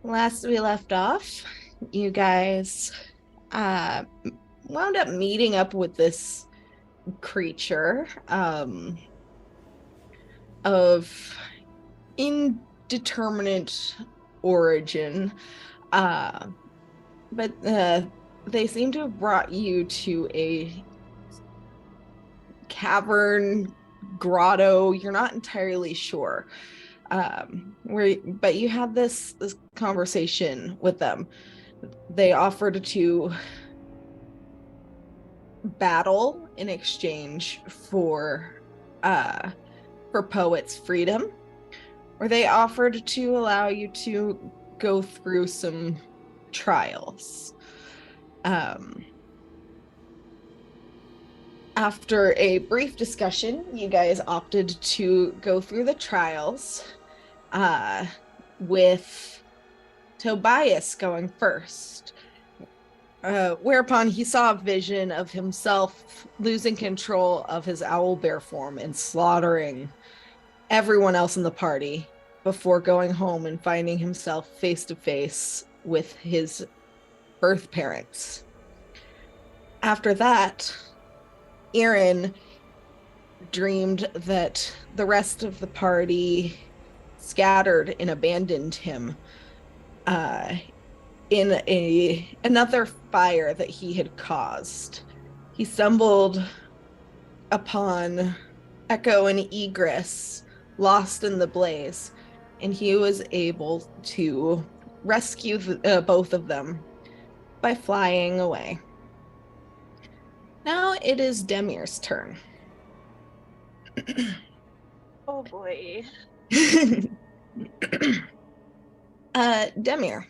Last we left off, you guys uh, wound up meeting up with this creature of indeterminate origin, uh, but they seem to have brought you to a cavern grotto. You're not entirely sure. But you had this conversation with them. They offered to battle in exchange uh for Poet's freedom, or they offered to allow you to go through some trials. Um, After a brief discussion, you guys opted to go through the trials, uh, with Tobias going first. Whereupon he saw a vision of himself losing control of his owl bear form and slaughtering everyone else in the party before going home and finding himself face to face with his birth parents. After that, Aaron dreamed that the rest of the party scattered and abandoned him uh, in another fire that he had caused. He stumbled upon Echo and Egress lost in the blaze, and he was able to rescue both of them by flying away. Now it is Demir's turn. Oh boy. Demir,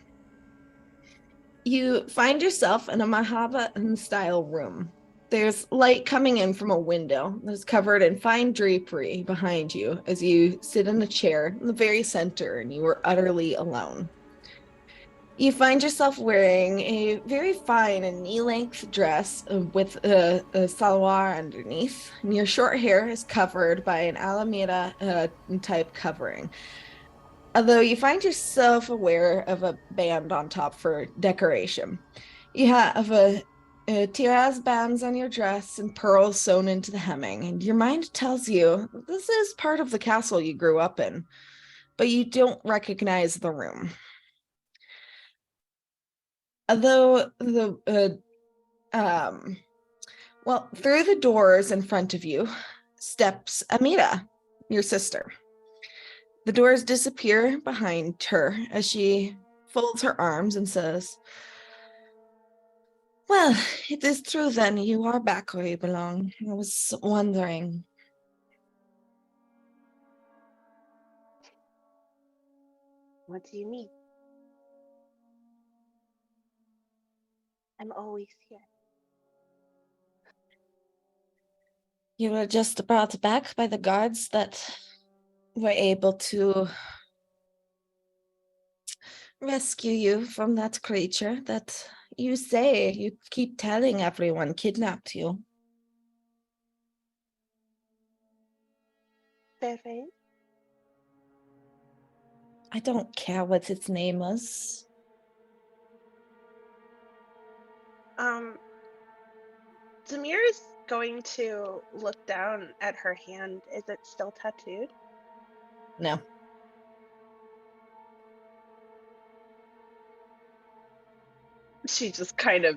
you find yourself in a Mahabharatan style room. There's light coming in from a window that's covered in fine drapery behind you as you sit in a chair in the very center and you are utterly alone. You find yourself wearing a very fine and knee-length dress with a salwar underneath, and your short hair is covered by an Alameda type covering. Although you find yourself aware of a band on top for decoration. You have a tiraz bands on your dress and pearls sewn into the hemming, and your mind tells you this is part of the castle you grew up in, but you don't recognize the room. Although through the doors in front of you steps Amira, your sister. The doors disappear behind her as she folds her arms and says, "Well, it is true then. You are back where you belong. I was wondering." What do you mean? I'm always here. You were just brought back by the guards that were able to rescue you from that creature that you say you keep telling everyone kidnapped you. Perfect. I don't care what its name was. Um, Zamir is going to look down at her hand. Is it still tattooed? No. She just kind of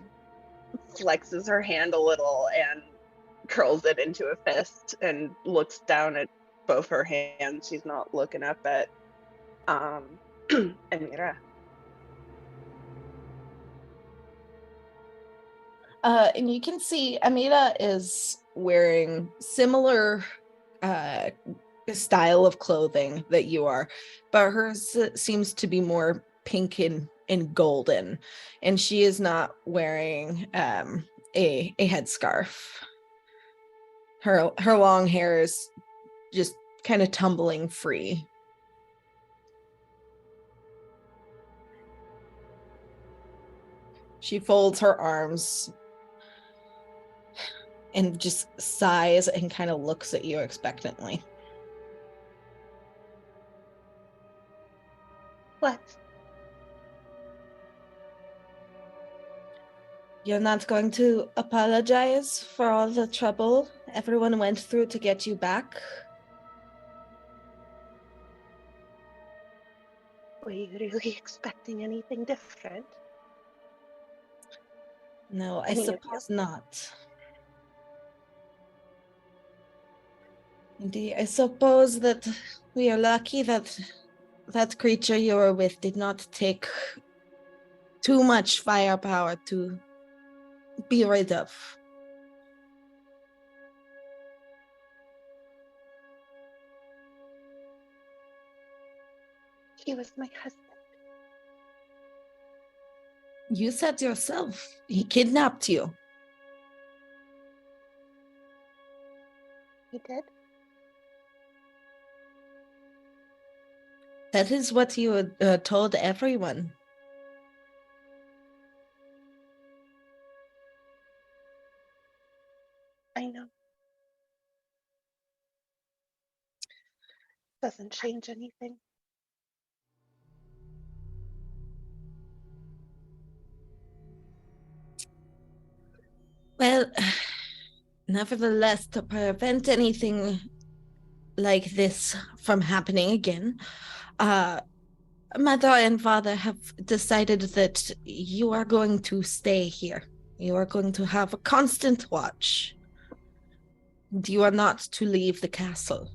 flexes her hand a little and curls it into a fist and looks down at both her hands. She's not looking up at Amira. And you can see Amita is wearing similar uh, style of clothing that you are, but hers seems to be more pink and golden, and she is not wearing a headscarf. Her long hair is just kind of tumbling free. She folds her arms and just sighs and kind of looks at you expectantly. What? You're not going to apologize for all the trouble everyone went through to get you back? Were you really expecting anything different? No, I Any of you? suppose not. Indeed, I suppose that we are lucky that that creature you were with did not take too much firepower to be rid of. He was my husband. You said yourself, he kidnapped you. He did? That is what you told everyone. I know. Doesn't change anything. Well, nevertheless, to prevent anything like this from happening again, Mother and Father have decided that you are going to stay here. You are going to have a constant watch. You are not to leave the castle.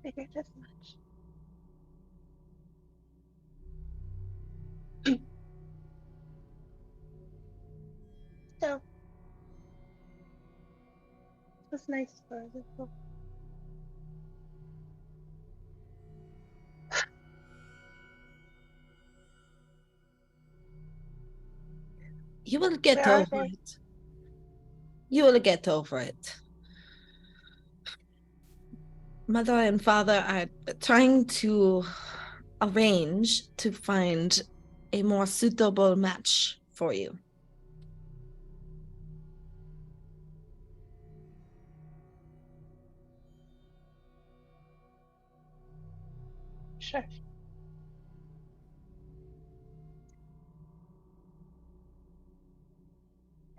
Figured as much. So, it was nice for a little. You will get Where are over they? it. You will get over it. Mother and Father are trying to arrange to find a more suitable match for you. Sure.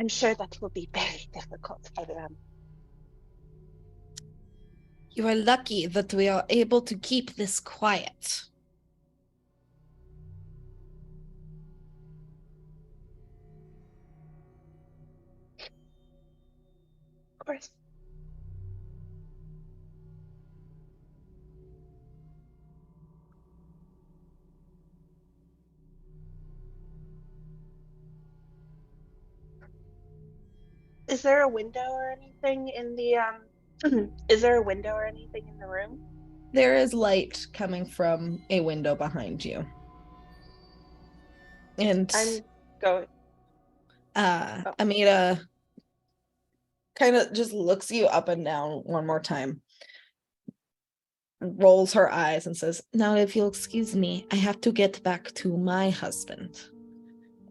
I'm sure that will be very difficult for them. You are lucky that we are able to keep this quiet. Of course. Is there a window or anything in the is there a window or anything in the room? There is light coming from a window behind you. And I'm going. Oh, Amita kind of just looks you up and down one more time, rolls her eyes and says, "Now, if you'll excuse me, I have to get back to my husband."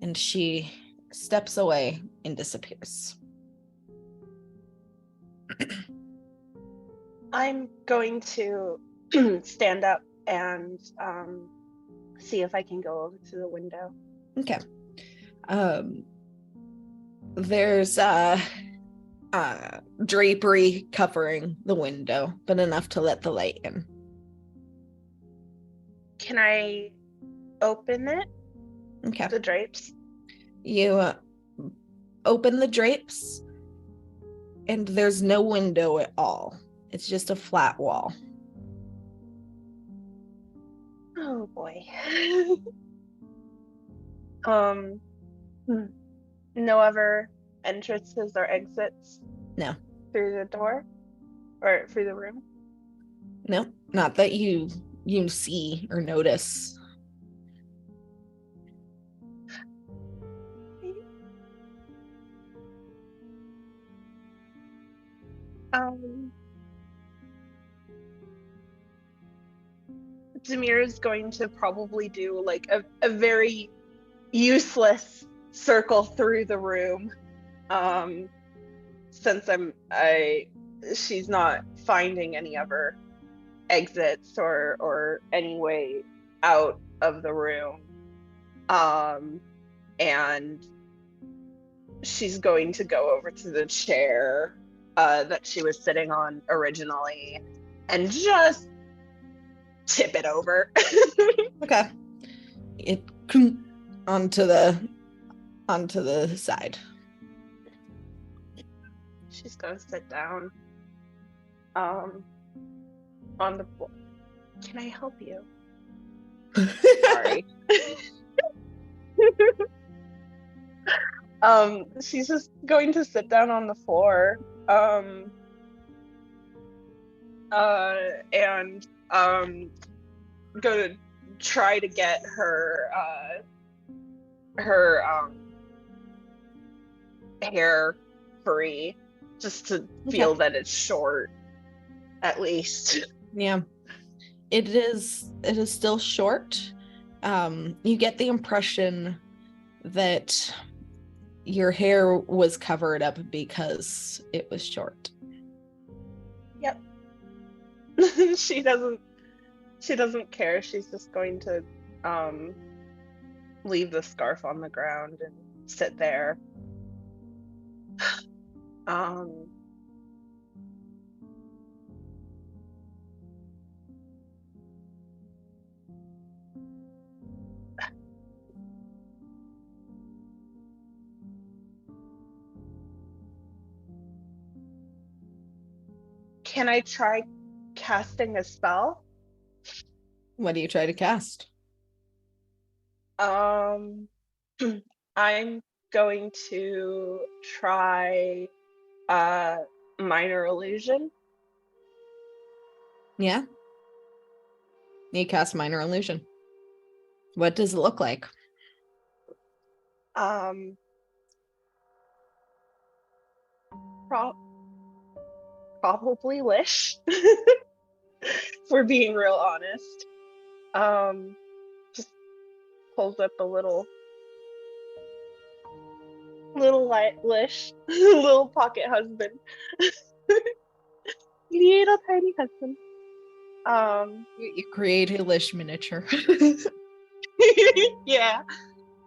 And she steps away and disappears. I'm going to stand up and see if I can go over to the window. Okay. There's drapery covering the window, but enough to let the light in. Can I open it? Okay. The drapes? You open the drapes, and there's no window at all. It's just a flat wall. Oh boy. No other entrances or exits? No. Through the door? Or through the room? No, not that you see or notice. Demir is going to probably do like a very useless circle through the room. Since she's not finding any other exits or any way out of the room. And she's going to go over to the chair that she was sitting on originally and just tip it over. Okay. It onto the side. She's gonna sit down on the floor. Can I help you? Sorry. She's just going to sit down on the floor. And go to try to get her hair free, just to feel that it's short, at least. Yeah. It is still short. You get the impression that your hair was covered up because it was short. Yep. She doesn't care. She's just going to leave the scarf on the ground and sit there. Can I try casting a spell? What do you try to cast? I'm going to try minor illusion. Yeah. You cast minor illusion. What does it look like? Probably Lish. If we're being real honest. Just pulls up a little light Lish, little pocket husband. Little tiny husband. You create a Lish miniature. Yeah.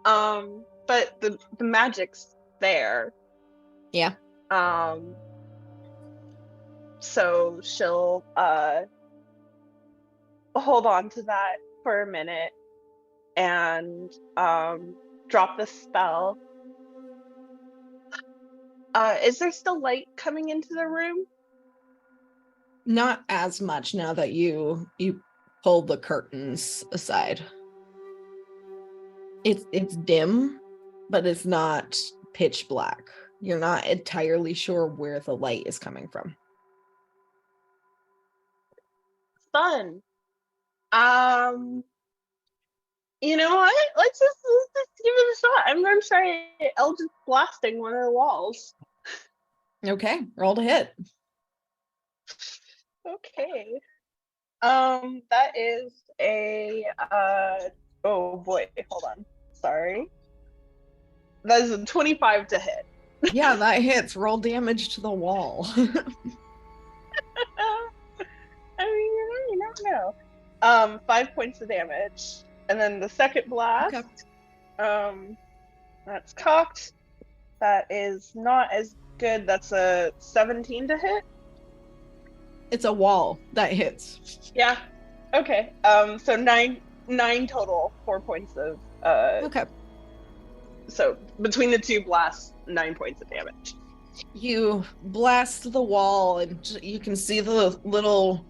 But the magic's there. Yeah. So she'll hold on to that for a minute and drop the spell. Is there still light coming into the room? Not as much now that you pulled the curtains aside. It's dim, but it's not pitch black. You're not entirely sure where the light is coming from. Fun. You know what? Let's just give it a shot. I'm gonna try Eldritch blasting one of the walls. Okay, roll to hit. Okay. That is a oh boy, hold on. Sorry. That is a 25 to hit. Yeah, that hits. Roll damage to the wall. I mean, you never know. 5 points of damage. And then the second blast. Okay. That's cocked. That is not as good. That's a 17 to hit. It's a wall that hits. Yeah. Okay. So nine total, 4 points of Okay. So between the two blasts, 9 points of damage. You blast the wall and you can see the little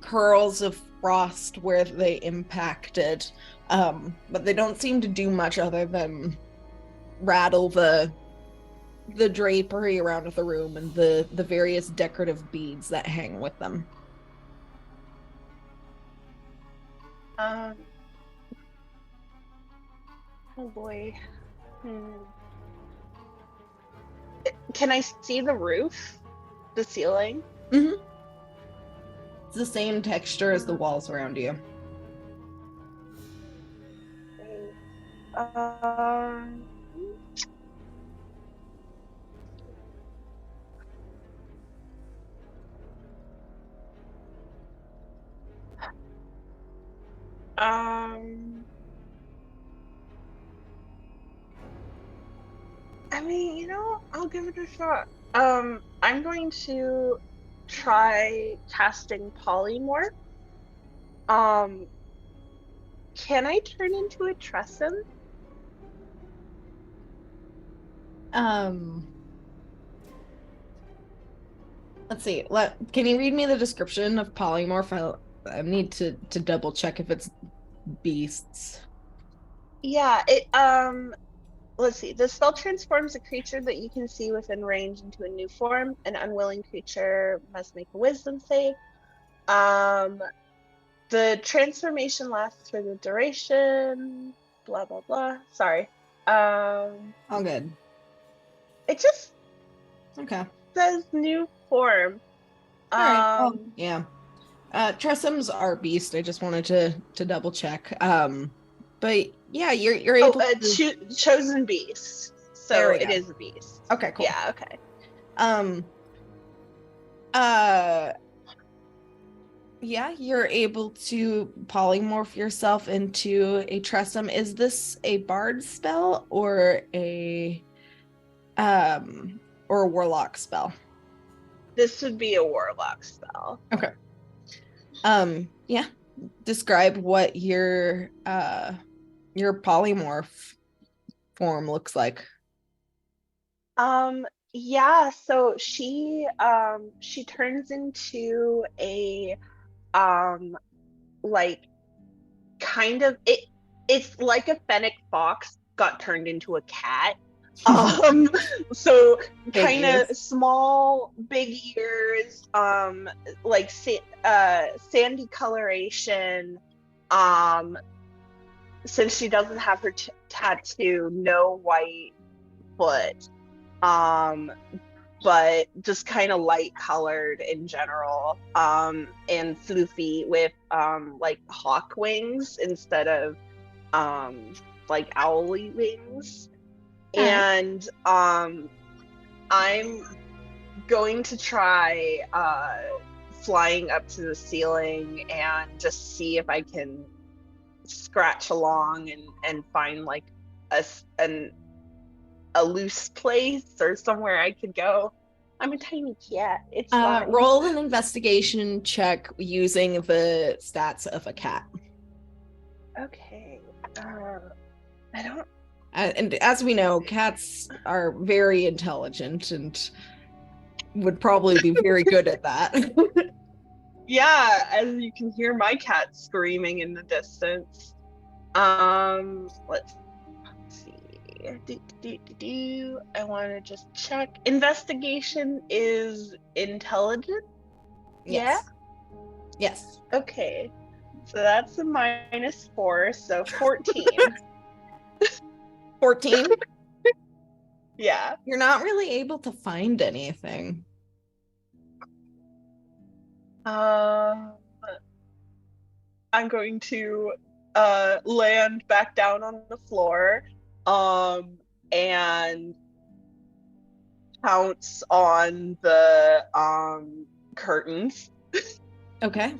curls of frost where they impacted, but they don't seem to do much other than rattle the drapery around the room and the various decorative beads that hang with them. Oh boy. Can I see the roof? The ceiling? Mm-hmm. It's the same texture as the walls around you. mean, I'll give it a shot. I'm going to try casting polymorph. Um, can I turn into a Tressum? Let's see. Can you read me the description of polymorph? I need to double check if it's beasts. Yeah, let's see. The spell transforms a creature that you can see within range into a new form. An unwilling creature must make a wisdom save. The transformation lasts for the duration. Blah blah blah. Sorry. All good. It just Okay. says new form. All right. Well, yeah. Tressums are beast. I just wanted to double check. But yeah, you're able to chosen beast. So it is a beast. Okay, cool. Yeah, okay. Yeah, you're able to polymorph yourself into a Tressum. Is this a bard spell or a warlock spell? This would be a warlock spell. Okay. Yeah. Describe what your polymorph form looks like. Yeah, so she turns into a like kind of it's like a fennec fox got turned into a cat. So kind of small, big ears, like sandy coloration. Since she doesn't have her tattoo, no white foot. But just kind of light colored in general, and floofy with like hawk wings instead of like owly wings. And I'm going to try flying up to the ceiling and just see if I can scratch along and find like a loose place or somewhere I could go. I'm a tiny cat. It's fine. Roll an investigation check using the stats of a cat. Okay. I don't. And as we know, cats are very intelligent and would probably be very good at that. Yeah, as you can hear my cat screaming in the distance. Let's see. I want to just check. Investigation is intelligent? Yes. Yeah? Yes. Okay. So that's a -4, so 14. 14? Yeah. You're not really able to find anything. I'm going to land back down on the floor and pounce on the curtains. Okay.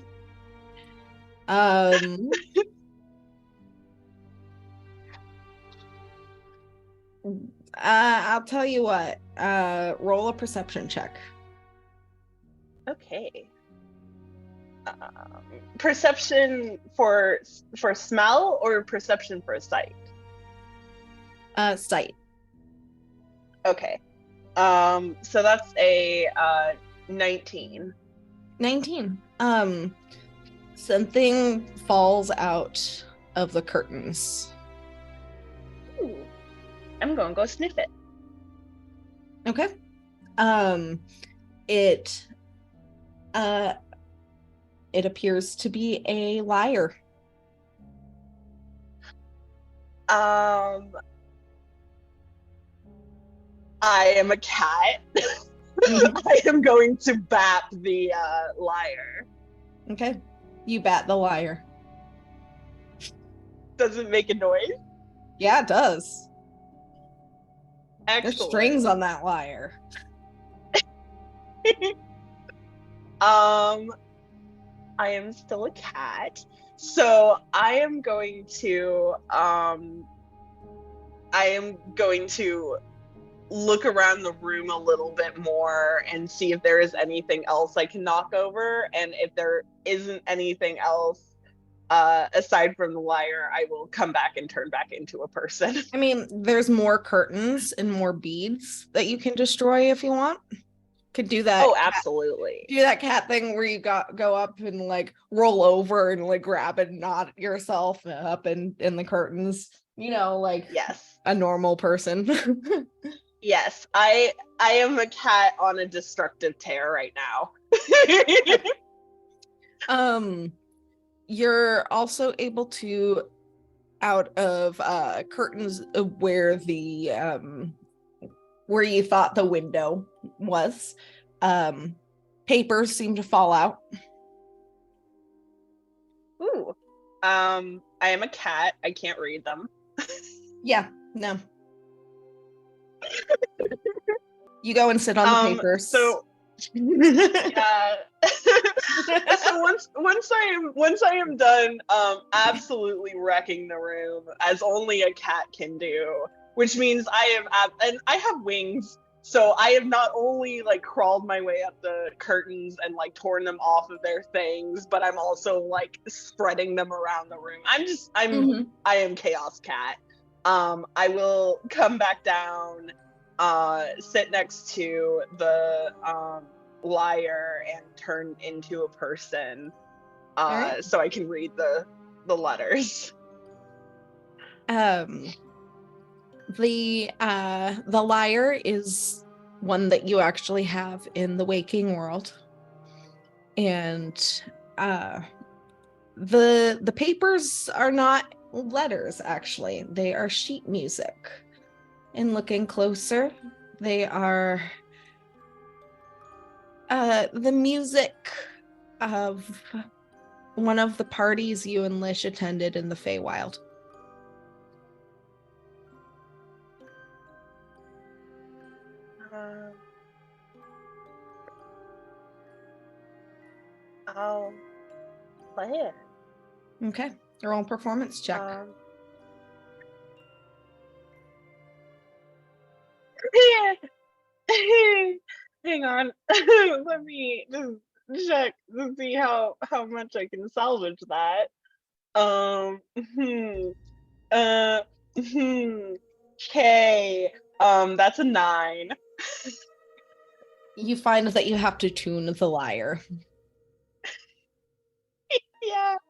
I'll tell you what. Roll a perception check. Okay. Perception for smell or perception for sight? Sight. Okay. So that's a 19. 19. Something falls out of the curtains. Ooh. I'm going to go sniff it. Okay. It appears to be a lyre. I am a cat. I am going to bat the lyre. Okay. You bat the lyre. Does it make a noise? Yeah, it does. Excellent. There's strings on that lyre. I am still a cat, so I am going to look around the room a little bit more and see if there is anything else I can knock over. And if there isn't anything else aside from the lyre, I will come back and turn back into a person. I mean, there's more curtains and more beads that you can destroy if you want. Could do that. Oh, absolutely. Do that cat thing where you go up and like roll over and like grab and knot yourself up in the curtains. You know, like yes, a normal person. yes, I am a cat on a destructive tear right now. You're also able to, out of curtains where the where you thought the window was, papers seem to fall out. Ooh. I am a cat. I can't read them. Yeah, no. You go and sit on the papers. So yeah. So once I am done absolutely wrecking the room as only a cat can do, which means I have wings, so I have not only like crawled my way up the curtains and like torn them off of their things, but I'm also like spreading them around the room. I am Chaos Cat. I will come back down, sit next to the lyre and turn into a person, right, so I can read the letters. The lyre is one that you actually have in the waking world, and the papers are not letters. Actually, they are sheet music. And looking closer, they are the music of one of the parties you and Lish attended in the Feywild. I'll play it. Okay, roll a performance check. Hang on. Let me just check to see how much I can salvage that. Okay. That's a 9. You find that you have to tune the lyre.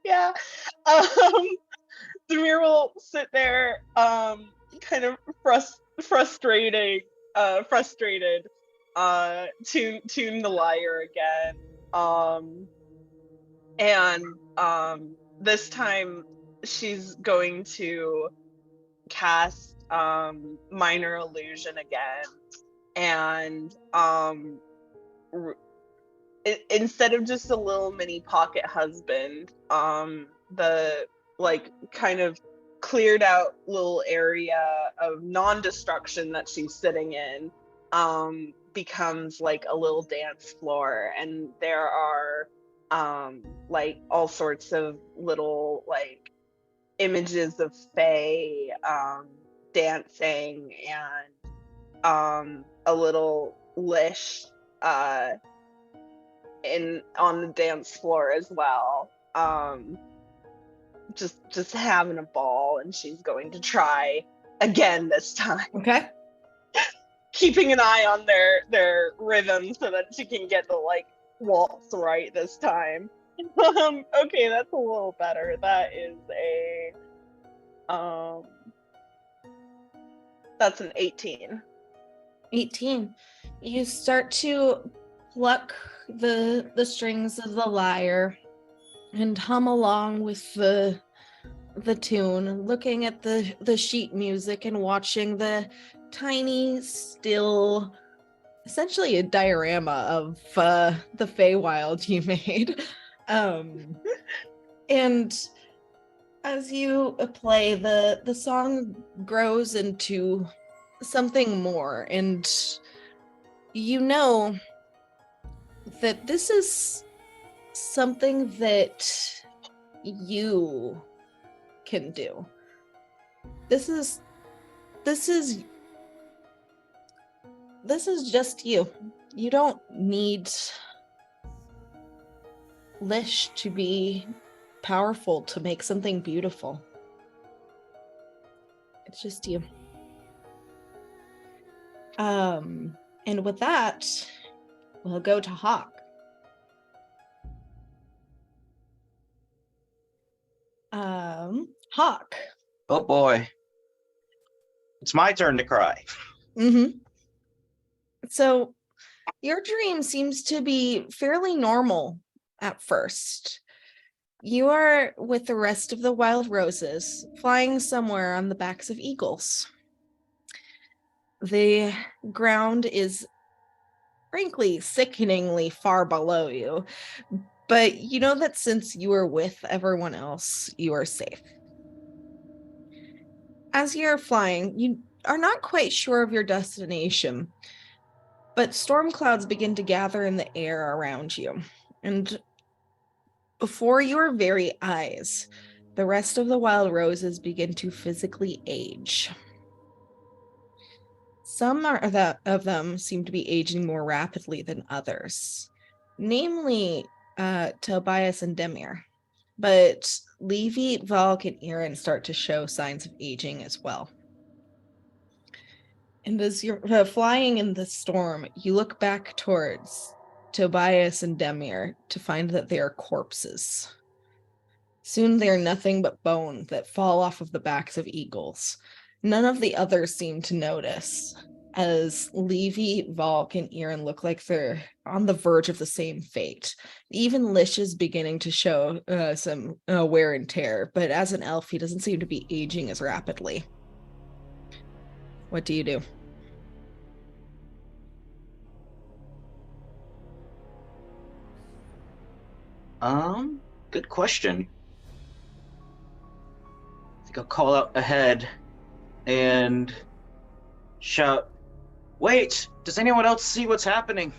Yeah. Demir will sit there, kind of frustrated, tune the lyre again. And this time she's going to cast minor illusion again, and instead of just a little mini pocket husband, the like kind of cleared out little area of non-destruction that she's sitting in becomes like a little dance floor, and there are like all sorts of little like images of Fae dancing, and a little Lish on the dance floor as well, just having a ball, and she's going to try again this time. Okay. Keeping an eye on their rhythm so that she can get the like waltz right this time. Okay, that's a little better. That is that's an 18. 18. You start to pluck the strings of the lyre and hum along with the tune, looking at the sheet music and watching the tiny, still, essentially a diorama of the Feywild you made. And as you play, the song grows into something more, and you know that this is something that you can do. This is This is just you. You don't need Lish to be powerful to make something beautiful. It's just you. And with that, we'll go to Hawk. Hawk. Oh boy. It's my turn to cry. Mm-hmm. So your dream seems to be fairly normal at first. You are with the rest of the wild roses, flying somewhere on the backs of eagles. The ground is frankly sickeningly far below you, but you know that since you are with everyone else, you are safe. As you're flying, you are not quite sure of your destination, but storm clouds begin to gather in the air around you. And before your very eyes, the rest of the wild roses begin to physically age. Some of them seem to be aging more rapidly than others, namely Tobias and Demir. But Levy, Valk, and Aaron start to show signs of aging as well. And as you're flying in the storm, you look back towards Tobias and Demir to find that they are corpses. Soon they are nothing but bone that fall off of the backs of eagles. None of the others seem to notice, as Levy, Valk, and Aaron look like they're on the verge of the same fate. Even Lish is beginning to show some wear and tear, but as an elf, he doesn't seem to be aging as rapidly. What do you do? Good question. I think I'll call out ahead and shout, "Wait, does anyone else see what's happening?"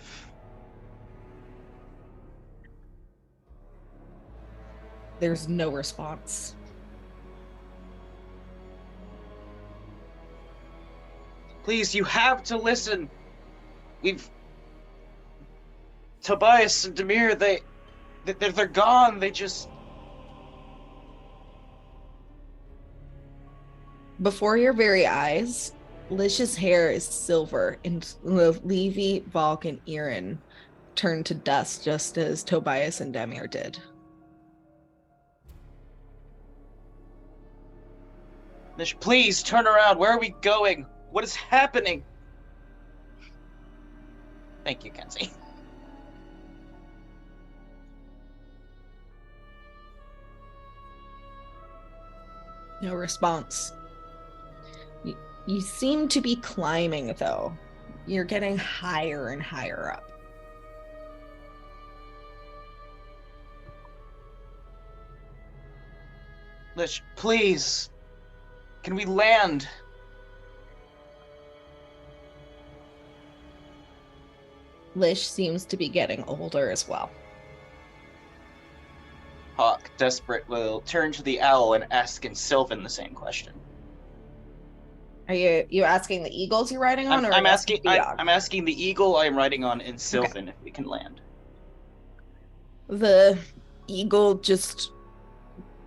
There's no response. Please, you have to listen. Tobias and Demir, they're gone. They just... Before your very eyes, Lish's hair is silver, and Levy, Valk, and Aaron turn to dust just as Tobias and Demir did. Lish, please turn around. Where are we going? What is happening? Thank you, Kenzie. No response. You seem to be climbing, though. You're getting higher and higher up. Lish, please. Can we land? Lish seems to be getting older as well. Hawk, desperate, will turn to the owl and ask in Sylvan the same question. Are you asking the eagles you're riding on, I'm asking the eagle I'm riding on in Sylvan if we can land. The eagle just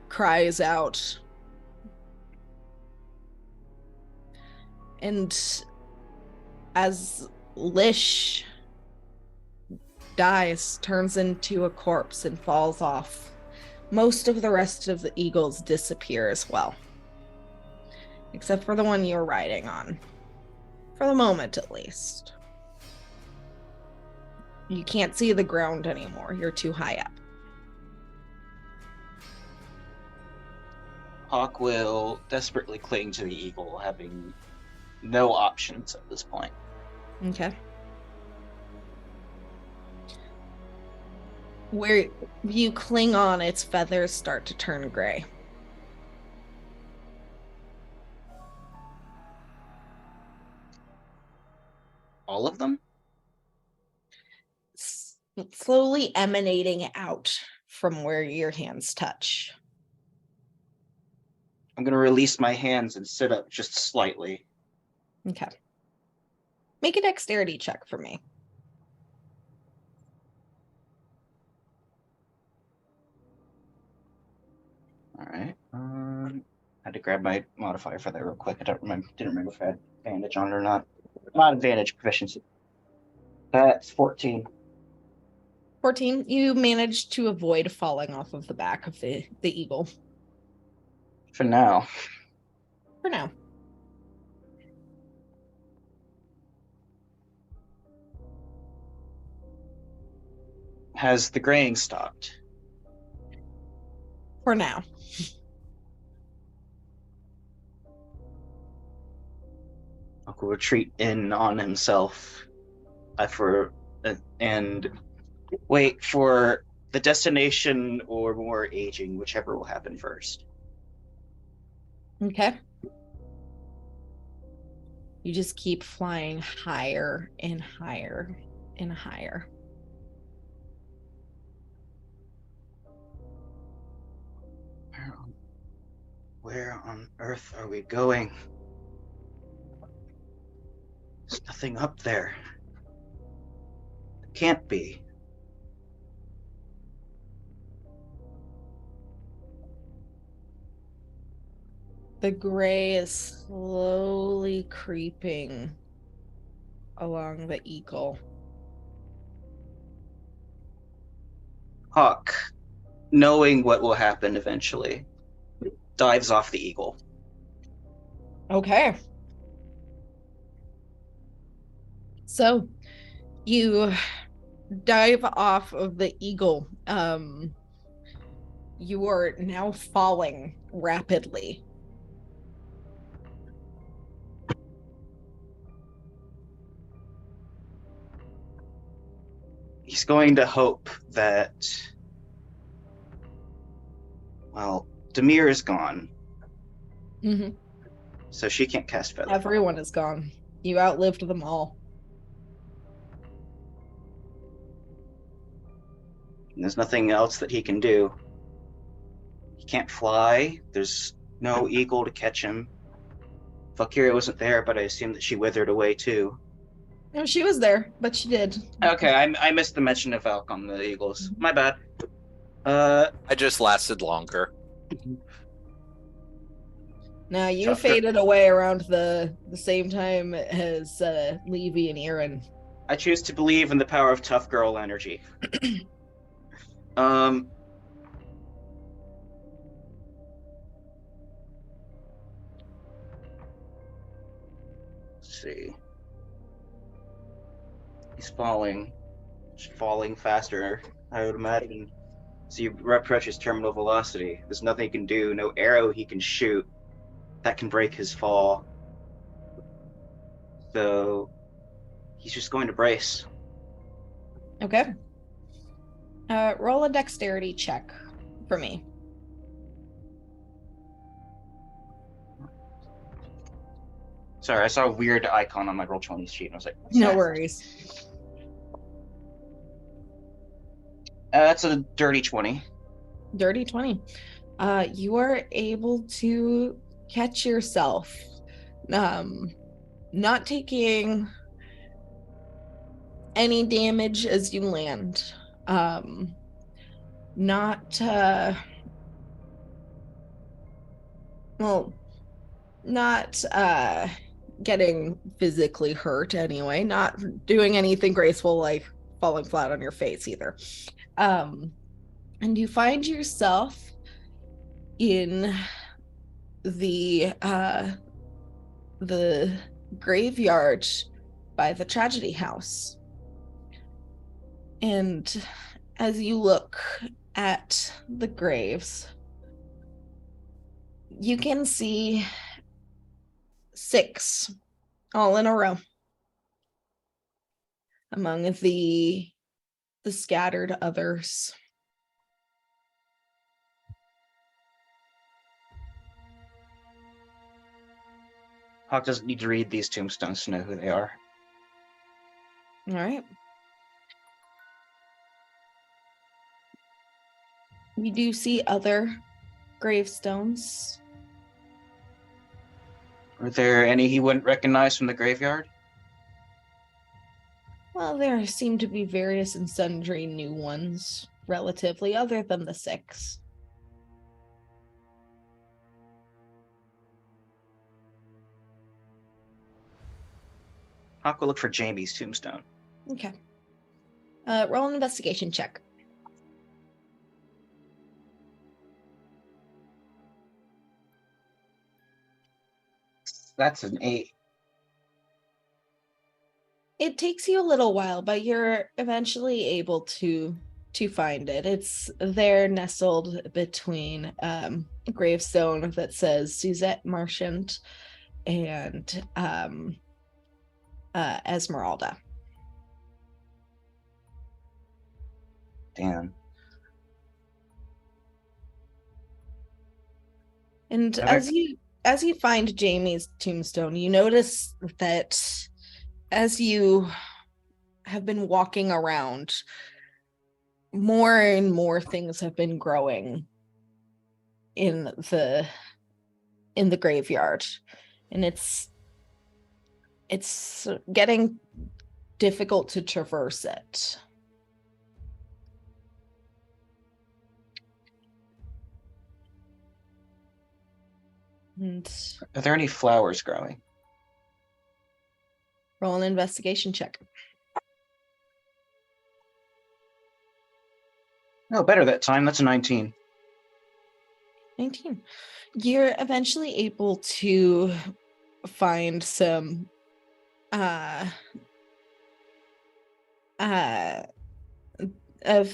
cries out. And as Lish dies, turns into a corpse and falls off, most of the rest of the eagles disappear as well. Except for the one you're riding on. For the moment, at least. You can't see the ground anymore. You're too high up. Hawk will desperately cling to the eagle, having no options at this point. Okay. Where you cling on, its feathers start to turn gray. All of them? Slowly emanating out from where your hands touch. I'm going to release my hands and sit up just slightly. Okay. Make a dexterity check for me. All right. Had to grab my modifier for that real quick. Didn't remember if I had advantage on it or not. Not advantage, proficiency. That's 14. 14. You managed to avoid falling off of the back of the eagle. For now. For now. Has the graying stopped? For now. Uncle retreat in on himself and wait for the destination or more aging, whichever will happen first. Okay. You just keep flying higher and higher and higher. Where on earth are we going? There's nothing up there. It can't be. The gray is slowly creeping along the eagle. Hawk, knowing what will happen eventually, dives off the eagle. Okay. So you dive off of the eagle. You are now falling rapidly. He's going to hope that, well, Demir is gone. Mm-hmm. So she can't cast Feather. Everyone is gone. You outlived them all. And there's nothing else that he can do. He can't fly. There's no eagle to catch him. Valkyria wasn't there, but I assume that she withered away too. No, she was there, but she did. Okay, I missed the mention of Valk on the Eagles. My bad. I just lasted longer. Now you faded away around the same time as Levy and Aaron. I choose to believe in the power of tough girl energy. Let's see. He's falling faster, I would imagine. So you approach his terminal velocity. There's nothing he can do, no arrow he can shoot that can break his fall. So he's just going to brace. Okay. Roll a dexterity check for me. Sorry, I saw a weird icon on my Roll20 sheet and I was like, no worries. That's a dirty 20. Dirty 20. You are able to catch yourself, not taking any damage as you land. Not getting physically hurt anyway, not doing anything graceful like falling flat on your face either. And you find yourself in the graveyard by the tragedy house. And as you look at the graves, you can see 6 all in a row among the scattered others. Hawk doesn't need to read these tombstones to know who they are. All right. You do see other gravestones. Are there any he wouldn't recognize from the graveyard? Well, there seem to be various and sundry new ones, relatively, other than the 6. Hawk will look for Jamie's tombstone. Okay. Roll an investigation check. That's an 8. It takes you a little while, but you're eventually able to find it. It's there nestled between a gravestone that says Suzette Marchant and Esmeralda. Damn. And Okay. as you find Jamie's tombstone, you notice that as you have been walking around, more and more things have been growing in the graveyard, and it's getting difficult to traverse it. And Are there any flowers growing? roll an investigation check. No, better that time. That's a 19. 19. You're eventually able to find some of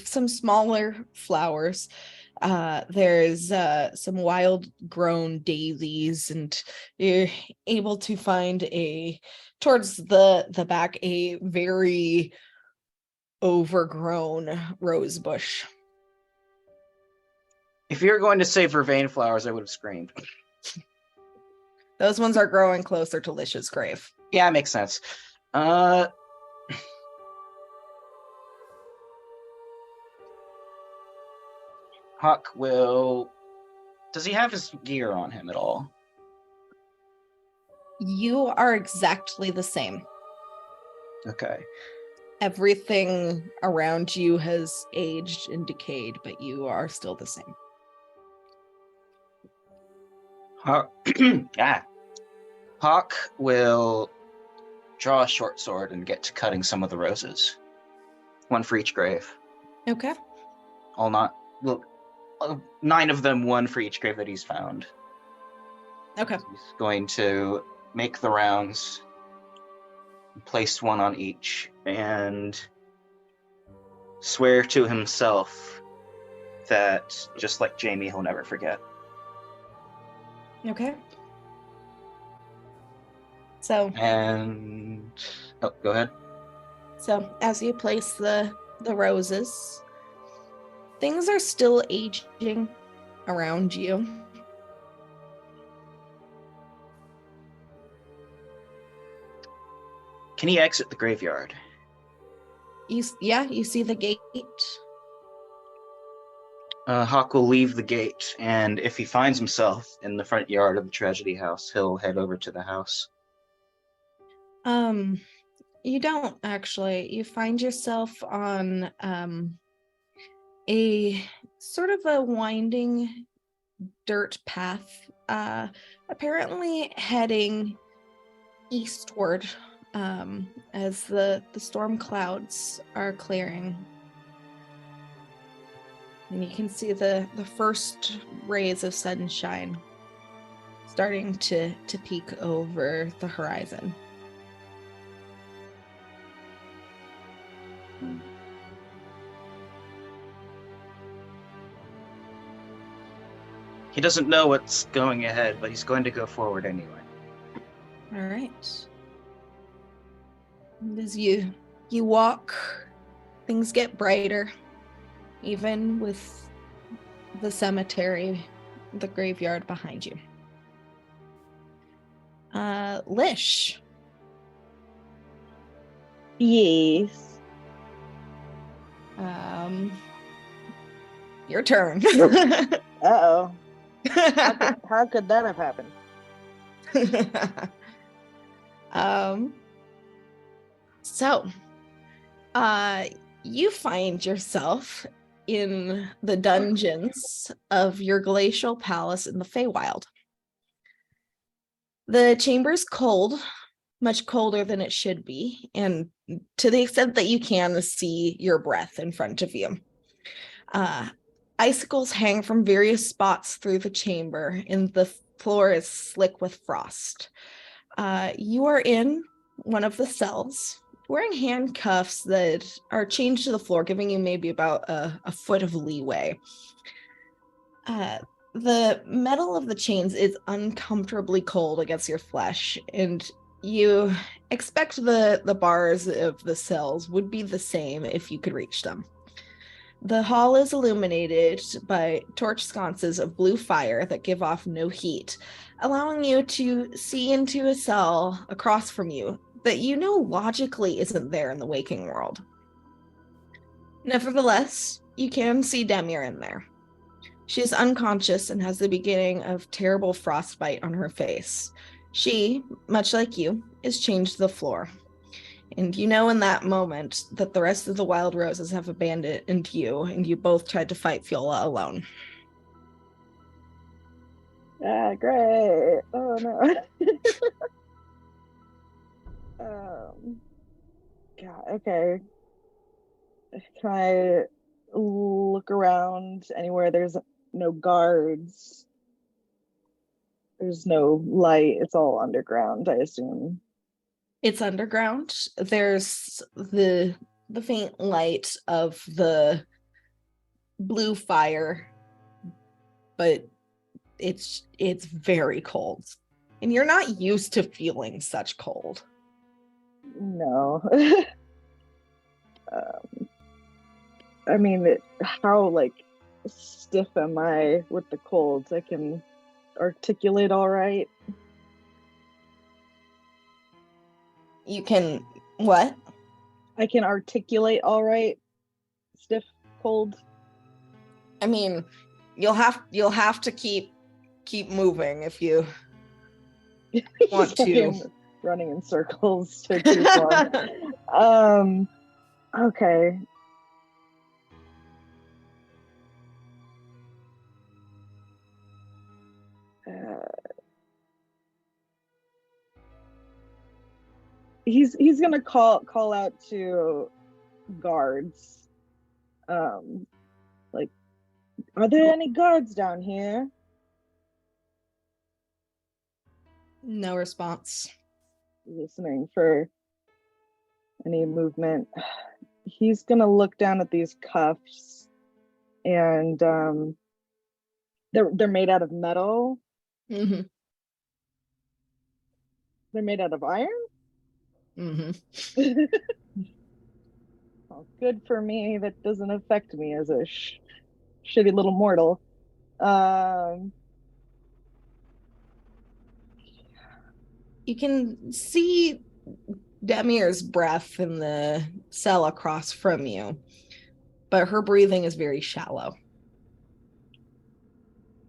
some smaller flowers. There's some wild grown daisies, and you're able to find towards the back a very overgrown rose bush. If you're going to say vervain flowers, I would have screamed. Those ones are growing closer to Lish's grave. Yeah, it makes sense. Hawk will... Does he have his gear on him at all? You are exactly the same. Okay. Everything around you has aged and decayed, but you are still the same. Hawk will draw a short sword and get to cutting some of the roses. One for each grave. Okay. 9 of them, one for each grave that he's found. Okay. He's going to make the rounds, place one on each, and swear to himself that, just like Jamie, he'll never forget. Okay. So. And go ahead. So as you place the roses, things are still aging around you. Can he exit the graveyard? You see the gate. Hawk will leave the gate, and if he finds himself in the front yard of the tragedy house, he'll head over to the house. You don't actually. You find yourself on a sort of a winding dirt path, apparently heading eastward, as the storm clouds are clearing. And you can see the first rays of sunshine starting to peek over the horizon. He doesn't know what's going ahead, but he's going to go forward anyway. All right. And as you walk, things get brighter, even with the cemetery, the graveyard behind you. Lish. Yes. Your turn. Uh-oh. How could that have happened? So You find yourself in the dungeons of your glacial palace in the Feywild. The chamber's cold, much colder than it should be, and to the extent that you can see your breath in front of you. Icicles hang from various spots through the chamber, and the floor is slick with frost. You are in one of the cells, wearing handcuffs that are chained to the floor, giving you maybe about a foot of leeway. The metal of the chains is uncomfortably cold against your flesh, and you expect the bars of the cells would be the same if you could reach them. The hall is illuminated by torch sconces of blue fire that give off no heat, allowing you to see into a cell across from you that you know logically isn't there in the waking world. Nevertheless, you can see Demir in there. She is unconscious and has the beginning of terrible frostbite on her face. She, much like you, is chained to the floor. And you know in that moment that the rest of the Wild Roses have abandoned you, and you both tried to fight Fiola alone. Yeah, great. Oh no. God, okay. Can I look around anywhere? There's no guards. There's no light. It's all underground, I assume. It's underground. There's the faint light of the blue fire, but it's very cold. And you're not used to feeling such cold. No. I mean, how stiff am I with the colds? I can articulate all right. You can what? I can articulate all right. Stiff, cold. I mean, you'll have to keep moving if you want to. Running in circles to keep on. Okay. He's gonna call out to guards. Are there any guards down here? No response. Listening for any movement. He's gonna look down at these cuffs, and they're made out of metal. Mm-hmm. They're made out of iron. Mm-hmm. Well, good for me. That doesn't affect me as a shitty little mortal. You can see Demir's breath in the cell across from you, but her breathing is very shallow.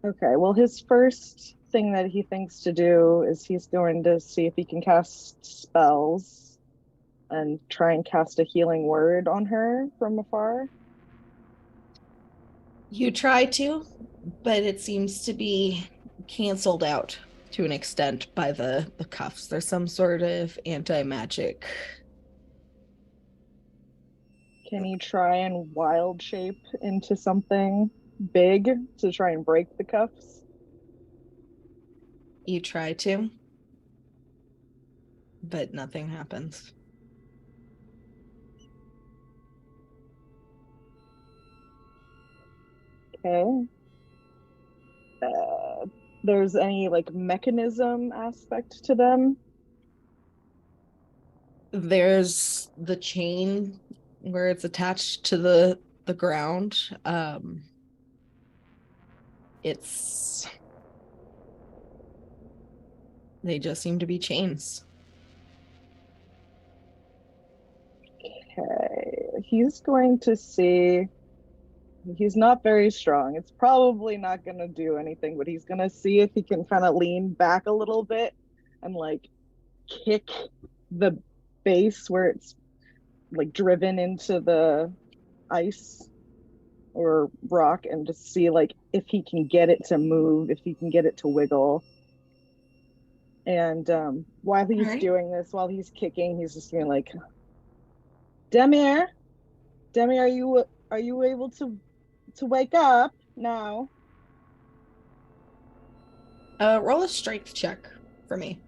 Okay, well, his first thing that he thinks to do is he's going to see if he can cast spells and try and cast a healing word on her from afar. You try to, but it seems to be canceled out to an extent by the cuffs. There's some sort of anti-magic. Can he try and wild shape into something big to try and break the cuffs? You try to, but nothing happens. Okay. There's any mechanism aspect to them? There's the chain where it's attached to the ground. They just seem to be chains. Okay. He's going to see. He's not very strong. It's probably not going to do anything, but he's going to see if he can kind of lean back a little bit and kick the base where it's like driven into the ice or rock and just see like if he can get it to move, if he can get it to wiggle. And while he's Alright. doing this, while he's kicking, he's just being like, Demir, are you able to wake up now? Roll a strength check for me.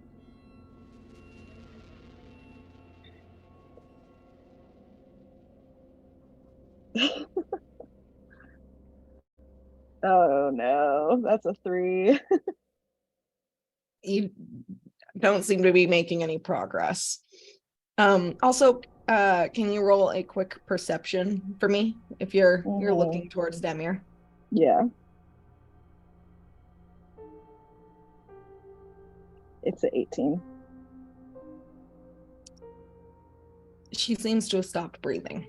Oh no, that's a 3. You don't seem to be making any progress. Also, can you roll a quick perception for me if you're looking towards Demir? Yeah. It's an 18. She seems to have stopped breathing.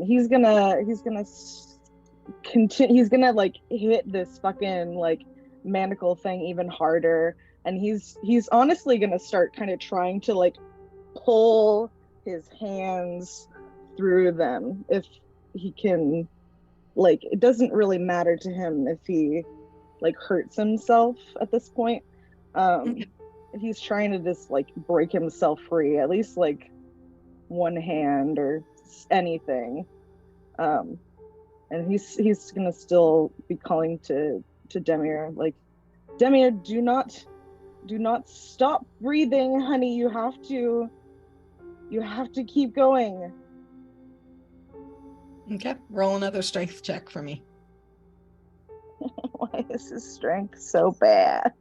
He's gonna continue. He's gonna like hit this fucking like manacle thing even harder, and he's honestly gonna start kind of trying to like pull his hands through them if he can. Like, it doesn't really matter to him if he like hurts himself at this point. He's trying to just like break himself free, at least like one hand or anything. And he's gonna still be calling to Demir, like, Demir, do not stop breathing, honey. You have to keep going. Okay, roll another strength check for me. Why is his strength so bad?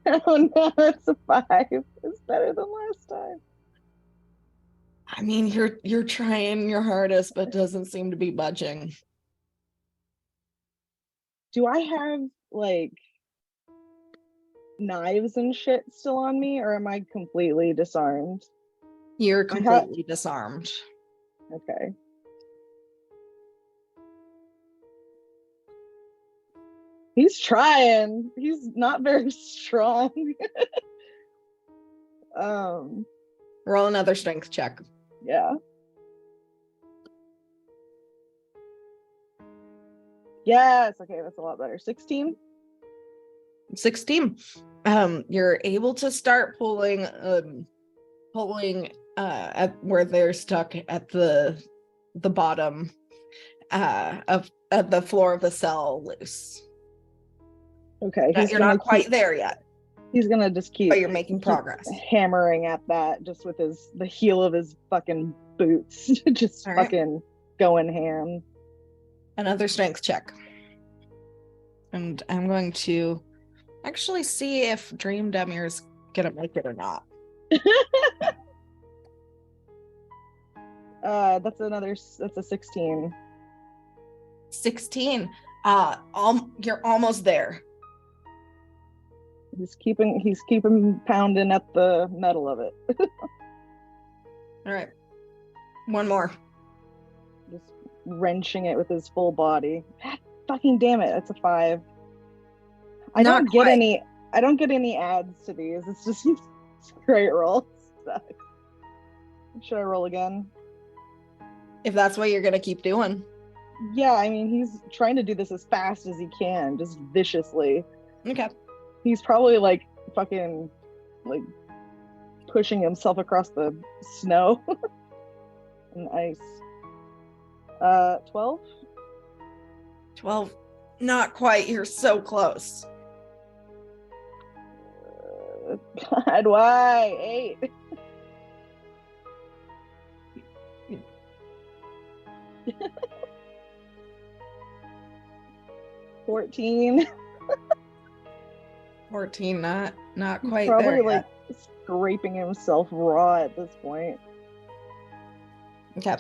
Oh no, it's a 5. It's better than last time. I mean, you're trying your hardest, but doesn't seem to be budging. Do I have like knives and shit still on me, or am I completely disarmed? You're completely disarmed. Okay. He's trying. He's not very strong. Roll another strength check. Yeah. Yes. Okay, that's a lot better. 16. 16. You're able to start pulling at where they're stuck at the bottom of the floor of the cell loose. Okay. You're not quite there yet. He's gonna just keep. But you're making progress. Hammering at that just with the heel of his fucking boots, just all fucking right. Going ham. Another strength check. And I'm going to actually see if Dream Demir's gonna make it or not. That's a 16. 16. You're almost there. He's keeping pounding at the metal of it. All right. One more. Just wrenching it with his full body. God, fucking damn it. That's a 5. I don't get any adds to these. It's just great rolls. Should I roll again? If that's what you're gonna keep doing. Yeah, I mean, he's trying to do this as fast as he can, just viciously. Okay. He's probably like fucking like pushing himself across the snow and ice. 12? 12. Not quite. You're so close. God, why? 8. $14. 14, not quite probably there like yet. Scraping himself raw at this point. Okay.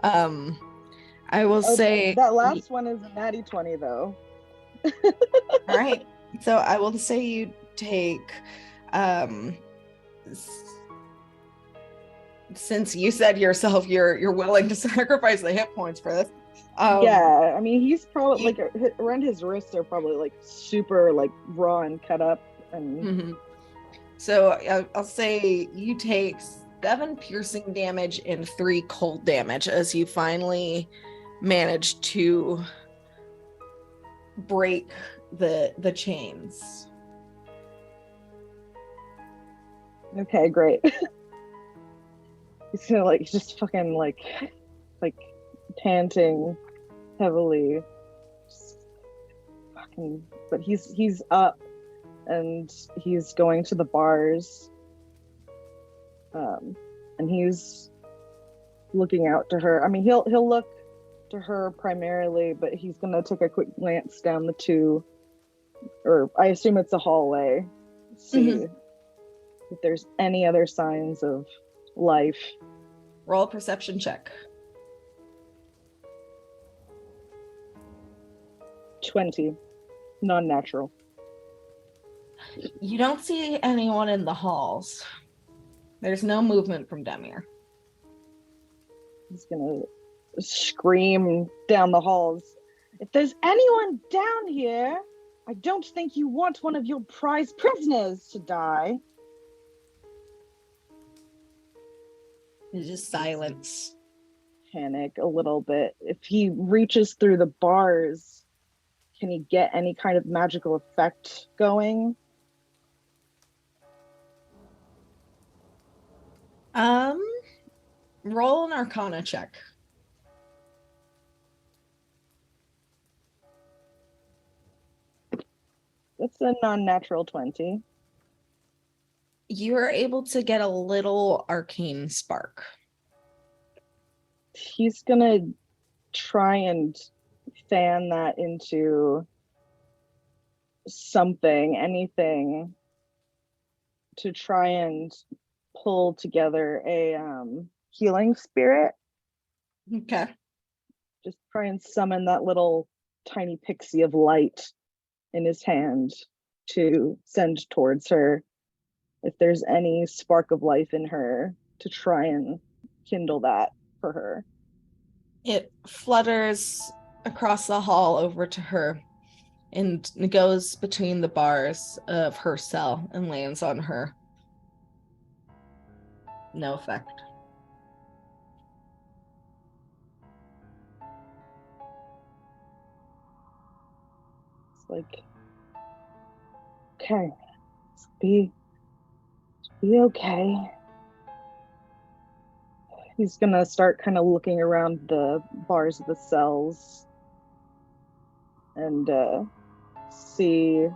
I will say that last one is a natty 20 though. All right. So I will say you take since you said yourself you're willing to sacrifice the hit points for this. Yeah, I mean, he's probably like around his wrists are probably like super like raw and cut up, and Mm-hmm. So I'll say you take 7 piercing damage and 3 cold damage as you finally manage to break the chains. okay, great. He's gonna like just fucking like panting heavily, just fucking. But he's up, and he's going to the bars, and he's looking out to her. I mean, he'll look to her primarily, but he's gonna take a quick glance down the two, or I assume it's a hallway, see if there's any other signs of life. Roll a perception check. 20, non-natural. You don't see anyone in the halls. There's no movement from Demir. He's gonna scream down the halls. If there's anyone down here, I don't think you want one of your prize prisoners to die. There's just silence. Panic a little bit. If he reaches through the bars, can he get any kind of magical effect going? Roll an Arcana check. It's a non-natural 20. You are able to get a little arcane spark. He's gonna try and fan that into something, anything, to try and pull together a healing spirit. Okay. Just try and summon that little tiny pixie of light in his hand to send towards her. If there's any spark of life in her, to try and kindle that for her. It flutters across the hall over to her and goes between the bars of her cell and lands on her. No effect. It's like, okay, be okay. He's gonna start kind of looking around the bars of the cells and see if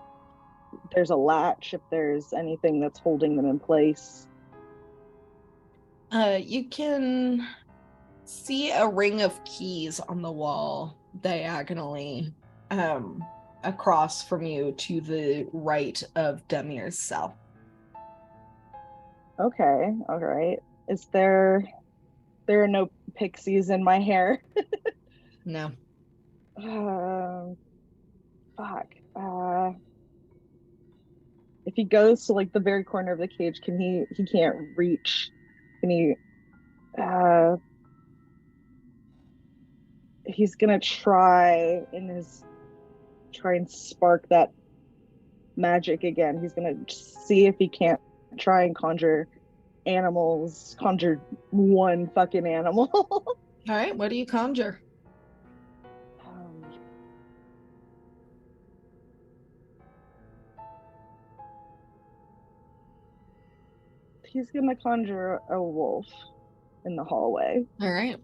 there's a latch, if there's anything that's holding them in place. You can see a ring of keys on the wall diagonally across from you to the right of Demir's cell. Okay, all right. Is there are no pixies in my hair? No. Fuck. If he goes to like the very corner of the cage, can he can't reach. Can he he's gonna try and spark that magic again. He's gonna see if he can't try and conjure one fucking animal. All right, what do you conjure? He's gonna conjure a wolf in the hallway. All right.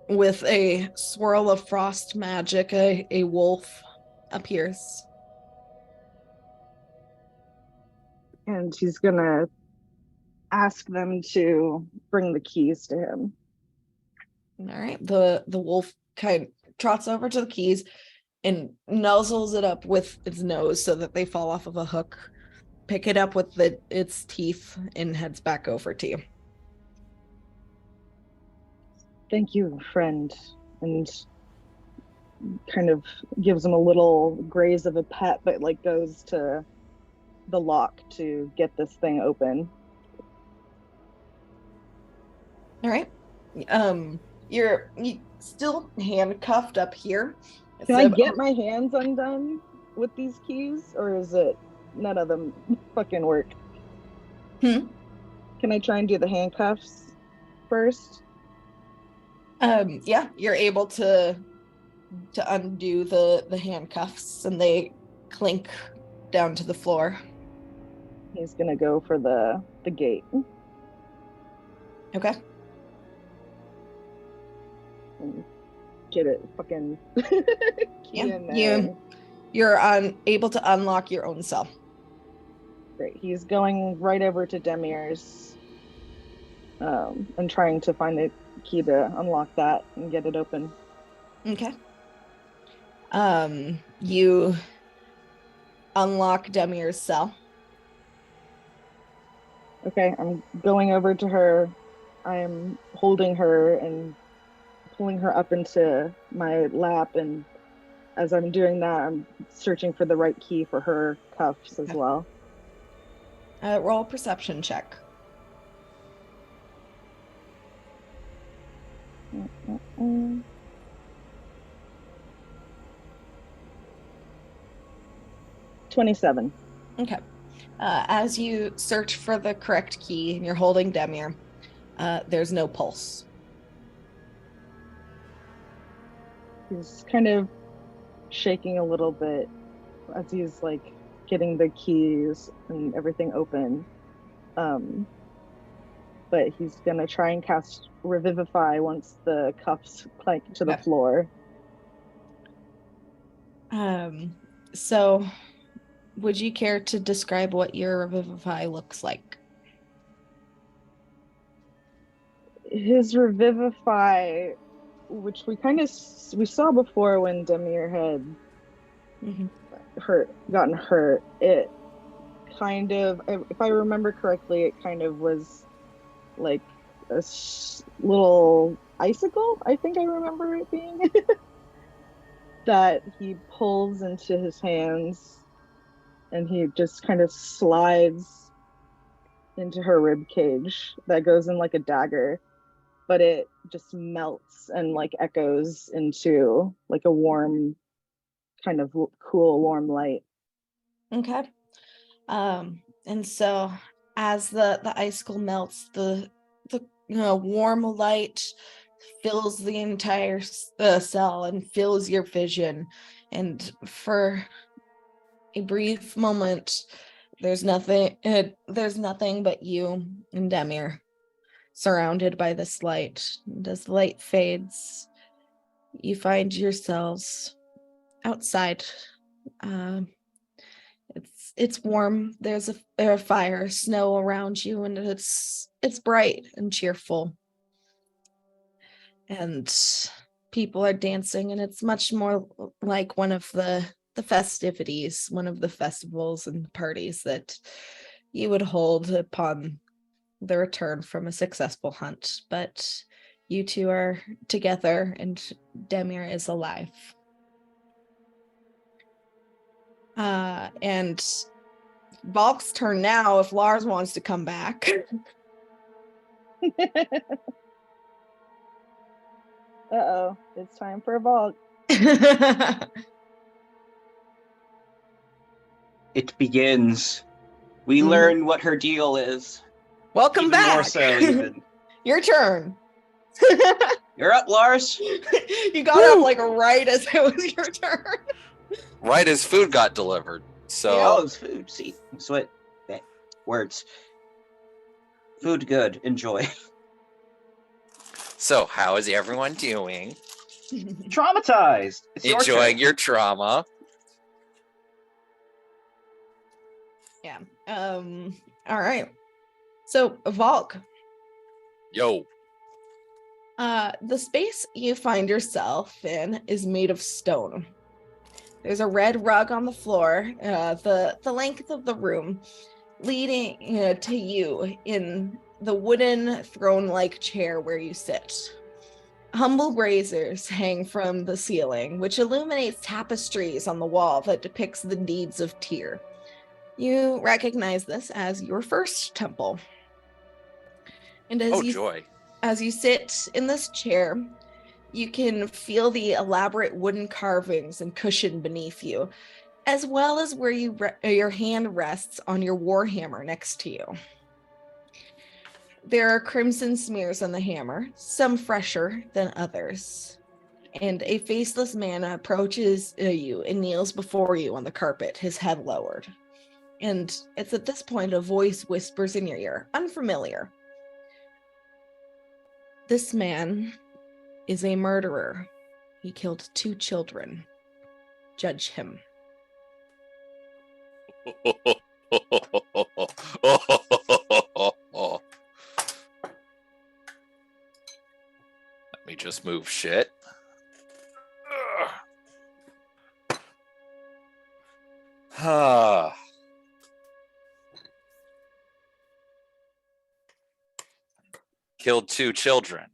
With a swirl of frost magic, a wolf appears. And he's gonna ask them to bring the keys to him. All right. The wolf kind of trots over to the keys and nuzzles it up with its nose so that they fall off of a hook. Pick it up with its teeth and heads back over to you. Thank you, friend. And kind of gives him a little graze of a pet, but like goes to the lock to get this thing open. All right. You're still handcuffed up here. Can I get my hands undone with these keys, or is it none of them fucking work? Can I try and do the handcuffs first? Yeah, you're able to undo the handcuffs, and they clink down to the floor. He's gonna go for the gate. Okay. And get it fucking yeah. You're able to unlock your own cell. Great. He's going right over to Demir's and trying to find the key to unlock that and get it open. Okay. You unlock Demir's cell. Okay, I'm going over to her. I am holding her and pulling her up into my lap, and as I'm doing that, I'm searching for the right key for her cuffs as well. Roll a perception check. Mm-mm. 27. Okay. As you search for the correct key and you're holding Demir, there's no pulse. He's kind of shaking a little bit as he's like getting the keys and everything open. But he's gonna try and cast Revivify once the cuffs clank to the floor. So would you care to describe what your Revivify looks like? His Revivify, which we saw before when Demir had gotten hurt, it kind of, if I remember correctly, it kind of was like a little icicle, I think I remember it being, that he pulls into his hands and he just kind of slides into her rib cage that goes in like a dagger, but it just melts and like echoes into like a warm, kind of cool, warm light. Okay. And so as the icicle melts, the warm light fills the entire cell and fills your vision, and for a brief moment there's nothing but you and Demir surrounded by this light. And as the light fades, you find yourselves outside. It's warm. There's a fire, snow around you, and it's bright and cheerful. And people are dancing, and it's much more like one of the festivities, one of the festivals and parties that you would hold upon the return from a successful hunt. But you two are together, and Demir is alive. And Valk's turn now if Lars wants to come back. Uh-oh, it's time for a Valk. It begins. We learn what her deal is. Welcome even back. More so, even. Your turn. You're up, Lars. You got up like right as it was your turn. Right as food got delivered. So Oh, it's food. See, that's what words. Food good. Enjoy. So how is everyone doing? Traumatized. It's Enjoying your trauma. Yeah. All right. So Valk. Yo. The space you find yourself in is made of stone. There's a red rug on the floor, the length of the room, leading to you in the wooden throne-like chair where you sit. Humble braziers hang from the ceiling, which illuminates tapestries on the wall that depicts the deeds of Tyr. You recognize this as your first temple. And as Oh, joy. As you sit in this chair, you can feel the elaborate wooden carvings and cushion beneath you, as well as where your hand rests on your warhammer next to you. There are crimson smears on the hammer, some fresher than others. And a faceless man approaches you and kneels before you on the carpet, his head lowered. And it's at this point a voice whispers in your ear, unfamiliar. This man is a murderer. He killed 2 children. Judge him. Let me just move shit. Killed 2 children.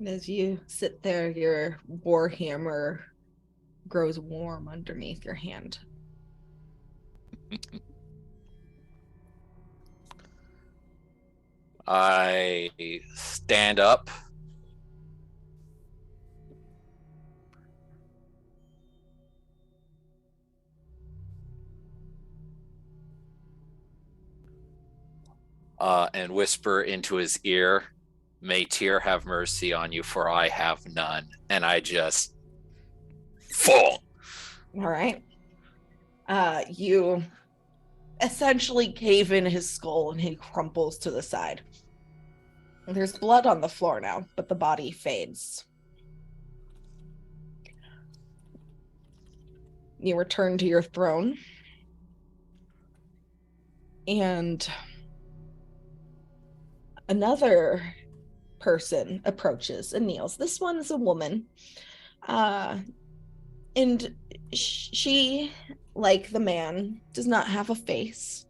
As you sit there, your warhammer grows warm underneath your hand. I stand up. And whisper into his ear, "May Tyr have mercy on you, for I have none." And I just fall. All right. You essentially cave in his skull and he crumples to the side. There's blood on the floor now, but the body fades. You return to your throne. And another person approaches and kneels. This one's a woman. And she, like the man, does not have a face.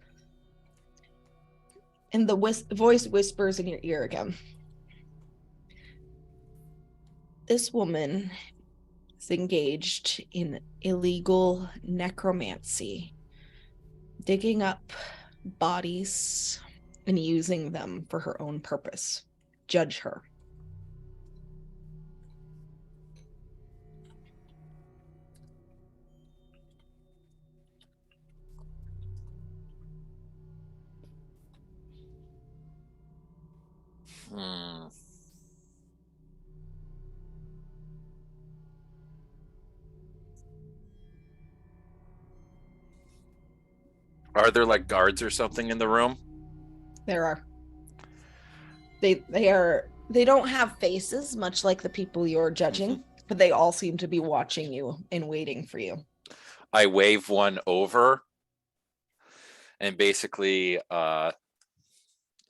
And the voice whispers in your ear again. This woman is engaged in illegal necromancy, digging up bodies and using them for her own purpose. Judge her. Are there like guards or something in the room? There are. They don't have faces, much like the people you're judging, but they all seem to be watching you and waiting for you. I wave one over and basically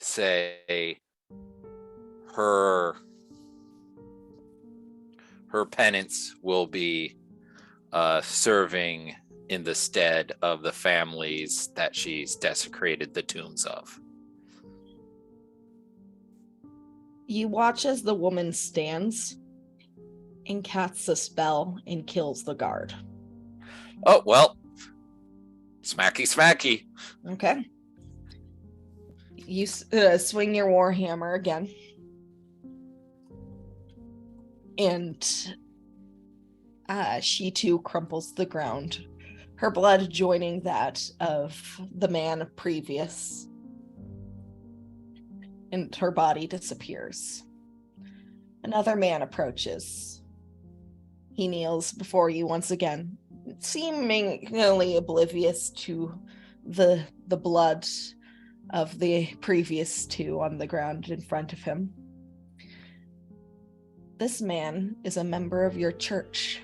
say her penance will be serving in the stead of the families that she's desecrated the tombs of. You watch as the woman stands and casts a spell and kills the guard. Oh, well. Smacky, smacky. Okay. You swing your warhammer again. And she too crumples to the ground, her blood joining that of the man previous. And her body disappears. Another man approaches. He kneels before you once again, seemingly oblivious to the blood of the previous 2 on the ground in front of him. This man is a member of your church.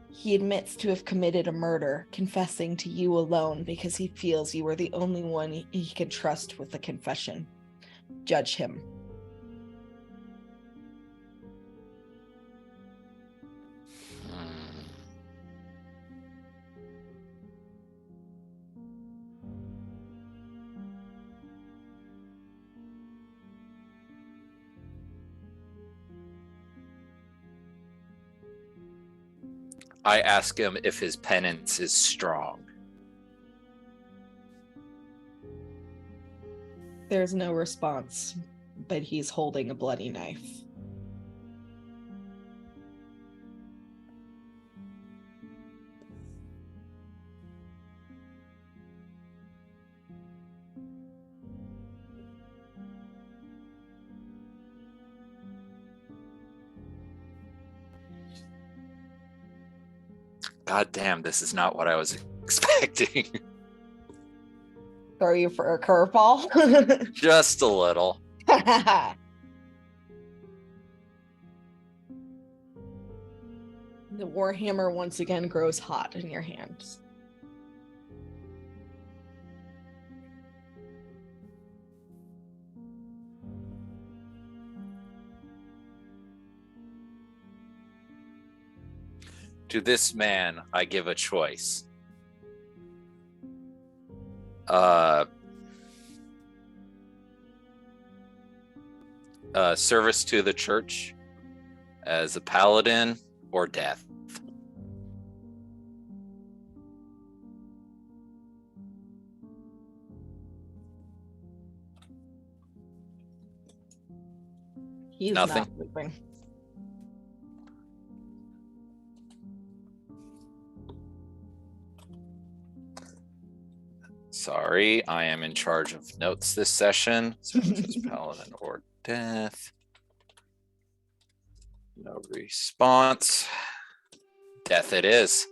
He admits to have committed a murder, confessing to you alone because he feels you are the only one he can trust with the confession. Judge him. I ask him if his penance is strong. There's no response, but he's holding a bloody knife. God damn, this is not what I was expecting. Throw you for a curveball? Just a little. The warhammer once again grows hot in your hands. To this man, I give a choice. Service to the church as a paladin or death. He's Nothing. not moving. Sorry, I am in charge of notes this session. Service as paladin or death. No response. Death it is.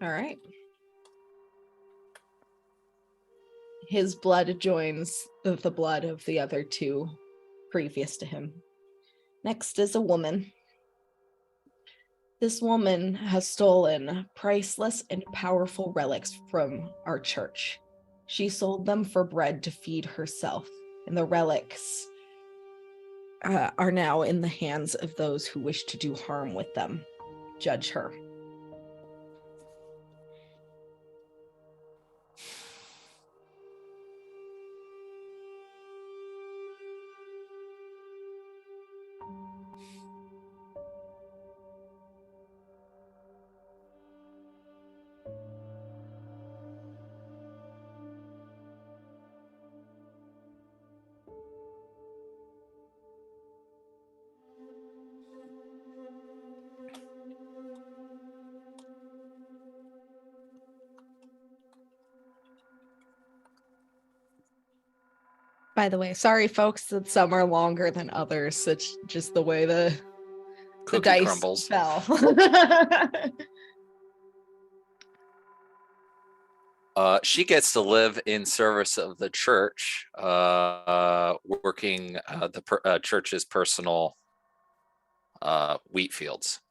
All right. His blood joins the blood of the other two previous to him. Next is a woman. This woman has stolen priceless and powerful relics from our church. She sold them for bread to feed herself, and the relics are now in the hands of those who wish to do harm with them. Judge her. By the way, sorry folks that some are longer than others. It's just the way the Cookie dice crumbles. fell. She gets to live in service of the church, working the church's personal wheat fields.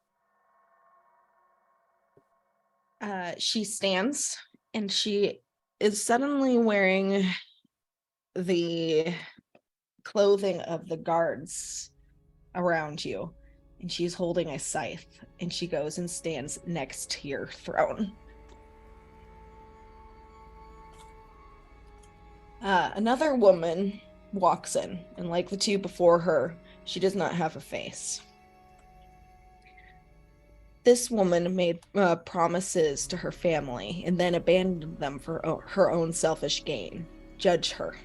She stands and she is suddenly wearing the clothing of the guards around you, and she's holding a scythe, and she goes and stands next to your throne. Another woman walks in, and like the two before her, she does not have a face. This woman made promises to her family and then abandoned them for her own selfish gain. Judge her.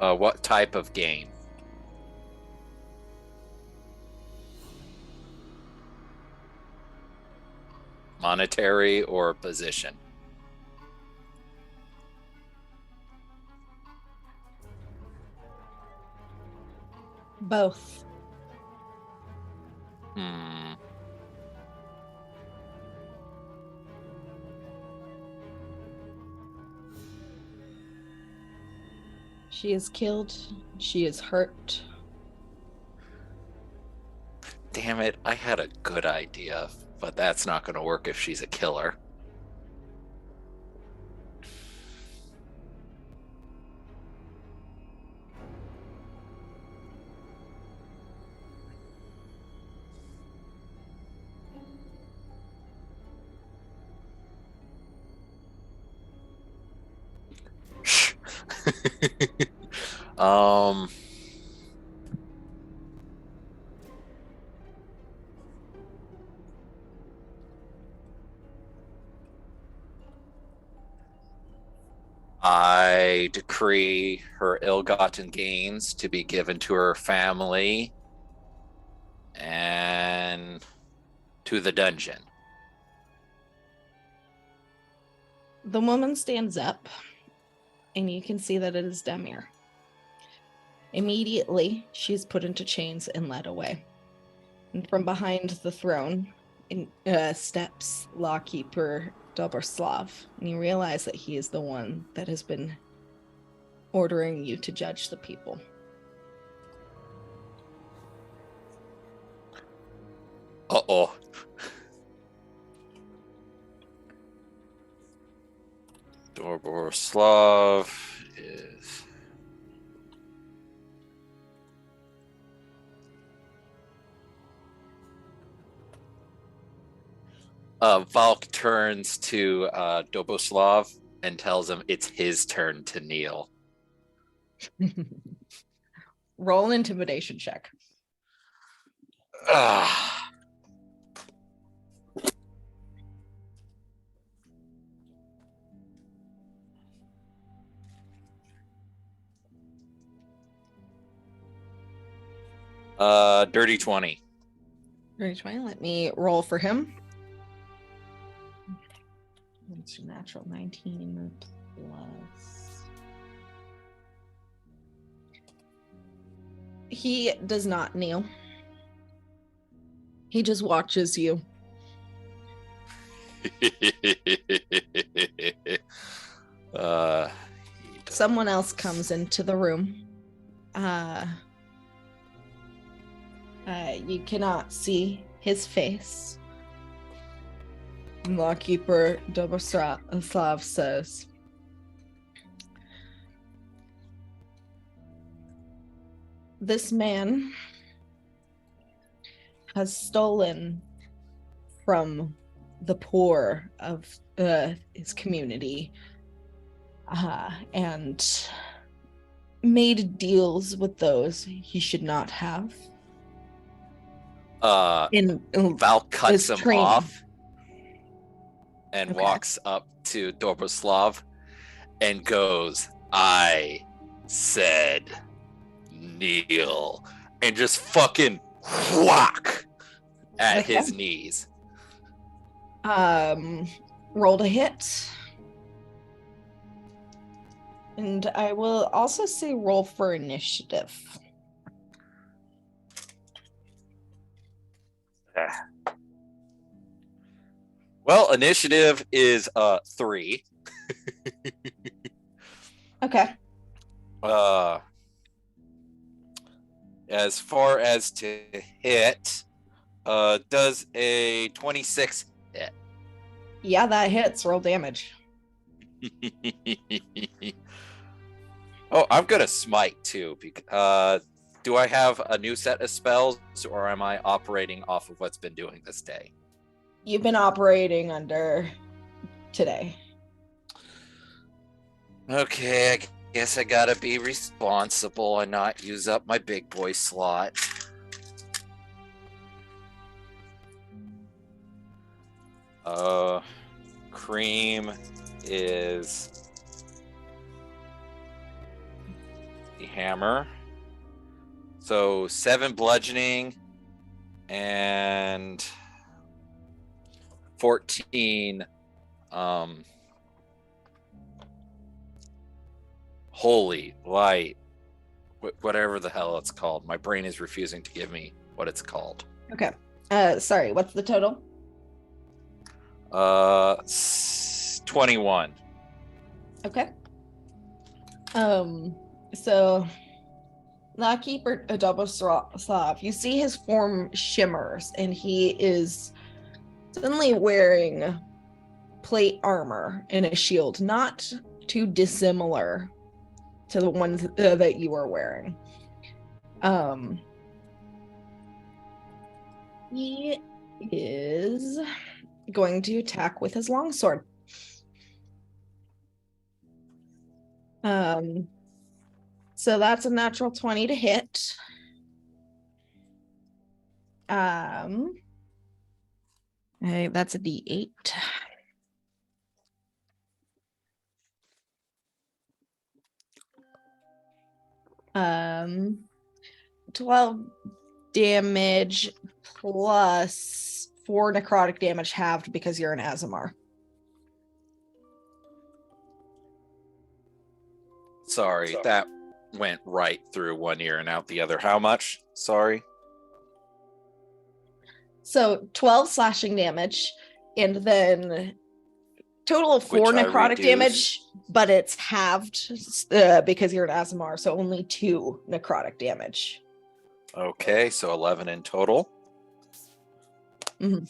What type of gain? Monetary or position? Both. She is killed. She is hurt. Damn it, I had a good idea, but that's not going to work if she's a killer. um. I decree her ill-gotten gains to be given to her family and to the dungeon. The woman stands up, and you can see that it is Demir. Immediately, she is put into chains and led away. And from behind the throne steps Lawkeeper Dobroslav, and you realize that he is the one that has been ordering you to judge the people. Uh-oh. Dobroslav is... Valk turns to Dobroslav and tells him it's his turn to kneel. Roll an intimidation check. Ah. Dirty 20. Dirty 20. Let me roll for him. It's your natural 19 plus. He does not kneel. He just watches you. Someone else comes into the room. You cannot see his face. Lawkeeper Dobroslav says, "This man has stolen from the poor of his community and made deals with those he should not have. Val cuts him training. off and Okay. walks up to Dobroslav and goes, "I said kneel," and just fucking whack at Okay. his knees. Rolled a hit. And I will also say roll for initiative. Well, initiative is 3. Okay. As far as to hit, does a 26 hit? Yeah, that hits. Roll damage. Oh, I'm gonna smite too. Because do I have a new set of spells, or am I operating off of what's been doing this day? You've been operating under today. Okay, I guess I gotta be responsible and not use up my big boy slot. Cream is the hammer. So 7 bludgeoning and 14 holy light, whatever the hell it's called. My brain is refusing to give me what it's called. Okay. Sorry, what's the total? 21. Okay. So Lawkeeper Dobroslav, you see his form shimmers, and he is suddenly wearing plate armor and a shield, not too dissimilar to the ones that you are wearing. He is going to attack with his longsword. So that's a natural 20 to hit. Okay, that's a D8. Um, 12 damage plus 4 necrotic damage halved because you're an Azamar. Sorry, that went right through one ear and out the other. How much? Sorry. So 12 slashing damage, and then total of 4 Which I necrotic reduced. damage, but it's halved because you're an Azamar, so only 2 necrotic damage. Okay, so 11 in total. Mhm.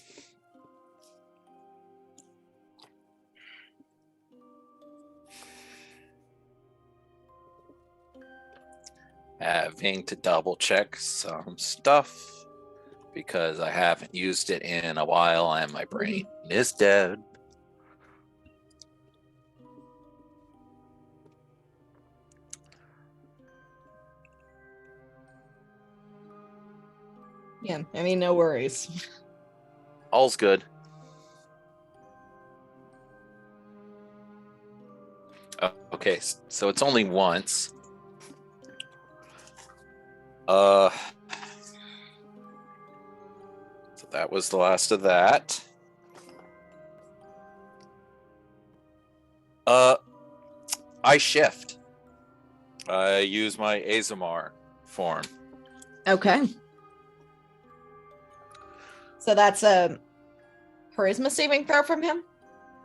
Having to double check some stuff because I haven't used it in a while and my brain is dead. Yeah, I mean, no worries. All's good. Okay, so it's only once. So that was the last of that. I shift. I use my Azamar form. Okay. So that's a charisma saving throw from him?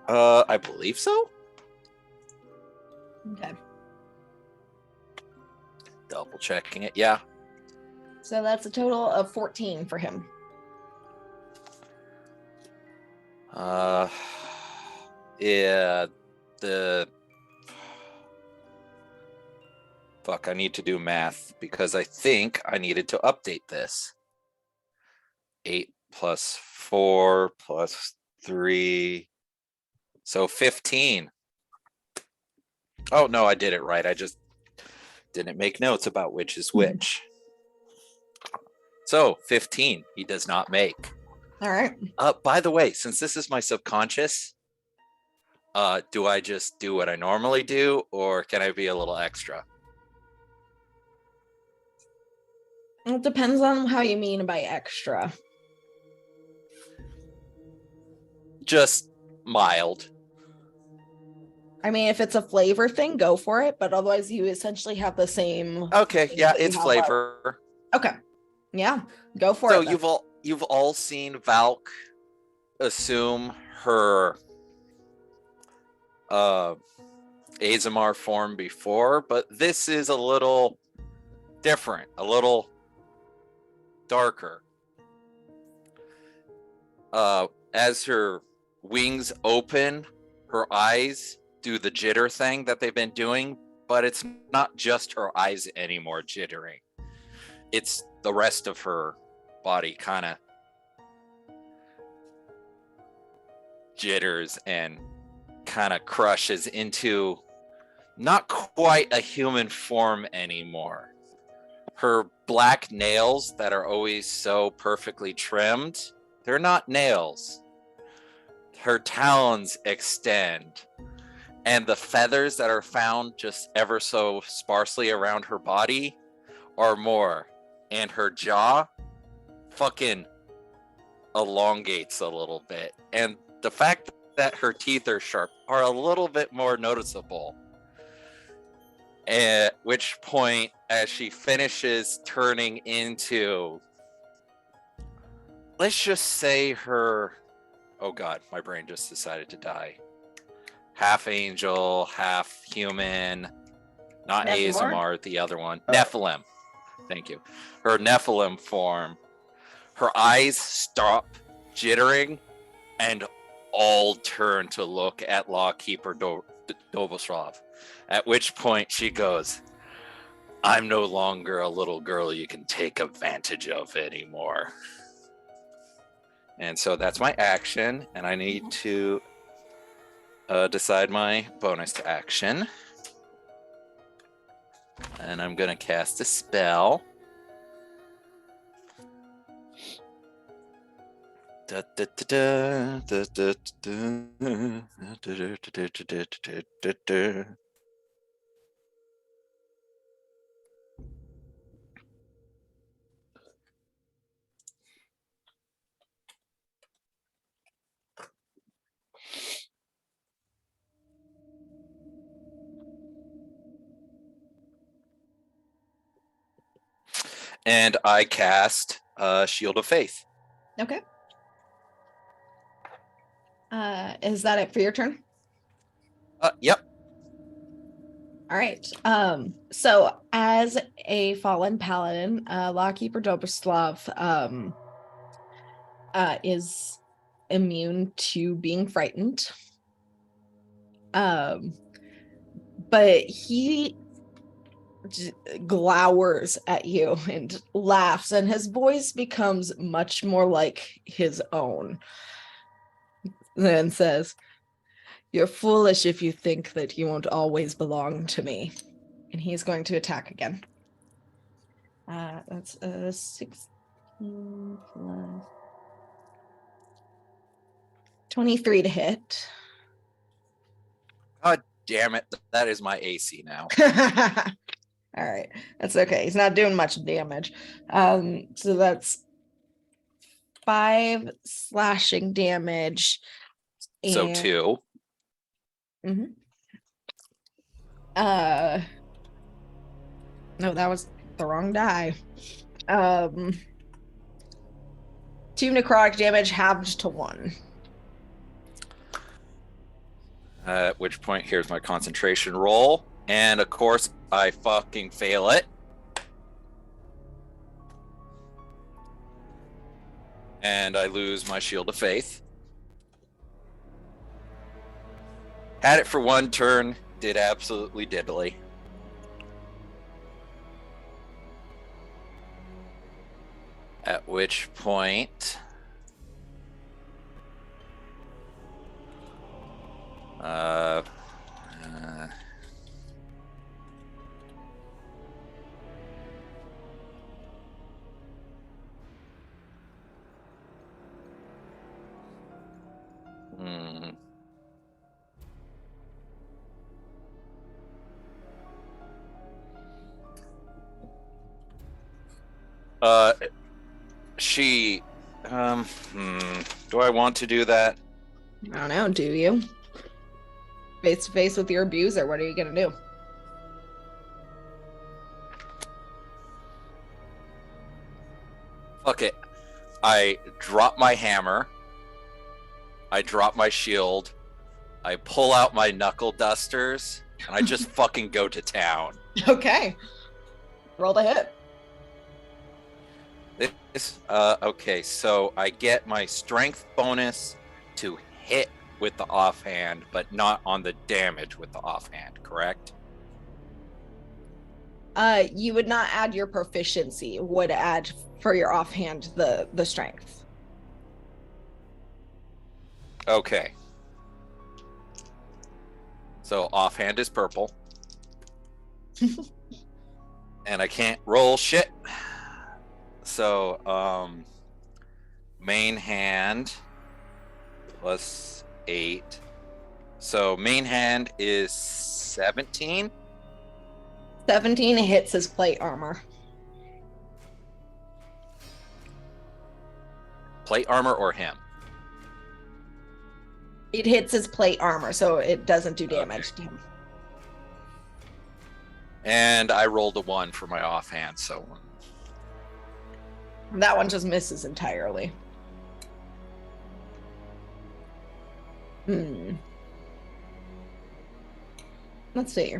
I believe so. Okay. Double checking it. Yeah. So that's a total of 14 for him. Yeah, fuck, I need to do math because I think I needed to update this. 8 plus 4 plus 3. So 15. Oh, no, I did it right. I just didn't make notes about which is which. So 15, he does not make. All right. By the way, since this is my subconscious, do I just do what I normally do, or can I be a little extra? It depends on how you mean by extra. Just mild. I mean, if it's a flavor thing, go for it. But otherwise, you essentially have the same. Okay, things yeah, that you it's have flavor. Okay. Yeah, go for So it. then. you've all seen Valk assume her Azamar form before, but this is a little different, a little darker. As her wings open, her eyes do the jitter thing that they've been doing, but it's not just her eyes anymore jittering. It's the rest of her body kind of jitters and kind of crushes into not quite a human form anymore. Her black nails that are always so perfectly trimmed, they're not nails. Her talons extend, and the feathers that are found just ever so sparsely around her body are more. And her jaw fucking elongates a little bit. And the fact that her teeth are sharp are a little bit more noticeable. At which point, as she finishes turning into, let's just say her, oh god, my brain just decided to die. Half angel, half human, not Nephilim? Azamar, the other one. Nephilim. Thank you. Her Nephilim form. Her eyes stop jittering and all turn to look at Lawkeeper Doboslov. At which point she goes, I'm no longer a little girl you can take advantage of anymore. And so that's my action, and I need to decide my bonus action. And I'm gonna cast a spell. Da, da, da, da, da, da, da, da, da. And I cast Shield of Faith. Okay. Is that it for your turn? Yep. All right. So as a fallen paladin, Lawkeeper Dobrislav is immune to being frightened. But he glowers at you and laughs, and his voice becomes much more like his own. Then says, "You're foolish if you think that you won't always belong to me." And he's going to attack again. That's 16 plus 23 to hit. God damn it. That is my AC now. All right, that's okay. He's not doing much damage. So that's 5 slashing damage. So and- 2. Mhm. No, that was the wrong die. 2 necrotic damage halved to 1. At which point, here's my concentration roll. And of course, I fucking fail it. And I lose my Shield of Faith. Had it for 1 turn, did absolutely diddly. At which point, she, do I want to do that? I don't know, do you? Face to face with your abuser, what are you gonna do? Fuck it. I drop my hammer. I drop my shield. I pull out my knuckle dusters. And I just fucking go to town. Okay. Roll the hit. Okay, so I get my strength bonus to hit with the offhand, but not on the damage with the offhand, correct? You would not add your proficiency, would add for your offhand the strength. Okay. So offhand is purple. And I can't roll shit. So, main hand plus 8. So main hand is 17. 17 hits his plate armor. Plate armor or him? It hits his plate armor, so it doesn't do damage to him. And I rolled a 1 for my offhand, so That one just misses entirely. Let's see.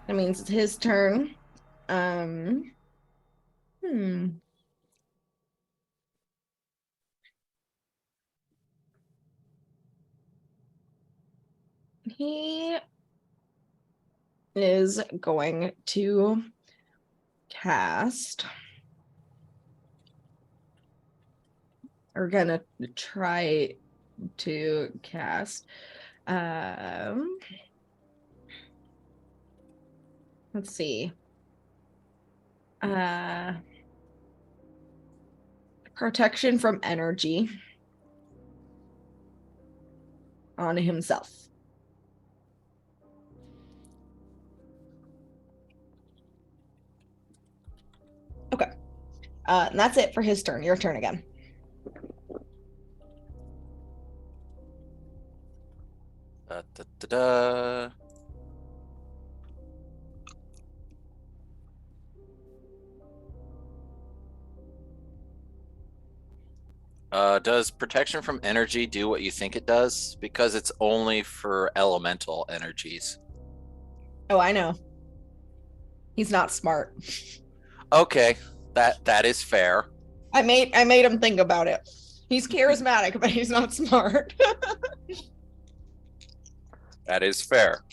That means it's his turn. He is going to cast. We're gonna try to cast Let's see. Protection from energy on himself. Okay. And that's it for his turn. Your turn again. Da, da, da, da. Does protection from energy do what you think it does? Because it's only for elemental energies. Oh, I know. He's not smart. Okay, that is fair. I made him think about it. He's charismatic, but he's not smart. That is fair.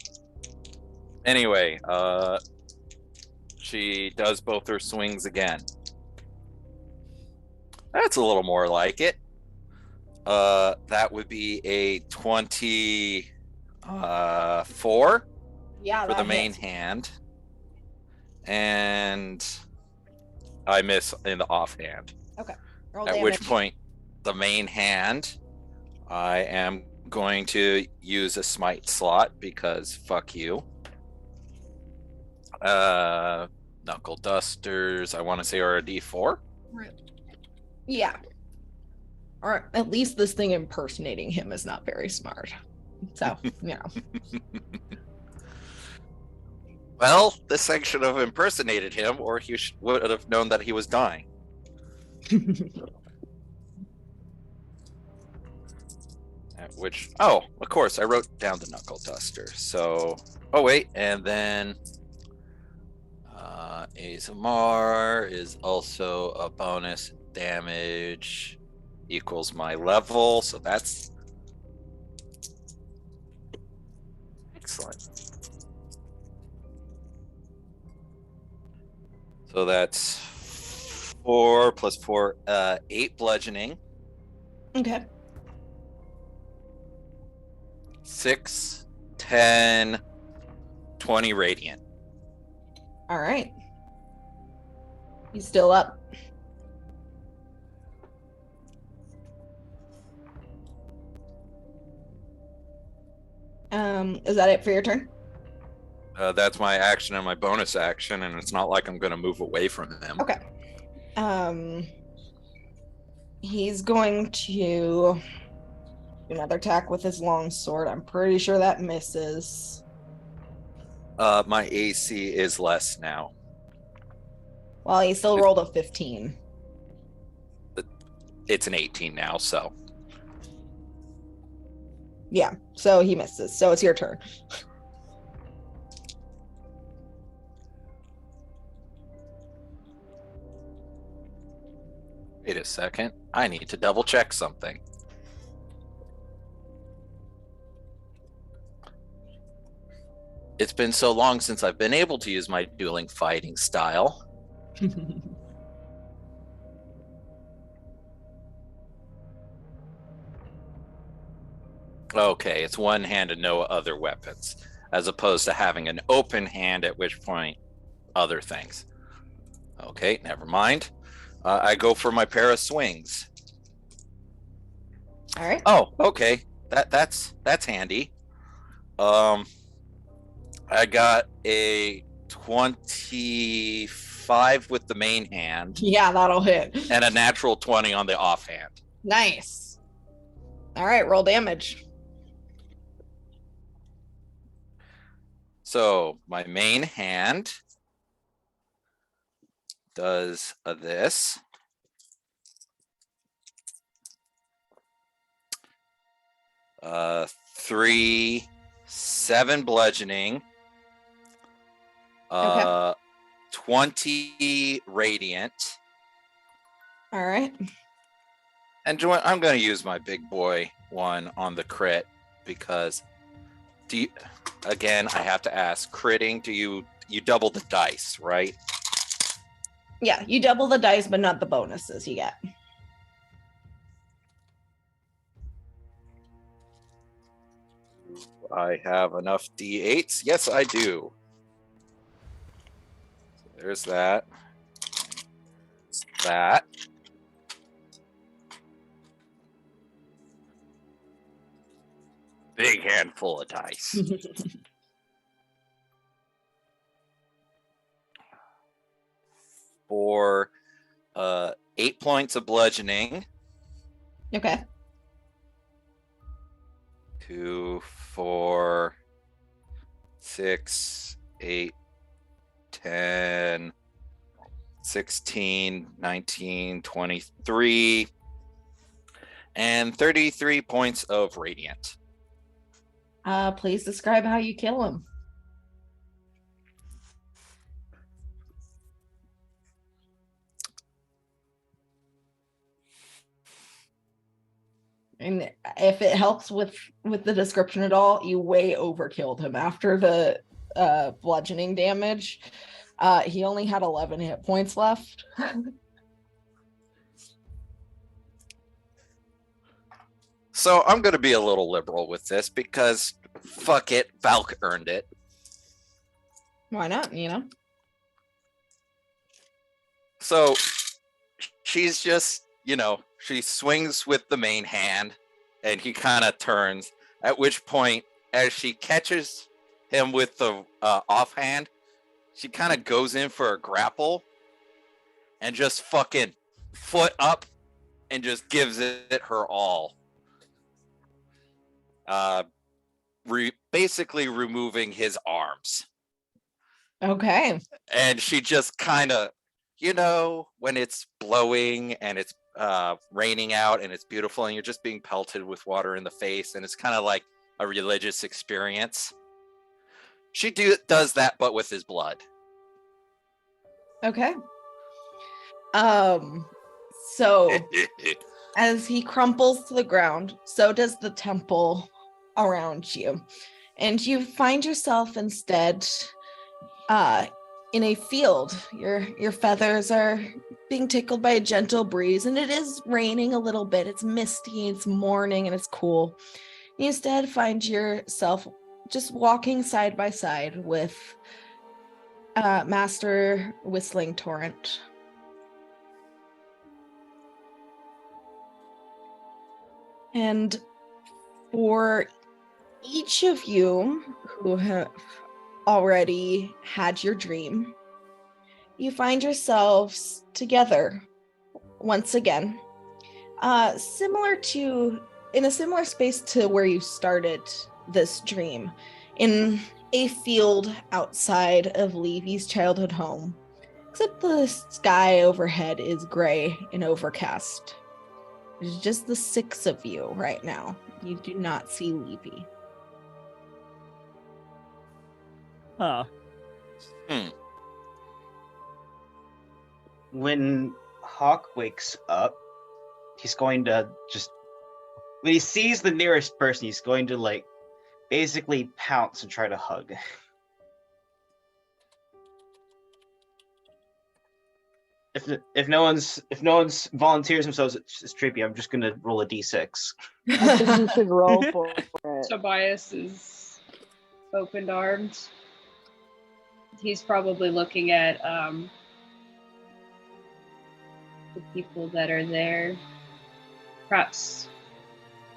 Anyway, she does both her swings again. That's a little more like it. That would be a 24 Yeah, for the main hits. hand. And I miss in the offhand. Okay. Roll At damage. which point, the main hand, I am going to use a smite slot because fuck you. Knuckle dusters, I want to say, are a D4. Yeah. Or at least this thing impersonating him is not very smart. So, you know. Well, this thing should have impersonated him, or he would have known that he was dying. At which, oh, of course, I wrote down the knuckle duster. So, oh wait, and then Azamar is also a bonus damage equals my level, so that's excellent. So that's 4 plus 4, 8 bludgeoning. Okay. 6, 10, 20 radiant. All right. He's still up. Is that it for your turn? That's my action and my bonus action, and it's not like I'm going to move away from him. Okay. He's going to do another attack with his long sword. I'm pretty sure that misses. My AC is less now. Well, he still rolled a 15. It's an 18 now, so. Yeah, so he misses. So it's your turn. Wait a second. I need to double check something. It's been so long since I've been able to use my dueling fighting style. Okay, it's one hand and no other weapons, as opposed to having an open hand, at which point other things. Okay, never mind. I go for my pair of swings. All right. Oh, okay. That's handy. I got a 25 with the main hand Yeah, that'll hit. and a natural 20 on the offhand. Nice. All right, roll damage. So my main hand does this. Uh, 3, 7 bludgeoning. Okay. 20 radiant. All right. And I'm going to use my big boy one on the crit because again, I have to ask, critting, do you double the dice, right? Yeah, you double the dice, but not the bonuses you get. I have enough D8s. Yes, I do. There's that. That. Big handful of dice. For 8 points of bludgeoning. Okay. 2, 4, 6, 8, 10, 16, 19, 23, and 33 points of radiant. Please describe how you kill him. And if it helps with the description at all, you way overkilled him after the bludgeoning damage. He only had 11 hit points left. So I'm going to be a little liberal with this because fuck it, Valk earned it. Why not, you know? So she's just, she swings with the main hand and he kind of turns, at which point, as she catches him with the offhand, she kind of goes in for a grapple and just fucking foot up and just gives it her all. Basically removing his arms. Okay. And she just kind of, when it's blowing and it's raining out and it's beautiful and you're just being pelted with water in the face and it's kind of like a religious experience. She does that, but with his blood. Okay. So as he crumples to the ground, so does the temple around you. And you find yourself instead in a field. Your feathers are being tickled by a gentle breeze, and it is raining a little bit. It's misty, it's morning, and it's cool. You instead find yourself just walking side by side with Master Whistling Torrent. And for each of you who have already had your dream, you find yourselves together once again, in a similar space to where you started this dream, in a field outside of Levy's childhood home, except the sky overhead is gray and overcast. There's just the 6 of you right now. You do not see Levy. Huh. When Hawk wakes up, he's going to when he sees the nearest person, he's going to basically pounce and try to hug. If no one's volunteers themselves as Trippy, I'm just gonna roll a d6. I think you should roll for it. Tobias is opened arms. He's probably looking at the people that are there, perhaps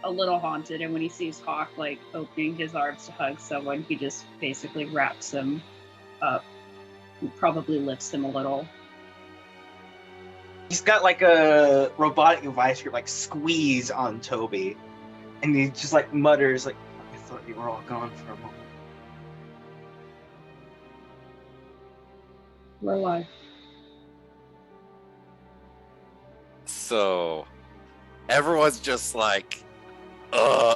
a little haunted, and when he sees Hawk opening his arms to hug someone, he just basically wraps him up and probably lifts him a little. He's got a robotic device grip squeeze on Toby, and he just mutters I thought you were all gone for a moment. We're alive. So everyone's just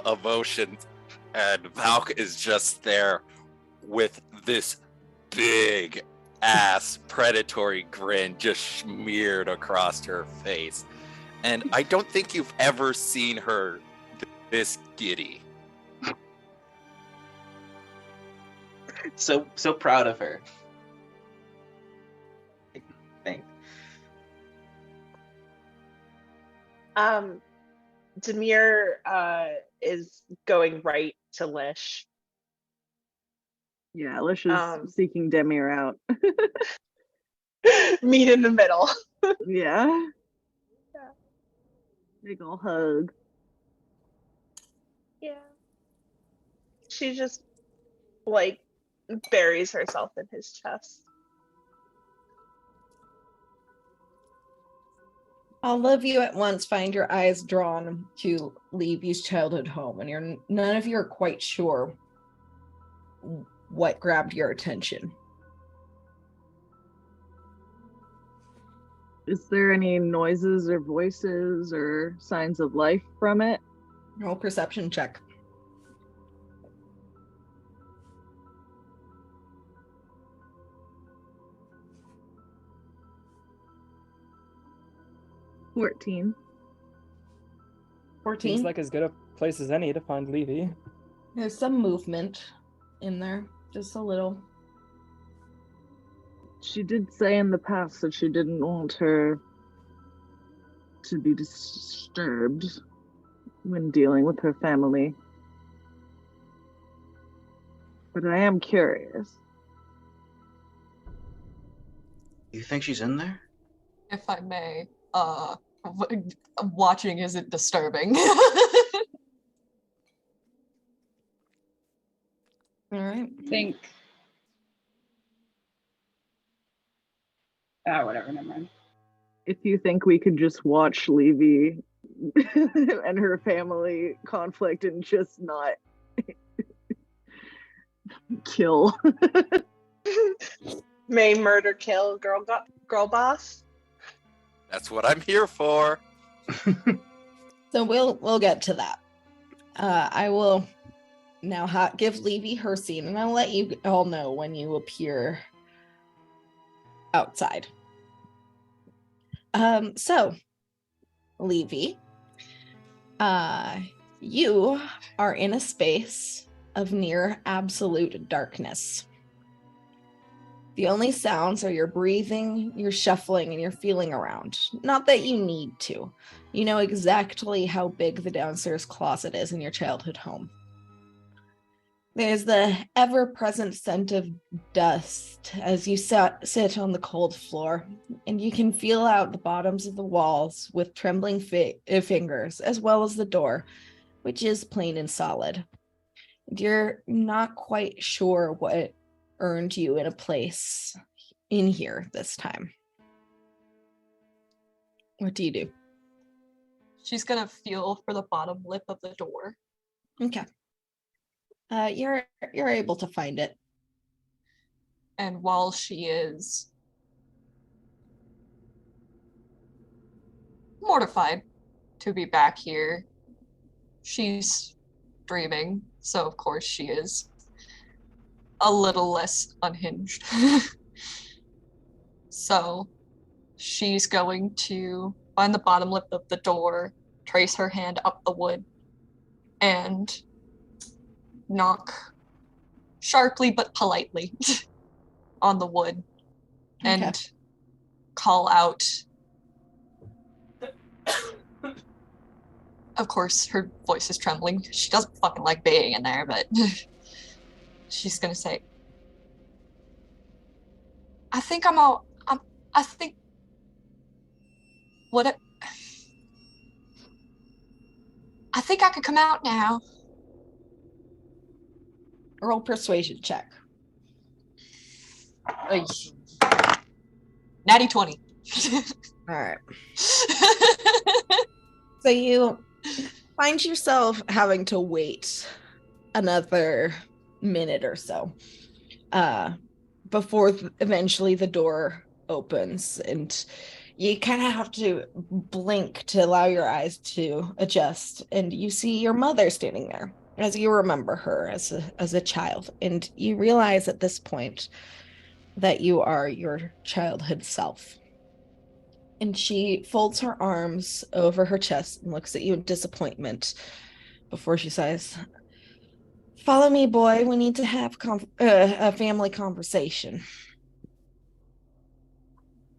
emotions, and Valk is just there with this big ass predatory grin just smeared across her face. And I don't think you've ever seen her this giddy. So proud of her. Thanks. Demir is going right to Lish. Yeah, Lish is seeking Demir out. meet in the middle. Yeah. Yeah. Big ol' hug. Yeah. She just like buries herself in his chest. All of you at once find your eyes drawn to Levy's childhood home, and none of you are quite sure what grabbed your attention. Is there any noises or voices or signs of life from it? Roll perception check. $14. 14. Seems like as good a place as any to find Levy. There's some movement in there, just a little. She did say in the past that she didn't want her to be disturbed when dealing with her family. But I am curious. You think she's in there? If I may, watching isn't disturbing. All right. Think. Whatever, never mind. If you think we could just watch Levy and her family conflict and just not kill. May murder kill girl boss. That's what I'm here for. So we'll get to that. I will now give Levy her scene, and I'll let you all know when you appear outside. So, Levy, you are in a space of near absolute darkness. The only sounds are your breathing, your shuffling, and your feeling around. Not that you need to. You know exactly how big the downstairs closet is in your childhood home. There's the ever-present scent of dust as you sit on the cold floor, and you can feel out the bottoms of the walls with trembling fingers, as well as the door, which is plain and solid. You're not quite sure what earned you in a place in here this time. What do you do? She's gonna feel for the bottom lip of the door. Okay. You're able to find it. And while she is mortified to be back here, she's dreaming, so of course she is a little less unhinged. So she's going to find the bottom lip of the door, trace her hand up the wood, and knock sharply but politely on the wood and call out. Of course, her voice is trembling. She doesn't fucking like being in there, but she's gonna say, I think I think I think I could come out now. Roll persuasion check. Ay. Natty 20. All right. So you find yourself having to wait another minute or so before eventually the door opens, and you kind of have to blink to allow your eyes to adjust, and you see your mother standing there as you remember her as a child, and you realize at this point that you are your childhood self. And she folds her arms over her chest and looks at you in disappointment before she says, "Follow me, boy. We need to have a family conversation."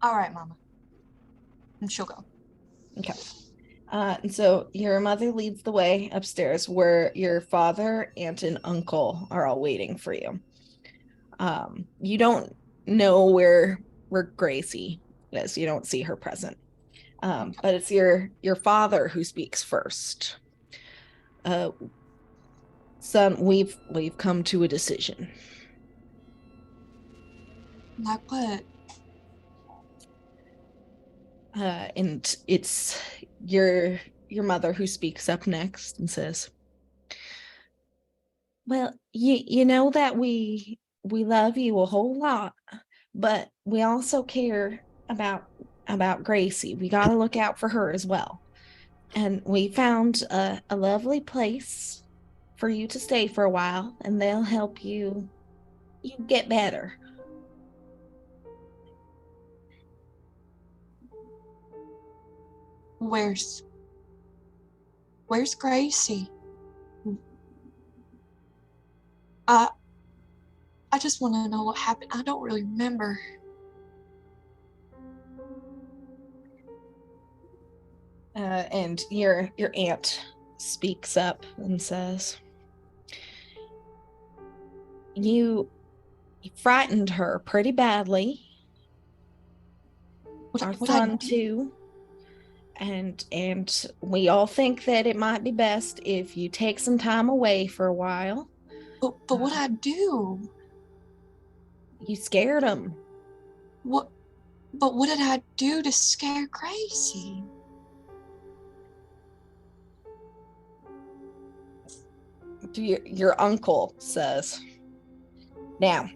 All right, Mama. And she'll go. Okay. And so your mother leads the way upstairs where your father, aunt, and uncle are all waiting for you. You don't know where where Gracie is. You don't see her present. But it's your father who speaks first. Son, we've come to a decision. Like what? And it's your mother who speaks up next and says, well, you know that we love you a whole lot, but we also care about Gracie. We got to look out for her as well. And we found a lovely place for you to stay for a while, and they'll help you get better. Where's Gracie? I just want to know what happened. I don't really remember. And your aunt speaks up and says, you frightened her pretty badly. Our son too. And we all think that it might be best if you take some time away for a while. But what'd I do? You scared him. What? But what did I do to scare Gracie? Your uncle says, now,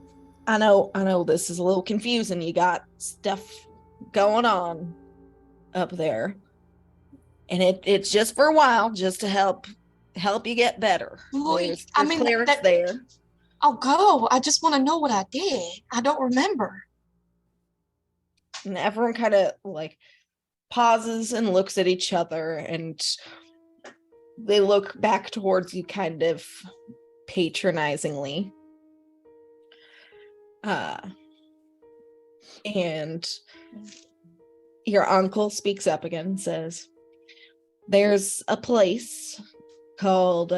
I know this is a little confusing. You got stuff going on up there. And it's just for a while, just to help you get better. There's clerics there. I'll go. I just want to know what I did. I don't remember. And everyone kind of like pauses and looks at each other, and they look back towards you kind of patronizingly. And your uncle speaks up again and says, there's a place called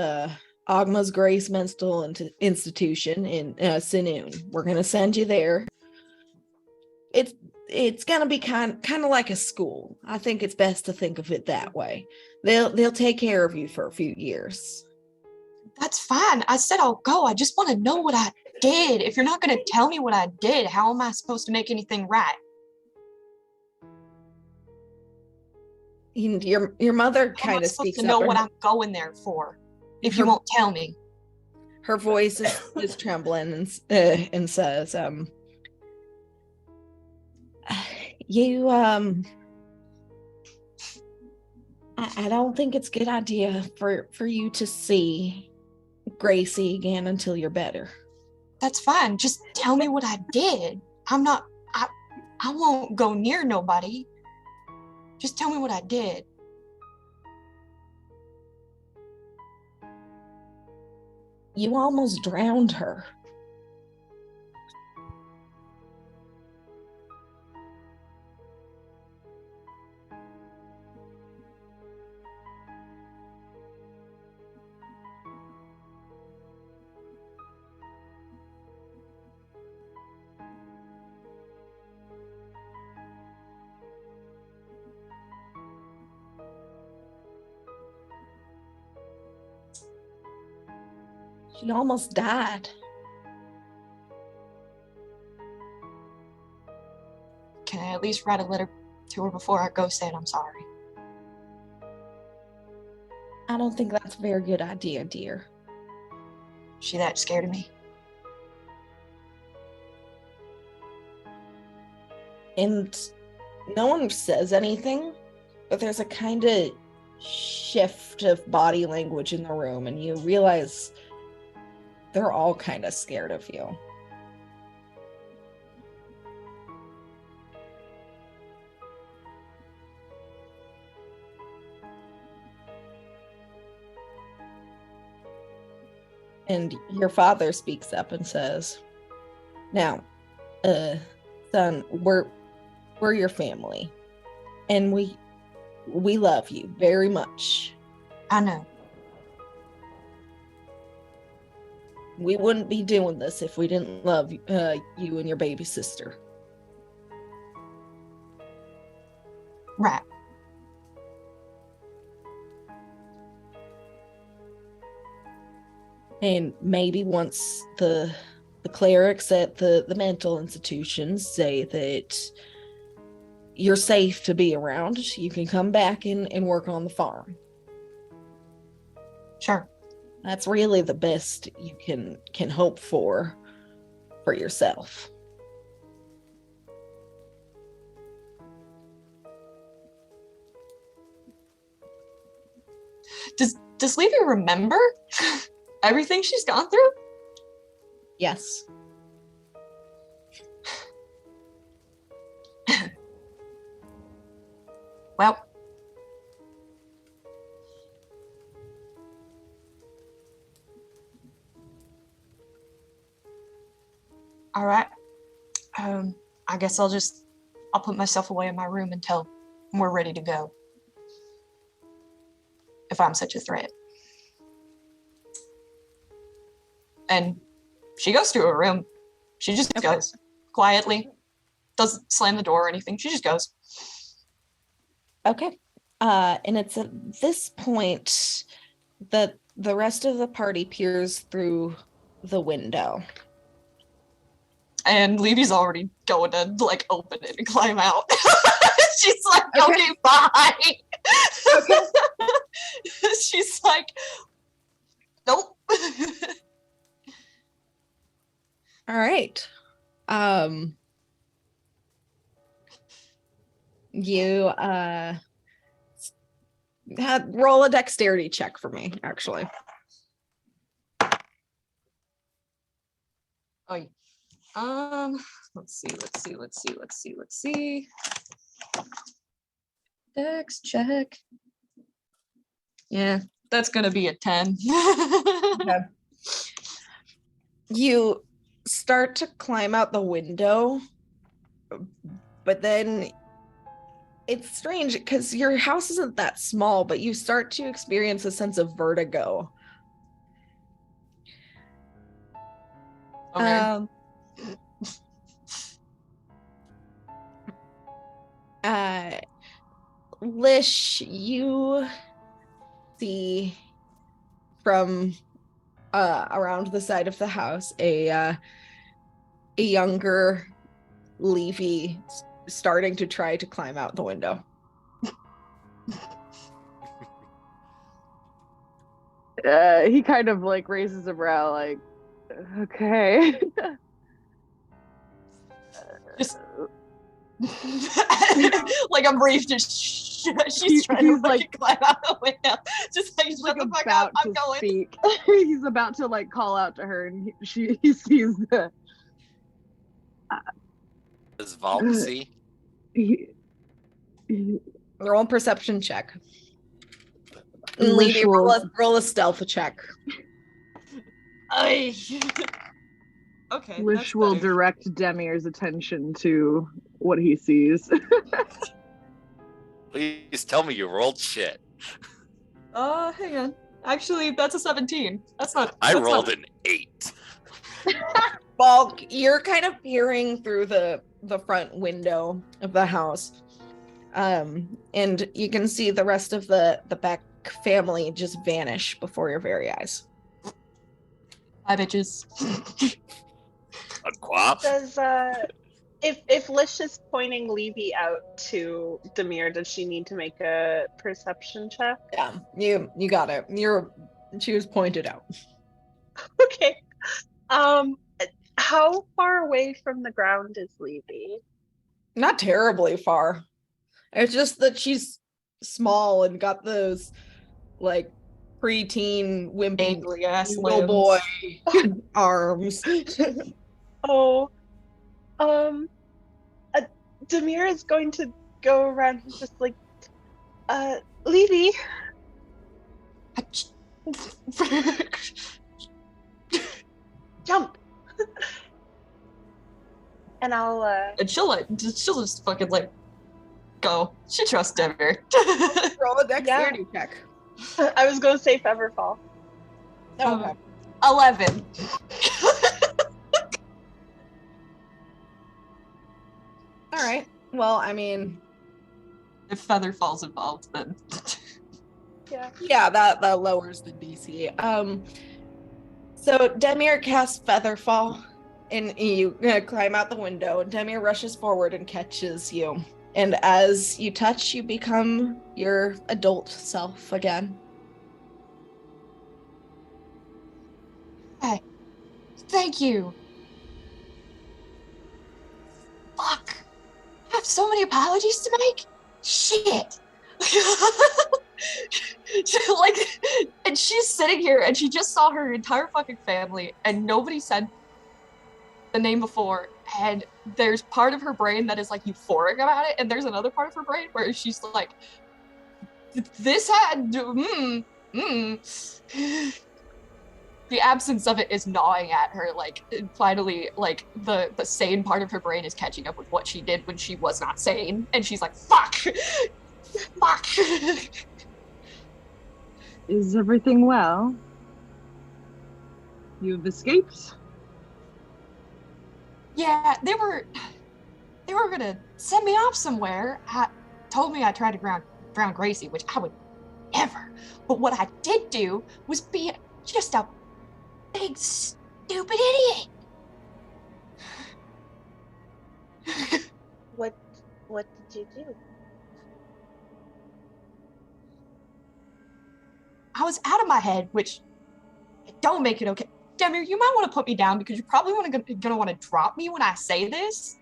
Ogma's Grace Mental Institution in Sinoon. We're going to send you there. It's going to be kind of like a school. I think it's best to think of it that way. They'll take care of you for a few years. That's fine. I said I'll go. I just want to know what I did. If you're not going to tell me what I did, how am I supposed to make anything right? Your mother kind of speaks up. To know what I'm going there for, if you won't tell me. Her voice is trembling and says, you I don't think it's a good idea for you to see Gracie again until you're better. That's fine. Just tell me what I did. I won't go near nobody. Just tell me what I did. You almost drowned her. She almost died. Can I at least write a letter to her before I go saying I'm sorry? I don't think that's a very good idea, dear. Is she that scared of me? And no one says anything, but there's a kind of shift of body language in the room, and you realize they're all kind of scared of you. And your father speaks up and says, now, son, we're your family, and we love you very much. I know. We wouldn't be doing this if we didn't love you and your baby sister. Right. And maybe once the clerics at the mental institutions say that you're safe to be around, you can come back and work on the farm. Sure. That's really the best you can hope for yourself. Does Levy remember everything she's gone through? Yes. Well, all right. I guess I'll put myself away in my room until we're ready to go. If I'm such a threat. And she goes to her room. She just goes quietly. Doesn't slam the door or anything. She just goes. Okay. And it's at this point that the rest of the party peers through the window. And Levy's already going to like open it and climb out. She's like, okay, bye. Okay. She's like, nope. All right. You roll a dexterity check for me, actually. Let's see. Dex check. Yeah, that's gonna be a 10. Okay. You start to climb out the window, but then it's strange because your house isn't that small, but you start to experience a sense of vertigo. Okay. Lish, you see from around the side of the house a younger Levy starting to try to climb out the window. He kind of like raises a brow, like, okay. Just like I'm briefed. She's trying to like climb out the window. Just like He's shut like the fuck about up. I'm to going. speak. He's about to like call out to her, and he sees the. Does Vault see? Roll a perception check. Lish Levy, roll a stealth check. Okay. Lish will direct Demir's attention to what he sees. Please tell me you rolled shit. Hang on. Actually, that's a 17. That's not. I that's rolled not... an 8. Bulk, you're kind of peering through the front window of the house. And you can see the rest of the back family just vanish before your very eyes. Hi, bitches. Does if Lish is pointing Levy out to Demir, does she need to make a perception check? Yeah, you got it. She was pointed out. Okay. How far away from the ground is Levy? Not terribly far. It's just that she's small and got those like preteen wimpy ass little boy arms. Oh, Demir is going to go around and just like, Levy. Jump. And I'll and she'll just fucking like go. She trusts Demir. Roll a dexterity check. I was gonna say Featherfall. Okay. 11. All right. Well, I mean, If Featherfall's involved, then Yeah, that lowers the DC. So Demir casts Featherfall, and you climb out the window, and Demir rushes forward and catches you. And as you touch, you become your adult self again. hey, thank you. Fuck. I have so many apologies to make. Shit. Like, and she's sitting here and she just saw her entire fucking family and nobody said the name before, and there's part of her brain that is like euphoric about it, and there's another part of her brain where she's like, this had the absence of it is gnawing at her. Like, finally, like the sane part of her brain is catching up with what she did when she was not sane, and she's like, fuck. Is everything well? You've escaped? Yeah, they were gonna send me off somewhere. Told me I tried to drown Gracie, which I would never. But what I did do was be just a big stupid idiot. What did you do? I was out of my head, which don't make it okay. Demir, you might want to put me down because you're probably gonna want to drop me when I say this.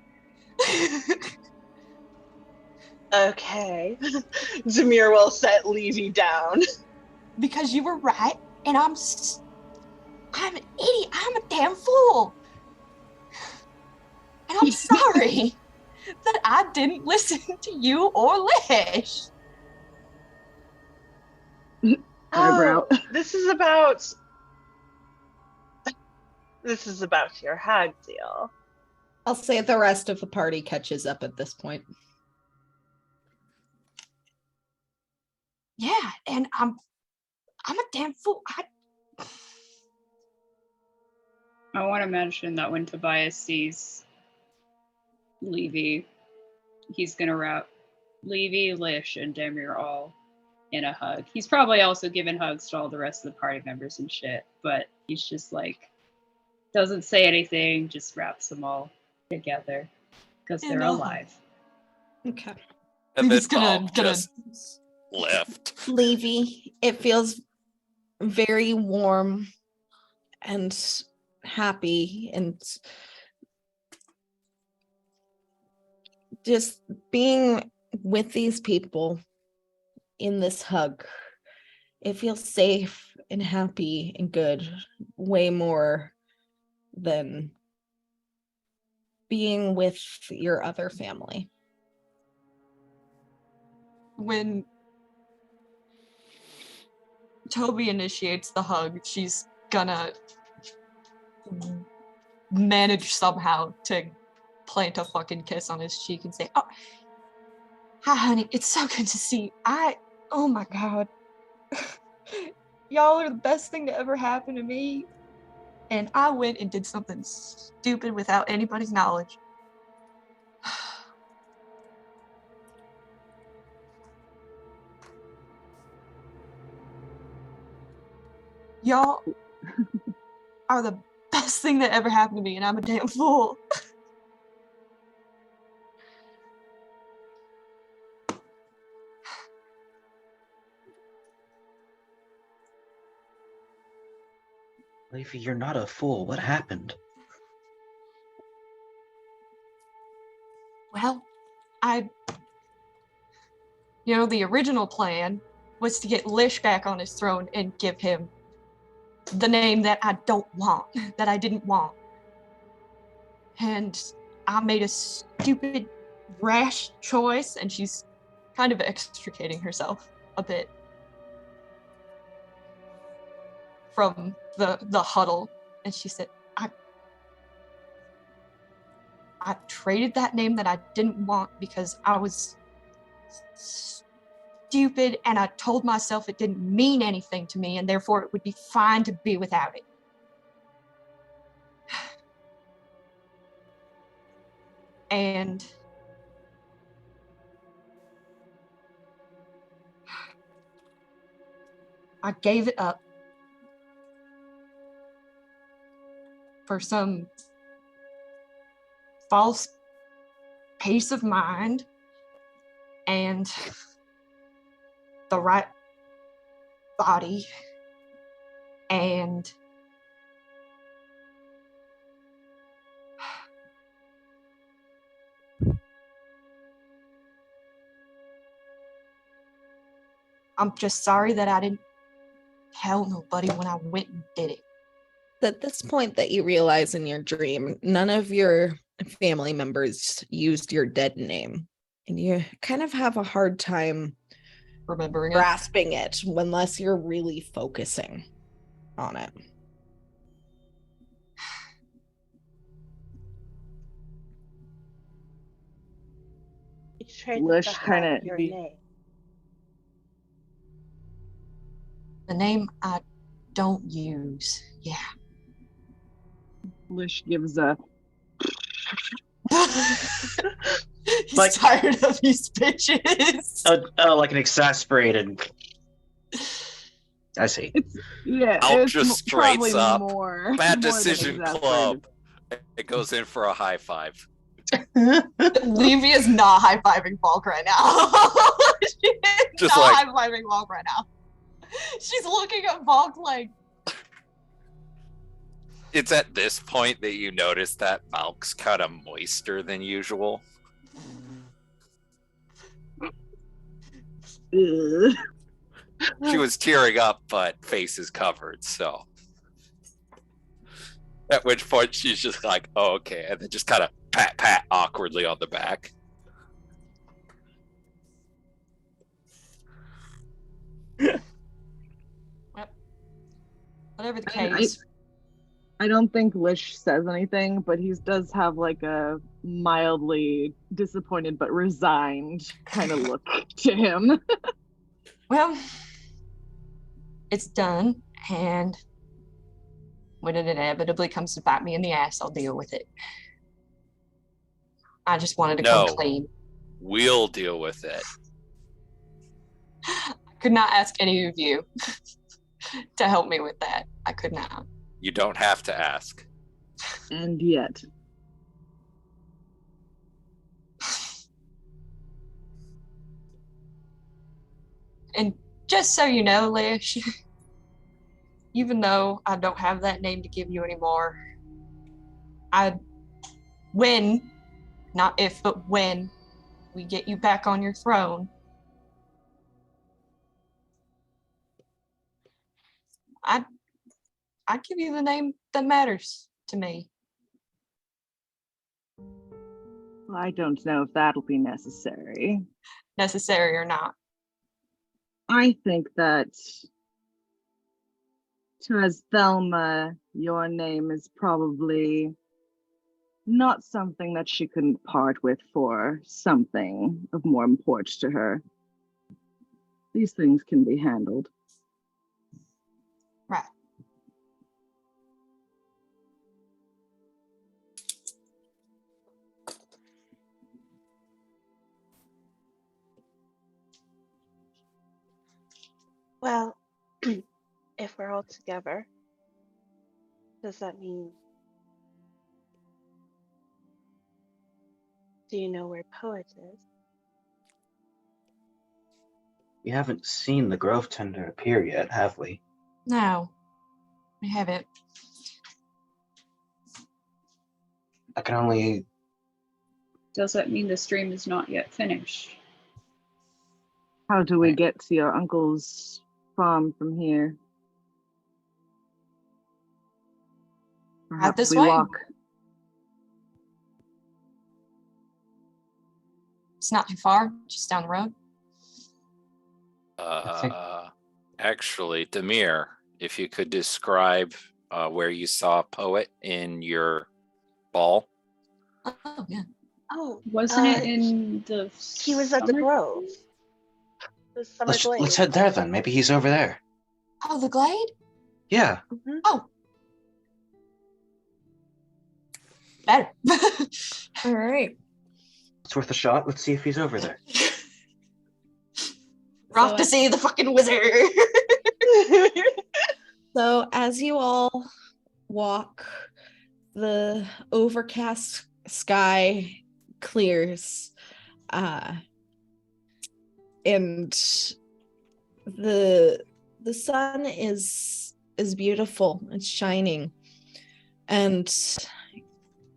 Okay. Demir will set Levy down. Because you were right, and I'm an idiot. I'm a damn fool. And I'm sorry that I didn't listen to you or Lish. Eyebrow. This is about your hag deal. I'll say the rest of the party catches up at this point. Yeah, and I'm a damn fool. I want to mention that when Tobias sees Levy, he's gonna wrap Levy, Lish, and Demir all in a hug. He's probably also given hugs to all the rest of the party members and shit, but he's just like, doesn't say anything, just wraps them all together because they're alive. Okay. And then He's gonna- Mom just left. Levy, it feels very warm and happy, and just being with these people in this hug, it feels safe and happy and good, way more than being with your other family. When Toby initiates the hug, she's gonna manage somehow to plant a fucking kiss on his cheek and say, "Oh, hi, honey. It's so good to see you. Oh my God. Y'all are the best thing to ever happen to me. And I went and did something stupid without anybody's knowledge. Y'all are the best thing that ever happened to me, and I'm a damn fool." Leafy, you're not a fool. What happened? Well, the original plan was to get Lish back on his throne and give him the name that I don't want, that I didn't want. And I made a stupid, rash choice, and she's kind of extricating herself a bit from the huddle. And she said, I traded that name that I didn't want because I was stupid, and I told myself it didn't mean anything to me, and therefore it would be fine to be without it. And I gave it up for some false peace of mind and the right body and I'm just sorry that I didn't tell nobody when I went and did it. At this point that you realize in your dream, none of your family members used your dead name. And you kind of have a hard time Remembering it. grasping it unless you're really focusing on it. You tried Lish to hide kinda- your name. The name I don't use. Yeah. Lish gives a He's Like- tired of these bitches. Like an exasperated. I see. Ultra it's straights probably up. more. Bad more than decision exasperated. club. It goes in for a high five. Levy is not high fiving Falk right now. She is Just not like- high fiving Falk right now. She's looking at Falk like, It's at this point that you notice that Malk's kind of moister than usual. Ugh. She was tearing up, but face is covered, so. At which point she's just like, oh, okay. And then just kind of pat awkwardly on the back. whatever the I- case. I don't think Lish says anything, but he does have like a mildly disappointed but resigned kind of look to him. Well, it's done, and when it inevitably comes to bite me in the ass, I'll deal with it. I just wanted to No. come clean. We'll deal with it. I could not ask any of you to help me with that. I could not. You don't have to ask. And yet, And just so you know, Lish, even though I don't have that name to give you anymore, when, not if, but when we get you back on your throne, I'd give you the name that matters to me. well, I don't know if that'll be necessary. Necessary or not. I think that to Thelma, your name is probably not something that she couldn't part with for something of more importance to her. These things can be handled. Right. Well, if we're all together, does that mean? Do you know where Poet is? We haven't seen the Grove Tender appear yet, have we? No, we haven't. I can only. Does that mean the stream is not yet finished? How do we get to your uncle's farm from here? Perhaps this we way. walk. It's not too far, just down the road. Actually, Demir, if you could describe where you saw Poet in your ball. Oh, yeah. Oh, Wasn't it in the? he was at the summer? Grove. The summer glade. Let's head there then. Maybe he's over there. Oh, the glade? Yeah. Mhm. Oh. Better. All right. It's worth a shot. Let's see if he's over there. We're off to see the fucking wizard. So as you all walk, the overcast sky clears, and the sun is beautiful. It's shining, and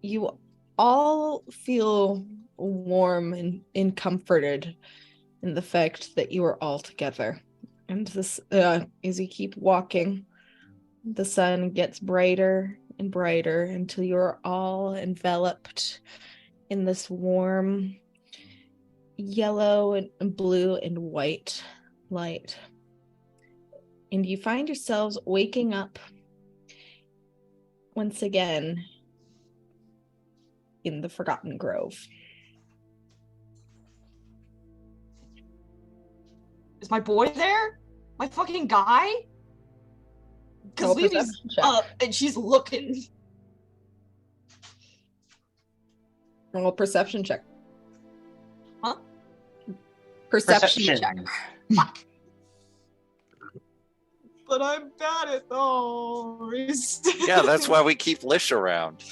you all feel warm and comforted in the fact that you are all together. And this, as you keep walking, the sun gets brighter and brighter until you're all enveloped in this warm yellow and blue and white light. And you find yourselves waking up once again in the Forgotten Grove. Is my boy there? My fucking guy? Because Roll Levy's perception check. up and she's looking. Roll a perception check. Huh? Perception check. But I'm bad at those. Yeah, that's why we keep Lish around.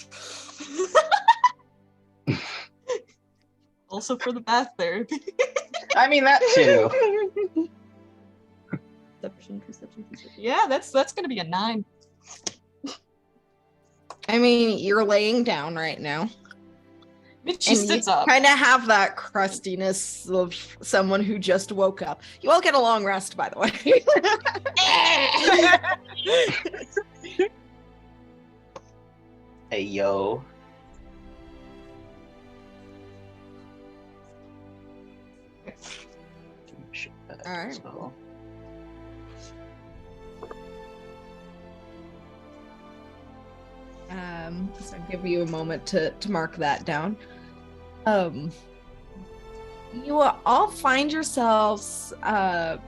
Also for the bath therapy. I mean that too. Perception. Yeah, that's gonna be a 9. I mean, you're laying down right now. She sits up. Kind of have that crustiness of someone who just woke up. You all get a long rest, by the way. Hey yo. All right. So. So I'll give you a moment to mark that down. You all find yourselves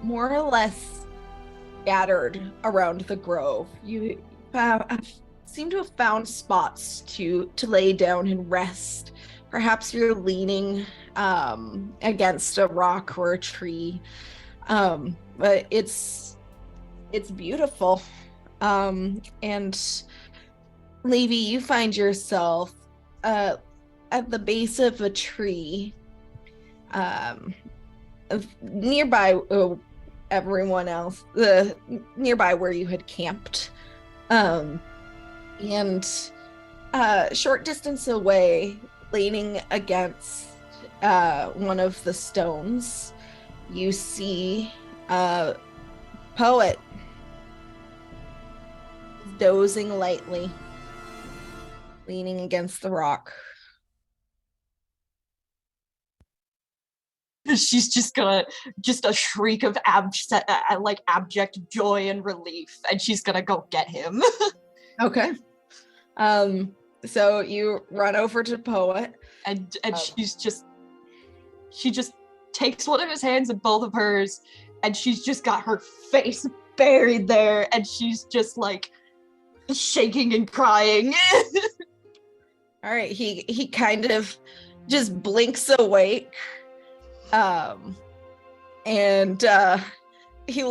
more or less scattered around the grove. You seem to have found spots to lay down and rest. Perhaps you're leaning against a rock or a tree, but it's beautiful. And Levy, you find yourself at the base of a tree, nearby everyone else, nearby where you had camped, and short distance away, leaning against one of the stones, you see a poet dozing lightly, leaning against the rock. She's just gonna, a shriek of abject joy and relief, and she's gonna go get him. Okay. So you run over to Poet, and she just takes one of his hands in both of hers, and she's just got her face buried there, and she's just like shaking and crying. All right, he kind of just blinks awake, and he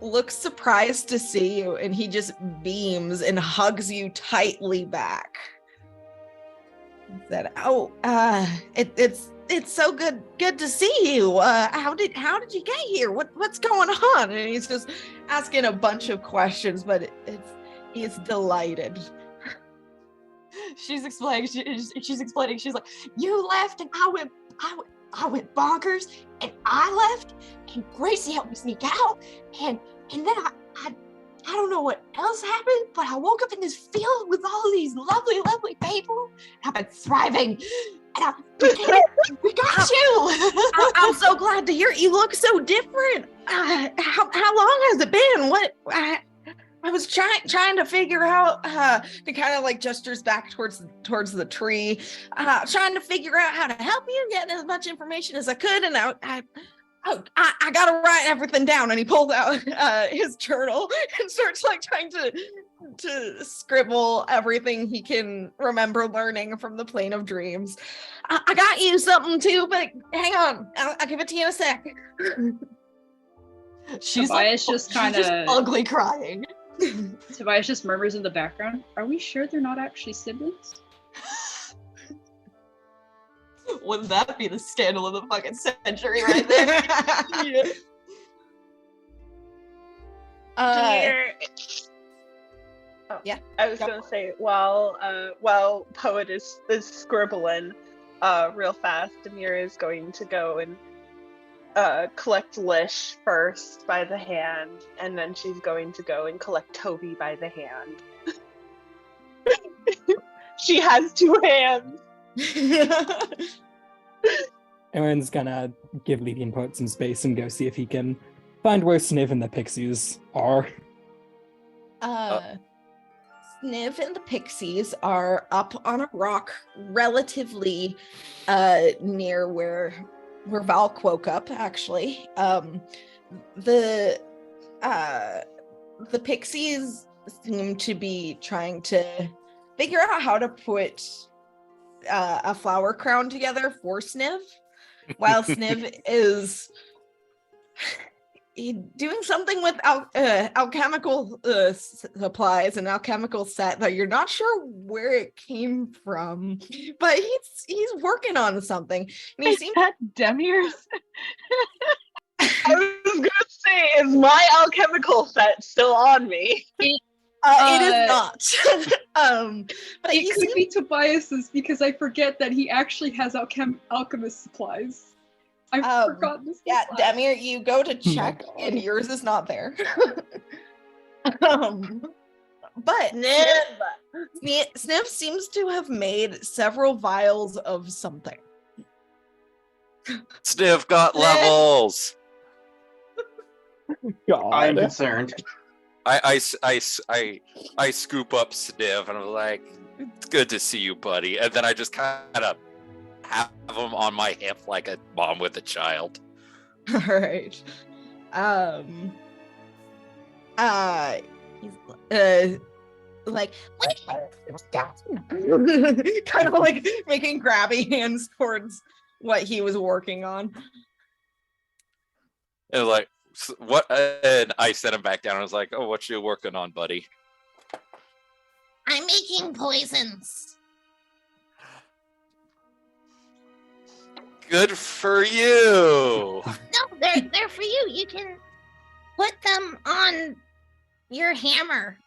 looks surprised to see you, and he just beams and hugs you tightly back. He said, "Oh, it's so good to see you. How did you get here? What's going on?" And he's just asking a bunch of questions, but he's delighted. She's explaining. She's like, "You left, and I went bonkers, and I left, and Gracie helped me sneak out, and then I don't know what else happened, but I woke up in this field with all these lovely people. I've been thriving, and we got you." I'm so glad to hear it. You look so different. How long has it been? What? I was trying to figure out. He kind of like gestures back towards the tree, trying to figure out how to help you, getting as much information as I could, and I gotta write everything down. And he pulls out his journal and starts like trying to scribble everything he can remember learning from the Plane of Dreams. I got you something too, but hang on, I'll give it to you in a sec. She's Tobias just she's just kinda- ugly crying. Tobias just murmurs in the background. Are we sure they're not actually siblings? Wouldn't that be the scandal of the fucking century right there? Yeah. Demir. yeah, I was go. gonna say while Poet is scribbling, real fast, Demir is going to go and collect Lish first by the hand, and then she's going to go and collect Toby by the hand. She has two hands. Aaron's gonna give Levy and Poet some space and go see if he can find where Sniv and the Pixies are. Sniv and the Pixies are up on a rock relatively near where Valk woke up, actually. The Pixies seem to be trying to figure out how to put a flower crown together for Sniv, while Sniv is doing something with alchemical supplies, an alchemical set that you're not sure where it came from, but he's working on something. And he seems that Demir's? I was gonna say, is my alchemical set still on me? it is not. But It he could seems be Tobias's because I forget that he actually has alchemist supplies. I've forgotten this. yeah, Demir, you go to check God. and yours is not there. But Sniv seems to have made several vials of something. Sniv got levels. God. I'm concerned. I scoop up Sniv and I'm like, it's good to see you, buddy. And then I just kind of have him on my hip like a mom with a child. All right. He's like kind of like making grabby hands towards what he was working on. And like, what? And I set him back down. I was like, oh, what you working on, buddy? I'm making poisons. Good for you. No, they're for you. You can put them on your hammer.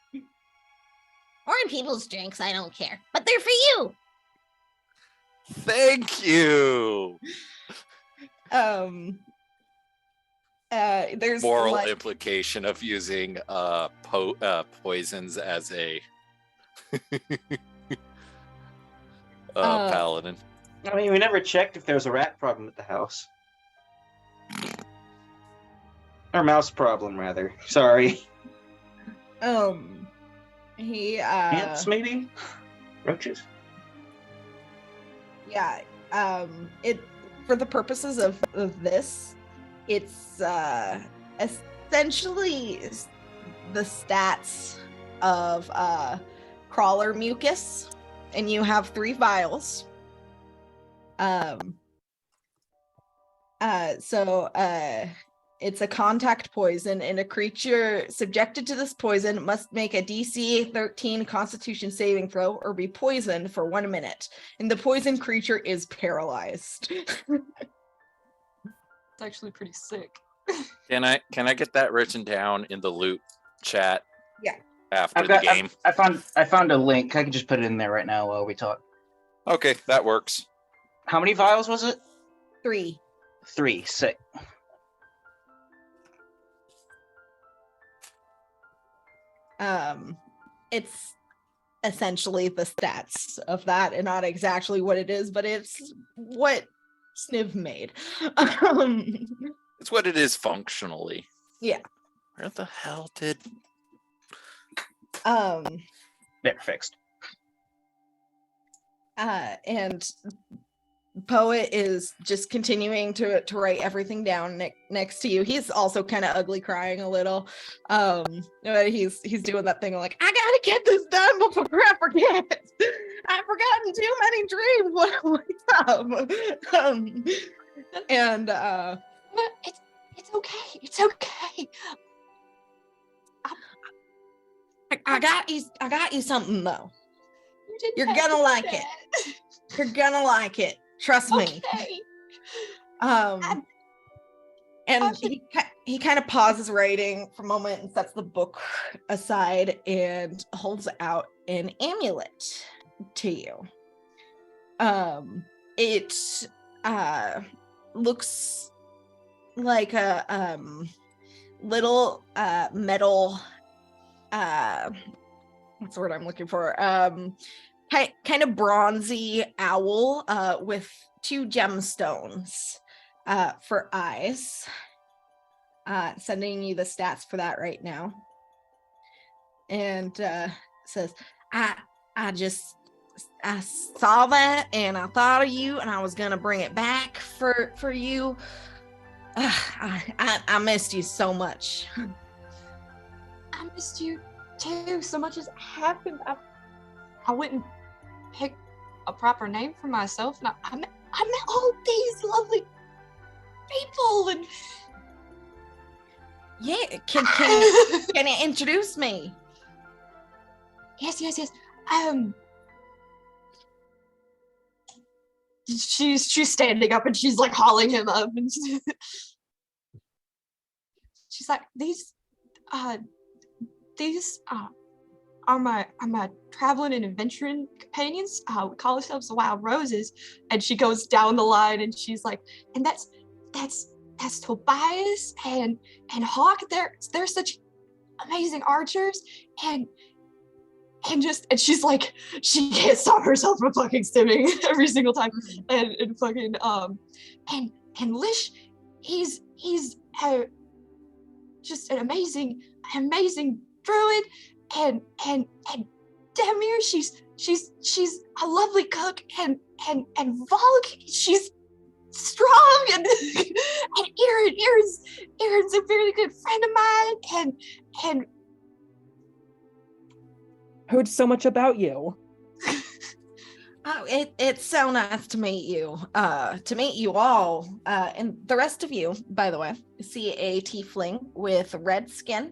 Or in people's drinks, I don't care. But they're for you. Thank you. There's Moral like, implication of using poisons as a paladin. I mean, we never checked if there was a rat problem at the house. Or mouse problem, rather. Sorry. he Ants, maybe? Roaches? yeah, it for the purposes of this, it's essentially the stats of crawler mucus, and you have 3 vials. It's a contact poison, and a creature subjected to this poison must make a DC 13 Constitution saving throw or be poisoned for 1 minute, and the poisoned creature is paralyzed. It's actually pretty sick. Can I get that written down in the loot chat? Yeah. After the game. I found a link. I can just put it in there right now while we talk. Okay, that works. How many vials was it? 3. 3. Sick. It's essentially the stats of that, and not exactly what it is, but it's what Sniv made. It's what it is functionally. Yeah. Where the hell did... There, fixed. And Poet is just continuing to write everything down next to you. He's also kind of ugly crying a little. But he's doing that thing like, I gotta get this done before I forget. I've forgotten too many dreams when I wake up. It's okay. It's okay. I got you something though. You didn't You're have gonna to like do it. that. You're gonna like it. Trust me. Okay. And he kind of pauses writing for a moment and sets the book aside and holds out an amulet to you. It looks like a little metal what's the word I'm looking for? Kind of bronzy owl with 2 gemstones for eyes. Sending you the stats for that right now. And says, I saw that and I thought of you and I was gonna bring it back for you. I missed you so much. I missed you too. So much has happened. I wouldn't pick a proper name for myself, and I met all these lovely people. And yeah, can you introduce me? Yes. She's standing up and she's like hauling him up, and she's like, these are my traveling and adventuring companions. We call ourselves the Wild Roses. And she goes down the line and she's like, and that's Tobias and Hawk. They're such amazing archers, and she's like, she can't stop herself from fucking stimming every single time. And fucking and Lish, he's just an amazing druid, and Demir, she's a lovely cook, and Volk, she's strong, and Aaron's a very good friend of mine, and Heard so much about you. Oh, it's so nice to meet you. To meet you all. And the rest of you, by the way, see a tiefling with red skin,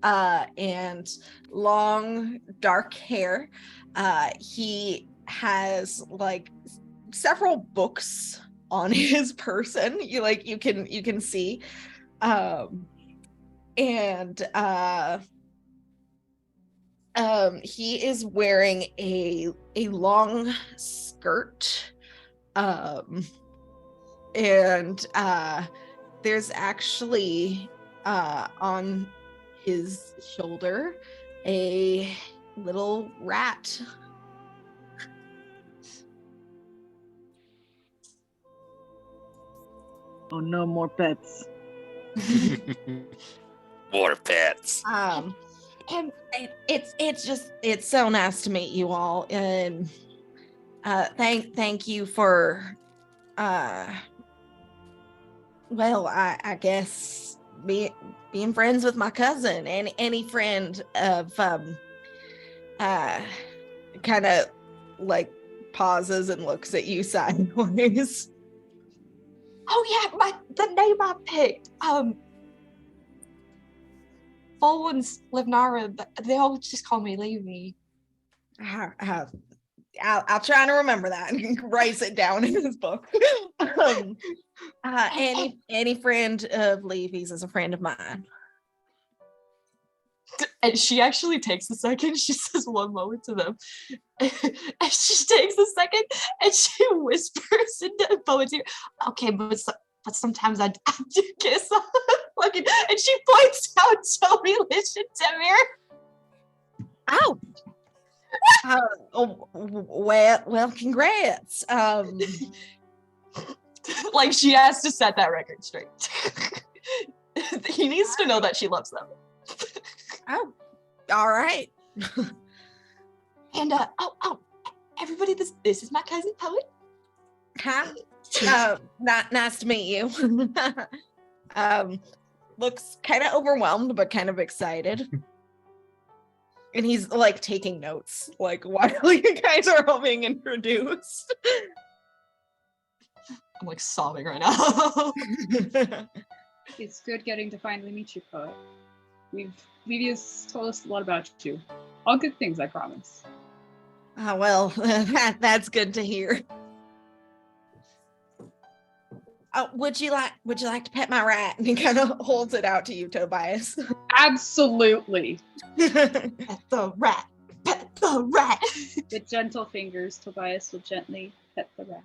and long dark hair. He has like several books on his person. You can see. He is wearing a long skirt, and there's actually on his shoulder a little rat. Oh no, more pets. More pets. And it's so nice to meet you all, and thank you for well, I guess being friends with my cousin, and any friend of kind of like pauses and looks at you sideways. Oh yeah, the name I picked. Full one's Livnara, but they all just call me Levy. I'll try to remember that and write it down in his book. Any friend of Levy's is a friend of mine. And she actually takes a second. She says one moment to them, and she takes a second and she whispers into Bowen's ear, "Okay, but sometimes I do kiss." Fucking, and she points out Joey, Lish, and Demir. Oh, well, congrats. Like, she has to set that record straight. He needs to know that she loves them. Oh, all right. And everybody, this is my cousin Poet. Hi. Nice to meet you. Looks kind of overwhelmed, but kind of excited. And he's like taking notes, like while you guys are all being introduced. I'm like sobbing right now. It's good getting to finally meet you, poet. Livia's told us a lot about you. All good things, I promise. Well, that's good to hear. Would you like to pet my rat? And he kind of holds it out to you, Tobias. Absolutely. Pet the rat. Pet the rat. With gentle fingers, Tobias will gently pet the rat.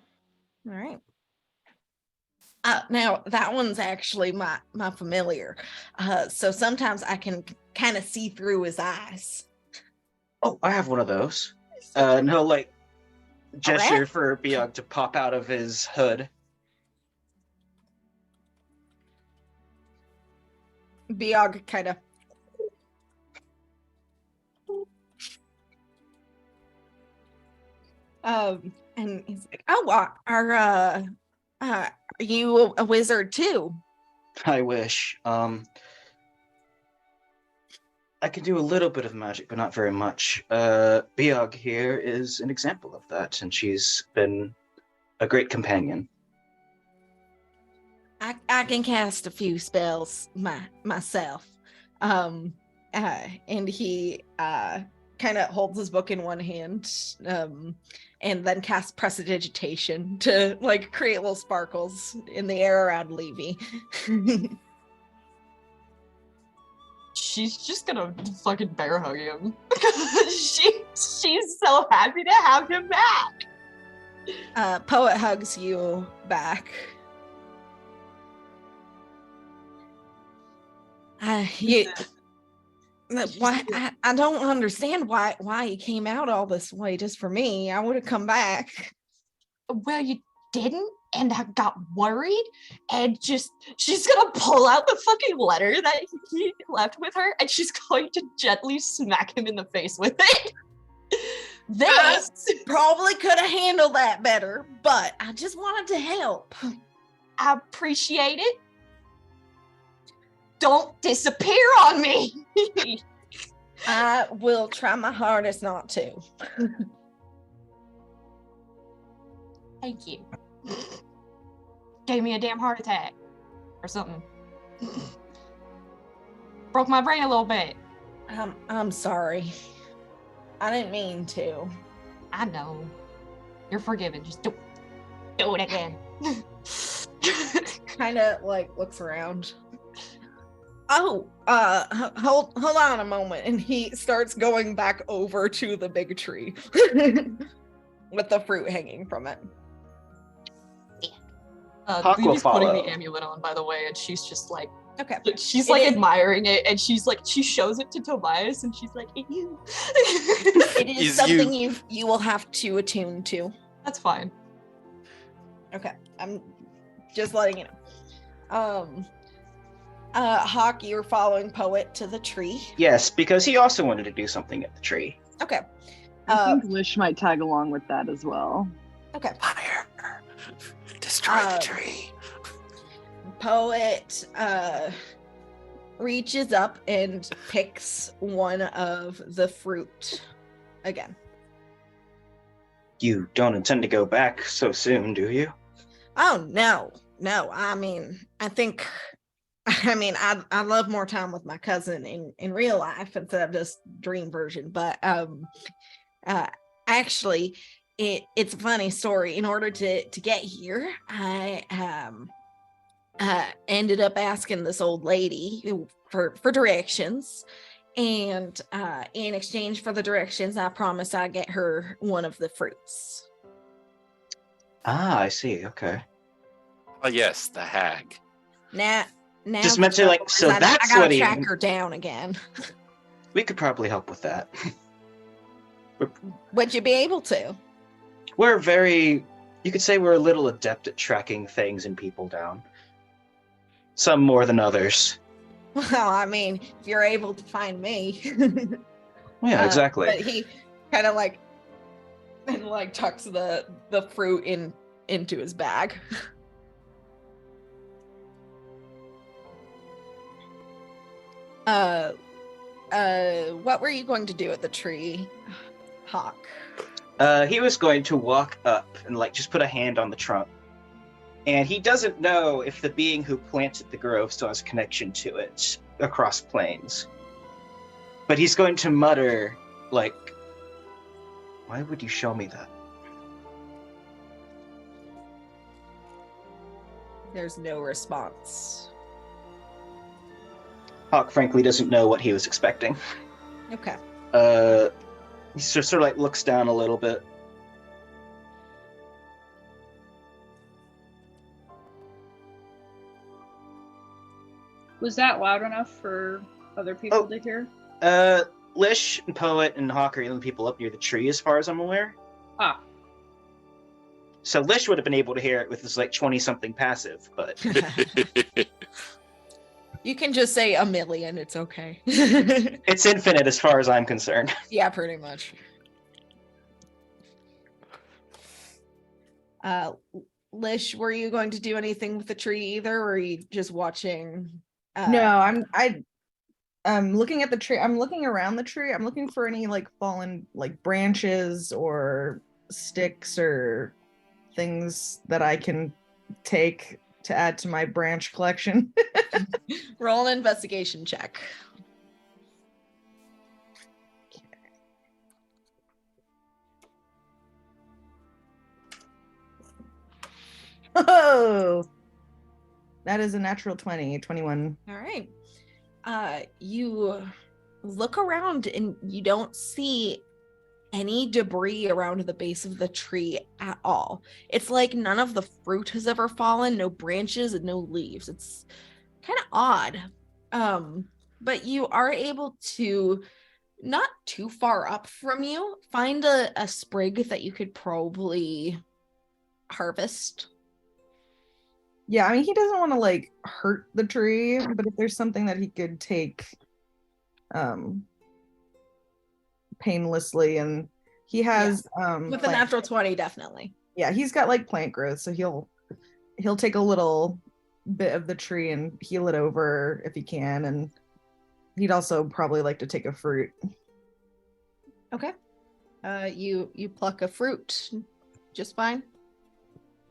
All right. Now that one's actually my familiar. So sometimes I can kind of see through his eyes. Oh, I have one of those. And he'll like gesture for Biog to pop out of his hood. Biog kind of and he's like, "Oh, are you a wizard too?" I wish. I can do a little bit of magic, but not very much. Biog here is an example of that, and she's been a great companion. I can cast a few spells myself. And he kind of holds his book in one hand, and then casts Prestidigitation to like create little sparkles in the air around Levy. She's just gonna fucking bear hug him. she's so happy to have him back. Poet hugs you back. Why I don't understand why he came out all this way just for me. I would have come back. Well, you didn't, and I got worried, and she's gonna pull out the fucking letter that he left with her, and she's going to gently smack him in the face with it. This probably could have handled that better, but I just wanted to help. I appreciate it. Don't disappear on me. I will try my hardest not to. Thank you. Gave me a damn heart attack or something. Broke my brain a little bit. I'm sorry. I didn't mean to. I know. You're forgiven. Just do it again. Kind of like looks around. Oh, hold on a moment. And he starts going back over to the big tree with the fruit hanging from it. Levy's putting the amulet on, by the way, and she's just like, okay. She's like admiring it, and she's like, she shows it to Tobias, and she's like, ew. It is something you will have to attune to. That's fine. Okay, I'm just letting you know. Hawk, you're following Poet to the tree. Yes, because he also wanted to do something at the tree. Okay. I think Lish might tag along with that as well. Okay. Fire. Destroy the tree. Poet reaches up and picks one of the fruit again. You don't intend to go back so soon, do you? Oh, no. I mean, I love more time with my cousin in real life instead of just dream version. But actually, it's a funny story. In order to get here, I ended up asking this old lady for directions, and in exchange for the directions, I promised I'd get her one of the fruits. Ah, I see. Okay. Oh yes, the hag. Now just meant to like. So that's I gotta what track her down again. We could probably help with that. Would you be able to? We're very. You could say we're a little adept at tracking things and people down. Some more than others. Well, I mean, if you're able to find me. Yeah, exactly. But he kind of like tucks the fruit into his bag. What were you going to do at the tree, Hawk? He was going to walk up and like just put a hand on the trunk And he doesn't know if the being who planted the grove still has a connection to it across planes. But he's going to mutter, like, why would you show me that? There's no response. Hawk frankly doesn't know what he was expecting. Okay. He sort of like looks down a little bit. Was that loud enough for other people to hear? Lish and Poet and Hawk are the only people up near the tree as far as I'm aware. Ah. So Lish would have been able to hear it with his like 20-something passive, but You can just say a million, it's okay. it's infinite as far as I'm concerned. Yeah, pretty much. Lish, were you going to do anything with the tree either, or are you just watching? No, I'm looking at the tree. I'm looking around the tree. I'm looking for any like fallen like branches or sticks or things that I can take to add to my branch collection. Roll an investigation check. Oh, that is a natural 21. All right. You look around and you don't see any debris around the base of the tree at all. It's like none of the fruit has ever fallen, no branches and no leaves. It's kind of odd. But you are able to, not too far up from you, find a sprig that you could probably harvest. Yeah, I mean, he doesn't want to like hurt the tree, but if there's something that he could take painlessly, and he has With a natural 20, definitely. Yeah, he's got like plant growth, so he'll take a little bit of the tree and heal it over if he can, and he'd also probably like to take a fruit. Okay. You pluck a fruit just fine.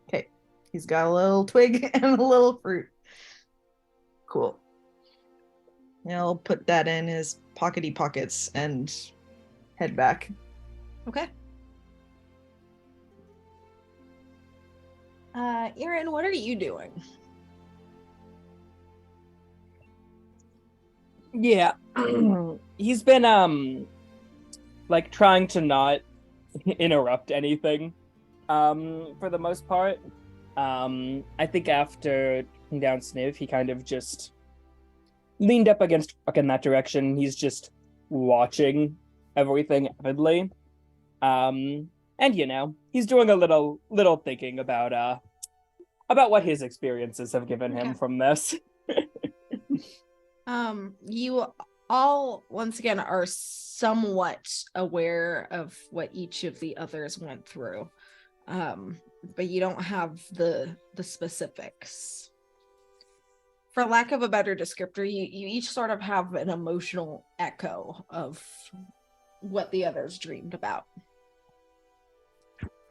Okay. He's got a little twig and a little fruit. Cool. I'll put that in his pockety pockets and head back. Okay. Erin, what are you doing? Yeah. He's been like trying to not interrupt anything for the most part. I think after taking down Sniv, he kind of just leaned up against Hawk in that direction. He's just watching everything avidly. And you know, he's doing a little thinking about what his experiences have given him from this. You all once again are somewhat aware of what each of the others went through. But you don't have the specifics. For lack of a better descriptor, you each sort of have an emotional echo of what the others dreamed about.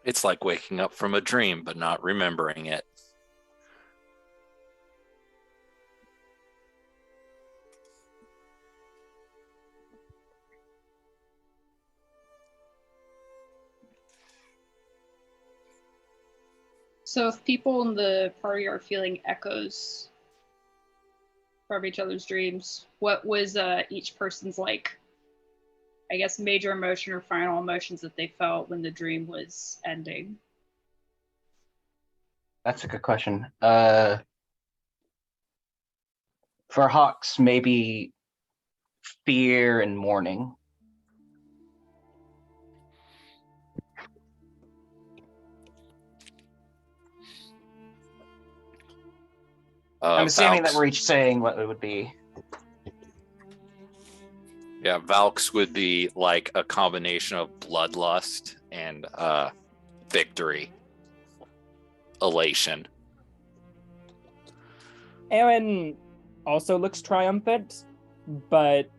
It's like waking up from a dream, but not remembering it. So if people in the party are feeling echoes from each other's dreams, what was each person's like, I guess, major emotion or final emotions that they felt when the dream was ending? That's a good question. For Hawks, maybe fear and mourning. I'm assuming that we're each saying what it would be. Yeah, Valks would be like a combination of bloodlust and victory. Elation. Aaron also looks triumphant, but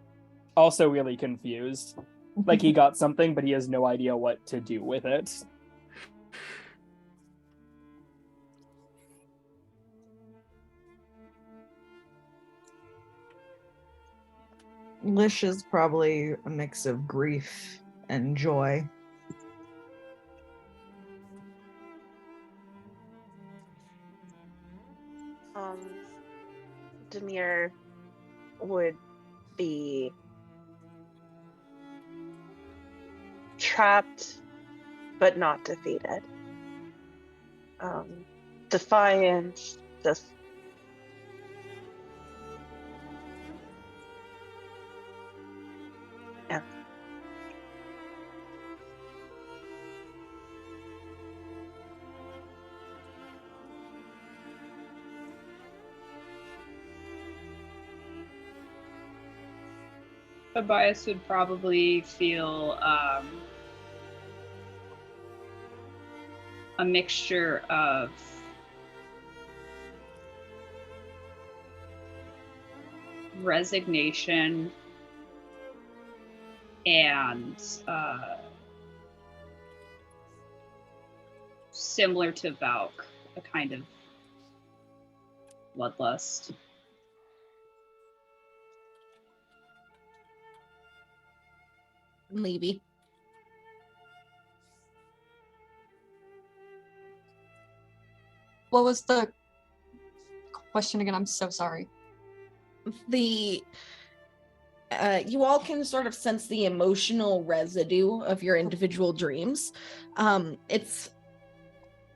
also really confused. Like he got something, but he has no idea what to do with it. Lish is probably a mix of grief and joy. Demir would be trapped but not defeated. Defiant, just yeah. Tobias would probably feel a mixture of resignation and similar to Valk, a kind of bloodlust. Levy. What was the question again? I'm so sorry. You all can sort of sense the emotional residue of your individual dreams. It's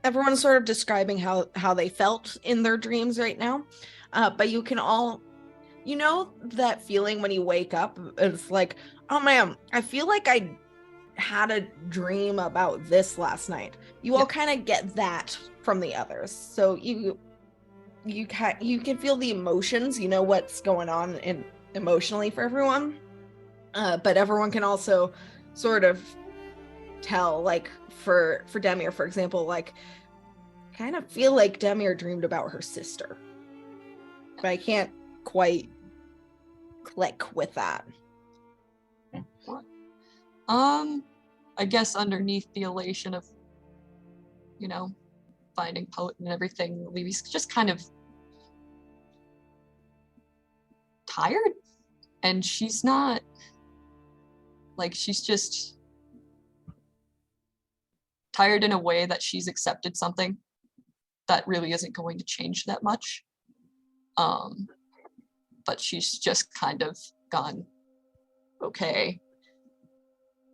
everyone's sort of describing how they felt in their dreams right now, but you can all, that feeling when you wake up. It's like, oh man, I feel like I had a dream about this last night. You all kind of get that from the others, so you can feel the emotions. You know what's going on emotionally for everyone, but everyone can also sort of tell, like for Demir, for example, like kind of feel like Demir dreamed about her sister, but I can't quite click with that. I guess underneath the elation of, finding Poet and everything, Levy's just kind of tired, and she's not, she's just tired in a way that she's accepted something that really isn't going to change that much. But she's just kind of gone, okay,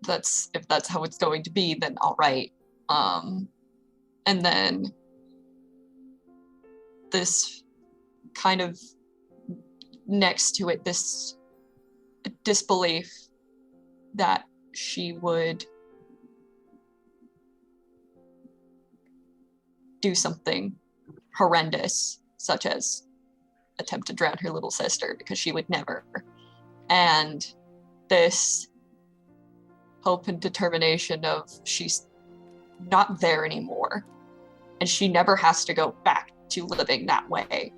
if that's how it's going to be, then all right. And then this kind of next to it, this disbelief that she would do something horrendous, such as attempt to drown her little sister, because she would never. And this hope and determination of she's not there anymore, and she never has to go back to living that way,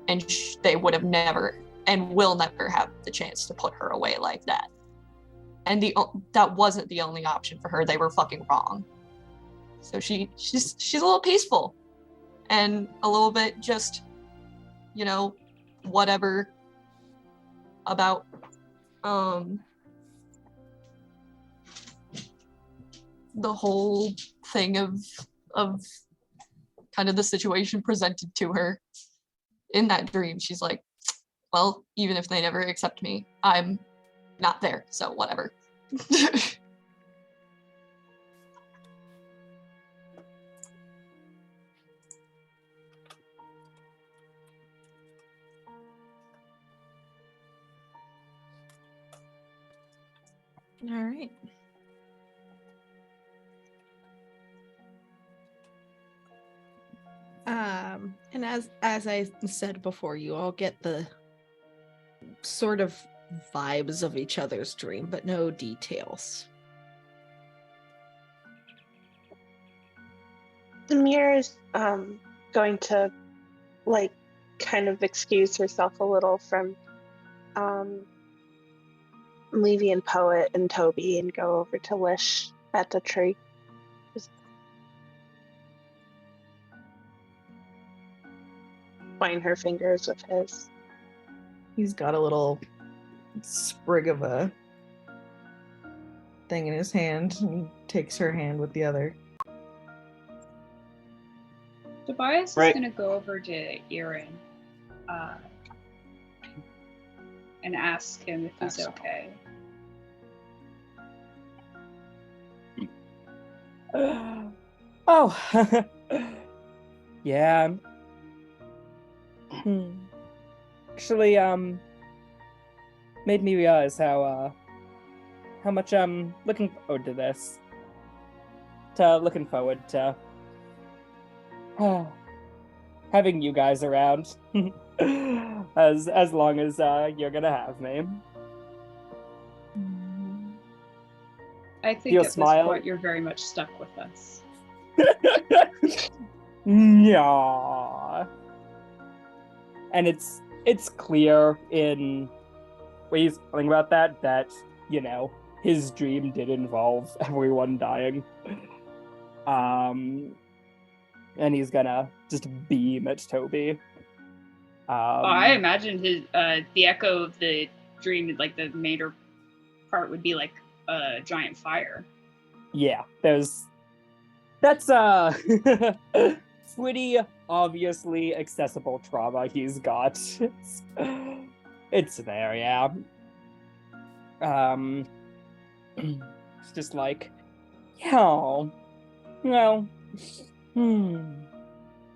and they would have never and will never have the chance to put her away like that. And that wasn't the only option for her. They were fucking wrong. So she's a little peaceful and a little bit just, whatever about the whole thing of kind of the situation presented to her in that dream. She's like, well, even if they never accept me, I'm not there, so whatever. All right. And as I said before, you all get the sort of vibes of each other's dream, but no details. Demir is going to kind of excuse herself a little from Levy and Poet and Toby and go over to Lish at the tree. Just point her fingers with his. He's got a little sprig of a thing in his hand and takes her hand with the other. Tobias Right. is going to go over to Erin and ask him if he's Ask. okay. Oh, yeah. Actually, made me realize how much I'm looking forward to this. Looking forward to having you guys around as long as you're gonna have me. I think You'll at smile. this point you're very much stuck with us. Yeah. And it's clear in ways feeling about that, you know, his dream did involve everyone dying. And he's gonna just beam at Toby. I imagine his the echo of the dream, like the major part, would be like a giant fire. Yeah, that's pretty obviously accessible trauma he's got. It's there, yeah. It's just like, yeah, well,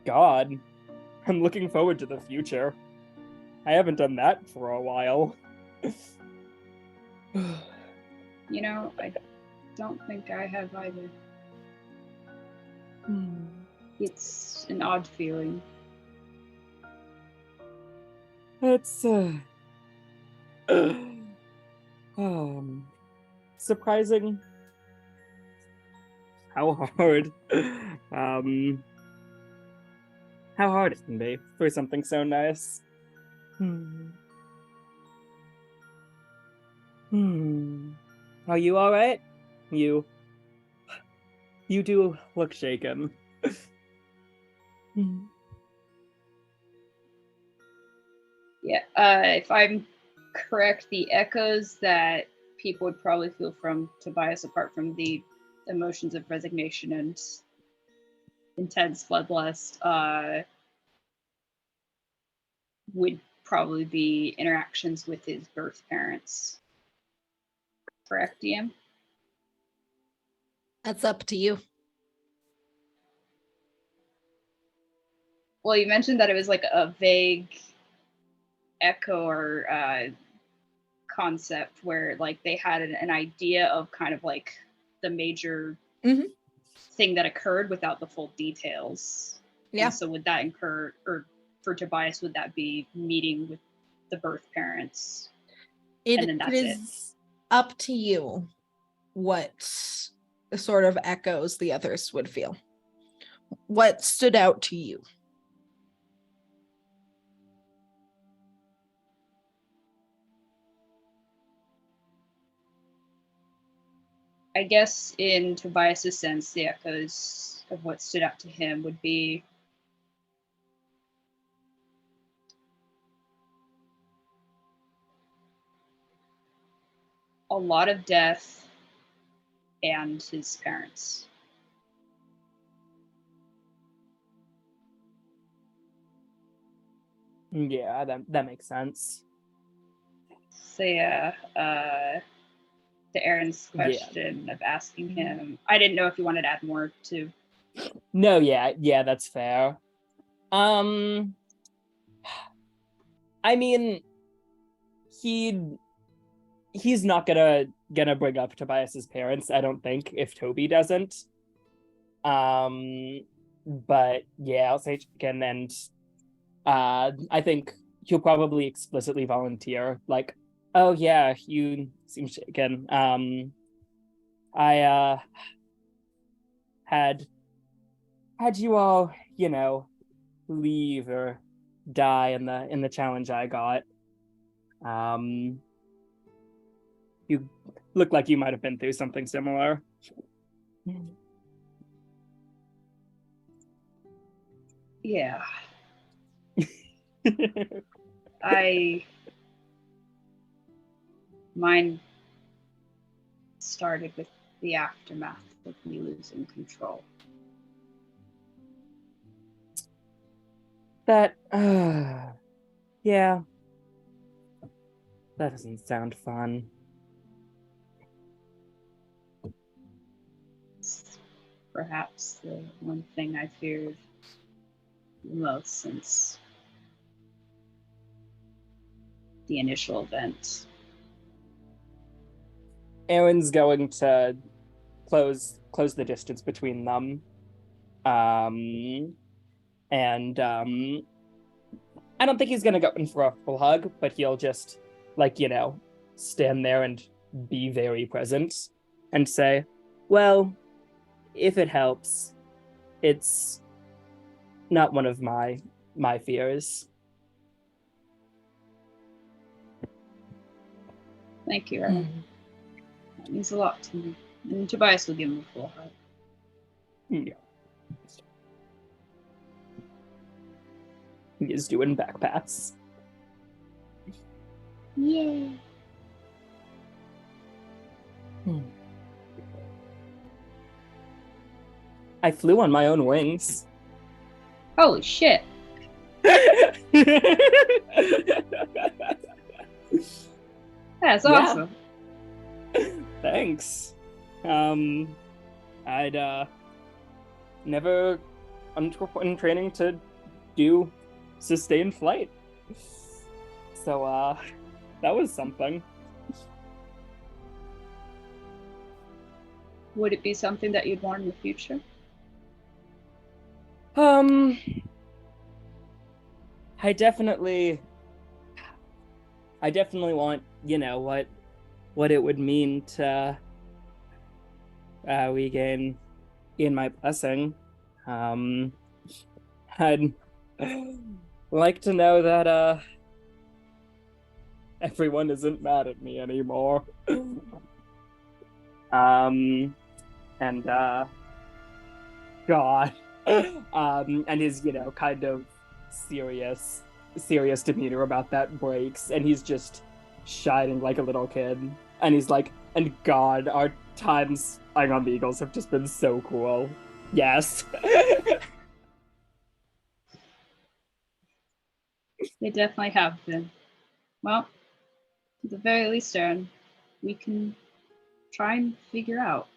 God, I'm looking forward to the future. I haven't done that for a while. You know, I don't think I have either. It's an odd feeling. It's surprising how hard how hard it can be for something so nice. Are you all right? You do look shaken. Yeah, if I'm correct, the echoes that people would probably feel from Tobias, apart from the emotions of resignation and intense bloodlust, would probably be interactions with his birth parents. Correct, DM? That's up to you. Well, you mentioned that it was like a vague echo or concept where like they had an idea of kind of like the major thing that occurred without the full details. Yeah. And so would that incur, or for Tobias, would that be meeting with the birth parents? And then It that's is up to you what sort of echoes the others would feel. What stood out to you? I guess in Tobias's sense, the echoes of what stood out to him would be a lot of death and his parents. Yeah, that makes sense. So yeah, to Aaron's question of asking him, I didn't know if you wanted to add more to. No, yeah, that's fair. I mean, he's not gonna bring up Tobias's parents, I don't think, if Toby doesn't. But yeah, I'll say chicken, and I think he'll probably explicitly volunteer, like, oh yeah, you seem shaken. I had you all, you know, leave or die in the challenge I got. You look like you might have been through something similar. Yeah. I Mine started with the aftermath of me losing control. That, yeah. That doesn't sound fun. Perhaps the one thing I feared the most since the initial event. Aaron's going to close the distance between them. And I don't think he's gonna go in for a full hug, but he'll just, like, you know, stand there and be very present and say, well, if it helps, it's not one of my fears. Thank you, Aaron. That means a lot to me. And Tobias will give him a full hug. Yeah. He is doing back pats. Yay. I flew on my own wings. Holy shit. That's awesome. Thanks. I'd never undergone training to do sustained flight. So that was something. Would it be something that you'd want in the future? I definitely want, you know, what it would mean to regain in my blessing. I'd like to know that everyone isn't mad at me anymore. And God. And his, you know, kind of serious demeanor about that breaks, and he's just shining like a little kid. And he's like, and God, our times flying on the Eagles have just been so cool. Yes. They definitely have been. Well, at the very least, Aaron, we can try and figure out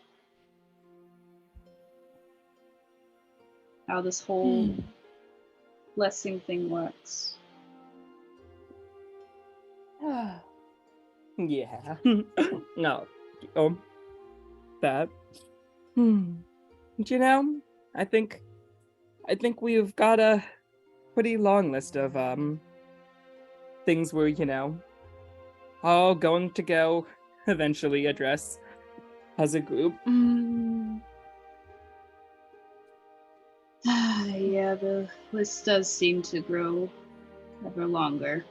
how this whole blessing thing works. Yeah. No. That. You know, I think we've got a pretty long list of things we're, you know, all going to go eventually address as a group. Yeah, the list does seem to grow ever longer.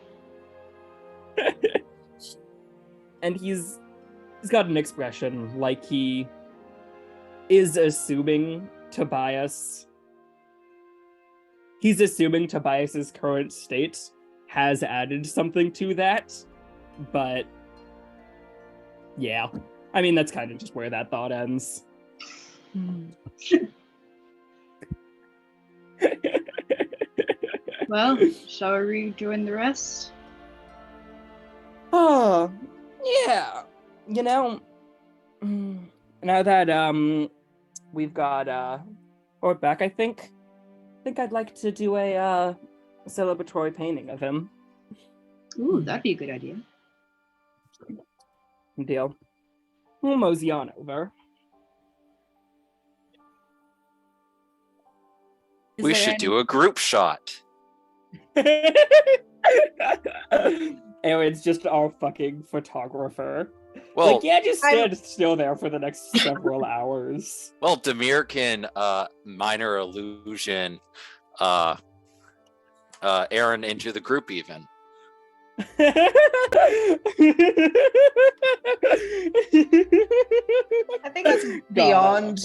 And he's got an expression like he is assuming Tobias's current state has added something to that, but yeah, I mean, that's kind of just where that thought ends. Well, shall we rejoin the rest? Oh, yeah. You know, now that we've got Ort back, I think I'd like to do a celebratory painting of him. Ooh, that'd be a good idea. Deal. We'll mosey on over. We should do a group shot. Aaron's just our fucking photographer. Well, like, yeah, just stand still there for the next several hours. Well, Demir can minor illusion Aaron into the group even. I think that's beyond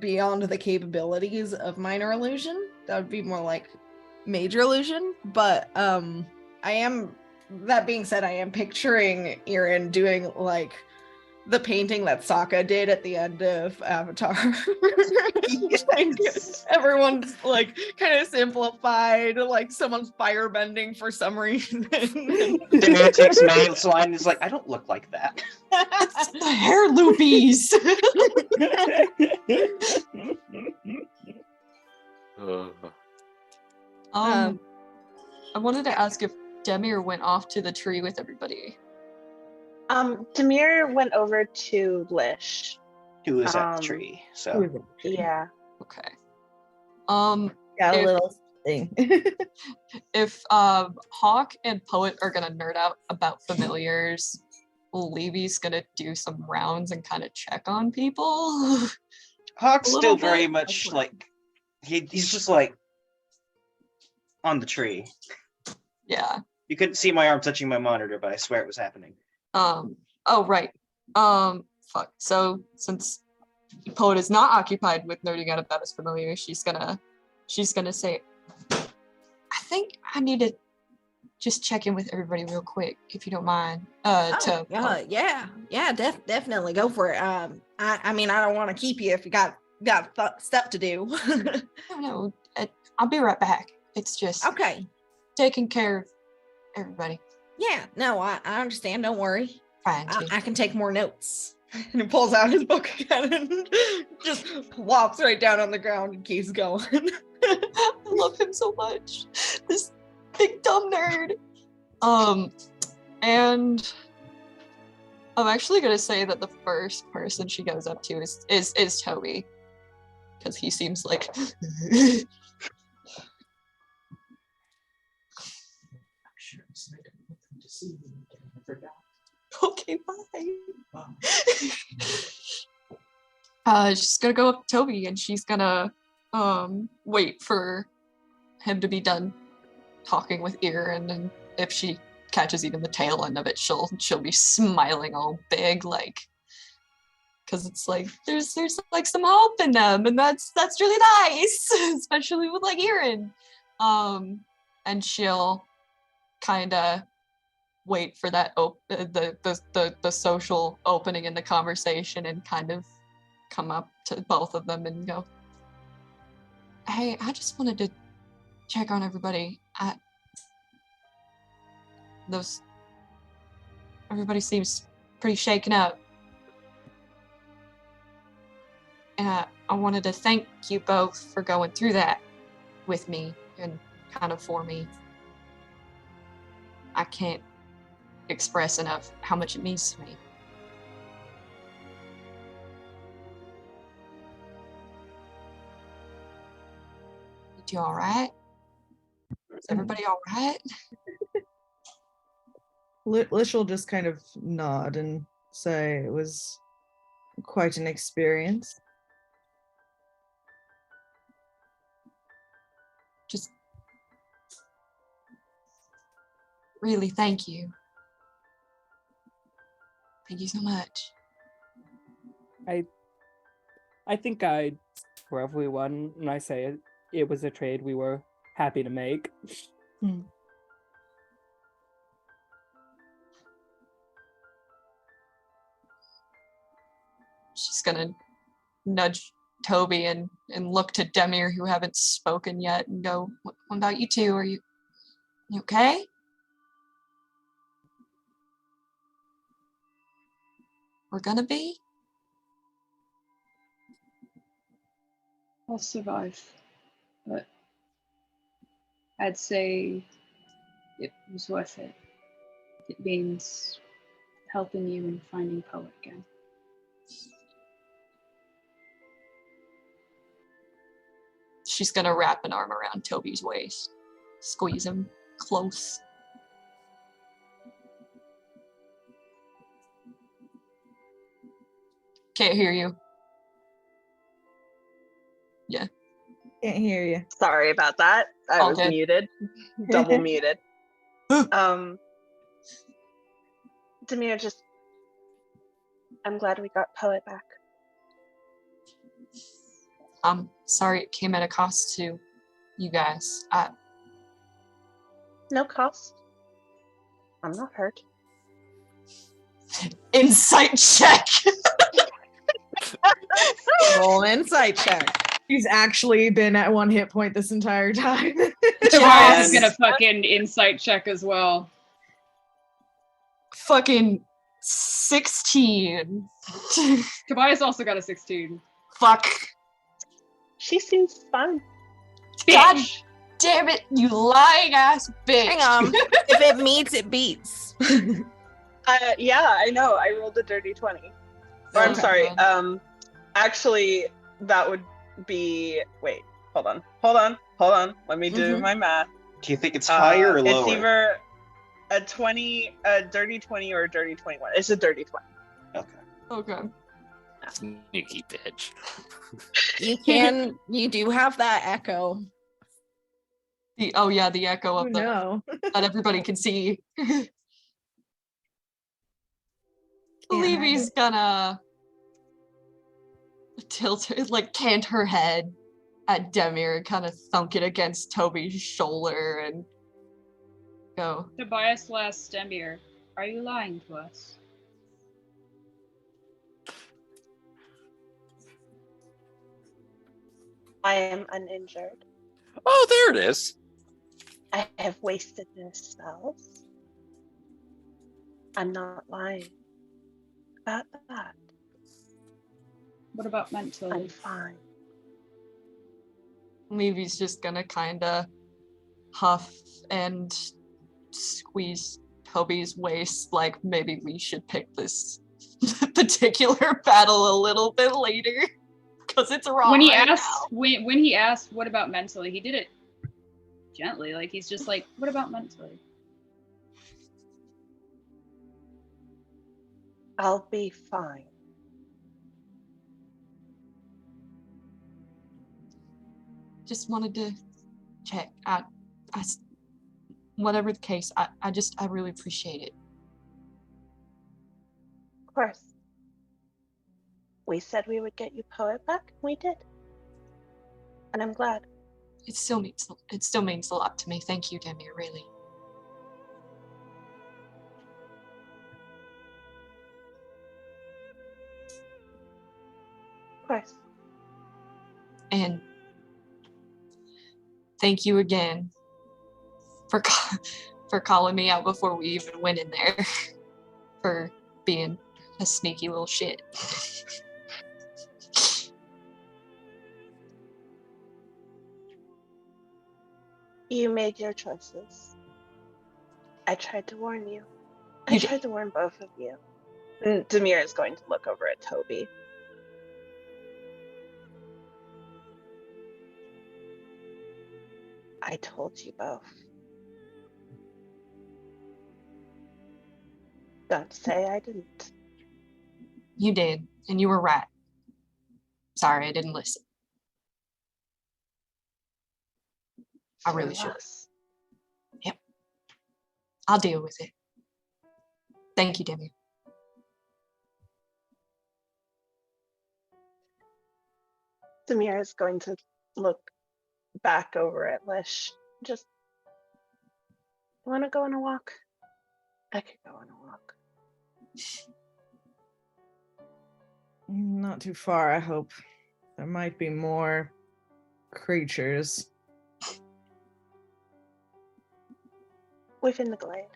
beyond the capabilities of minor illusion. That would be more like major illusion, but I am that being said, I am picturing Erin doing like the painting that Sokka did at the end of Avatar. Like, everyone's like kind of simplified, like someone's firebending for some reason. Demir takes May's line and is like, I don't look like that. It's the hair loopies. I wanted to ask if Demir went off to the tree with everybody. Demir went over to Lish. Who is at the tree? So Yeah. Okay. Got a If- little thing. If Hawk and Poet are gonna nerd out about familiars, Levy's gonna do some rounds and kind of check on people. Hawk's A still little very bit. much like he's just like on the tree. Yeah. You couldn't see my arm touching my monitor, but I swear it was happening. Oh right. Fuck. So since Poet is not occupied with nerding out about his familiar, she's gonna say, I think I need to just check in with everybody real quick, if you don't mind. Definitely go for it. I mean, I don't want to keep you if you got stuff to do. No, I'll be right back. It's just Okay. taking care of everybody. Yeah. No, I understand. Don't worry. Trying to. I can take more notes. And he pulls out his book again and just plops right down on the ground and keeps going. I love him so much. This big dumb nerd. And I'm actually gonna say that the first person she goes up to is Toby. Because he seems like okay, bye. She's gonna go up to Toby and she's gonna wait for him to be done talking with Erin, and if she catches even the tail end of it, she'll be smiling all big, like, because it's like there's like some hope in them, and that's really nice, especially with like Erin. And she'll kind of wait for that the social opening in the conversation and kind of come up to both of them and go, hey, I just wanted to check on everybody. Everybody seems pretty shaken up. And I wanted to thank you both for going through that with me and kind of for me. I can't express enough how much it means to me. You all right? Is everybody all right? Lish will just kind of nod and say it was quite an experience. Just really thank you. Thank you so much. I think for everyone, when I say it was a trade we were happy to make. She's gonna nudge Toby and look to Demir, who haven't spoken yet, and go, what about you two? Are you okay? We're gonna be? I'll survive, but I'd say it was worth it. It means helping you and finding Poet again. She's gonna wrap an arm around Toby's waist, squeeze him close. Can't hear you. Yeah. Can't hear you. Sorry about that. I All was good. muted. Double muted. Demir, I'm glad we got Poet back. I'm sorry it came at a cost to you guys. No cost. I'm not hurt. Insight check. Roll an insight check. He's actually been at 1 hit point this entire time. Tobias is Yes. gonna fucking insight check as well. Fucking 16. Tobias also got a 16. Fuck. She seems fun. God Bitch. damn it, you lying ass bitch. Hang on. If it meets, it beats. Yeah, I know. I rolled a dirty 20. Or I'm Okay. sorry. Actually, that would be. Wait, hold on. Let me do Mhm. my math. Do you think it's higher or lower? It's either a dirty 20 or a dirty 21. It's a dirty 20. Okay. Okay. Sneaky bitch. You do have that echo. The echo of the no. that everybody can see. believe he's gonna tilt her, like cant her head at Demir, kind of thunk it against Toby's shoulder and go, Tobias last Demir, are you lying to us? I am uninjured. Oh, there it is. I have wasted no spells. I'm not lying about that. What about I'm mentally? fine. believe he's just gonna kinda huff and squeeze Toby's waist, like maybe we should pick this particular battle a little bit later. Because it's wrong. When he right asked, now. when he asked, what about mentally? He did it gently, like he's just like, what about mentally? I'll be fine. Just wanted to check. Whatever the case, I really appreciate it. Of course. We said we would get you Poet back, and we did. And I'm glad. It still means a lot to me. Thank you, Demir, really. Of course. And thank you again for for calling me out before we even went in there, for being a sneaky little shit. You made your choices. I tried to warn you. I You did. tried to warn both of you. And Demir is going to look over at Toby. I told you both. Don't say I didn't. You did, and you were right. Sorry, I didn't listen. I really should. Loss. I'll deal with it. Thank you, Demir. Demir is going to look back over at Lish. Just want to go on a walk? I could go on a walk. Not too far, I hope. There might be more creatures. Within the glade.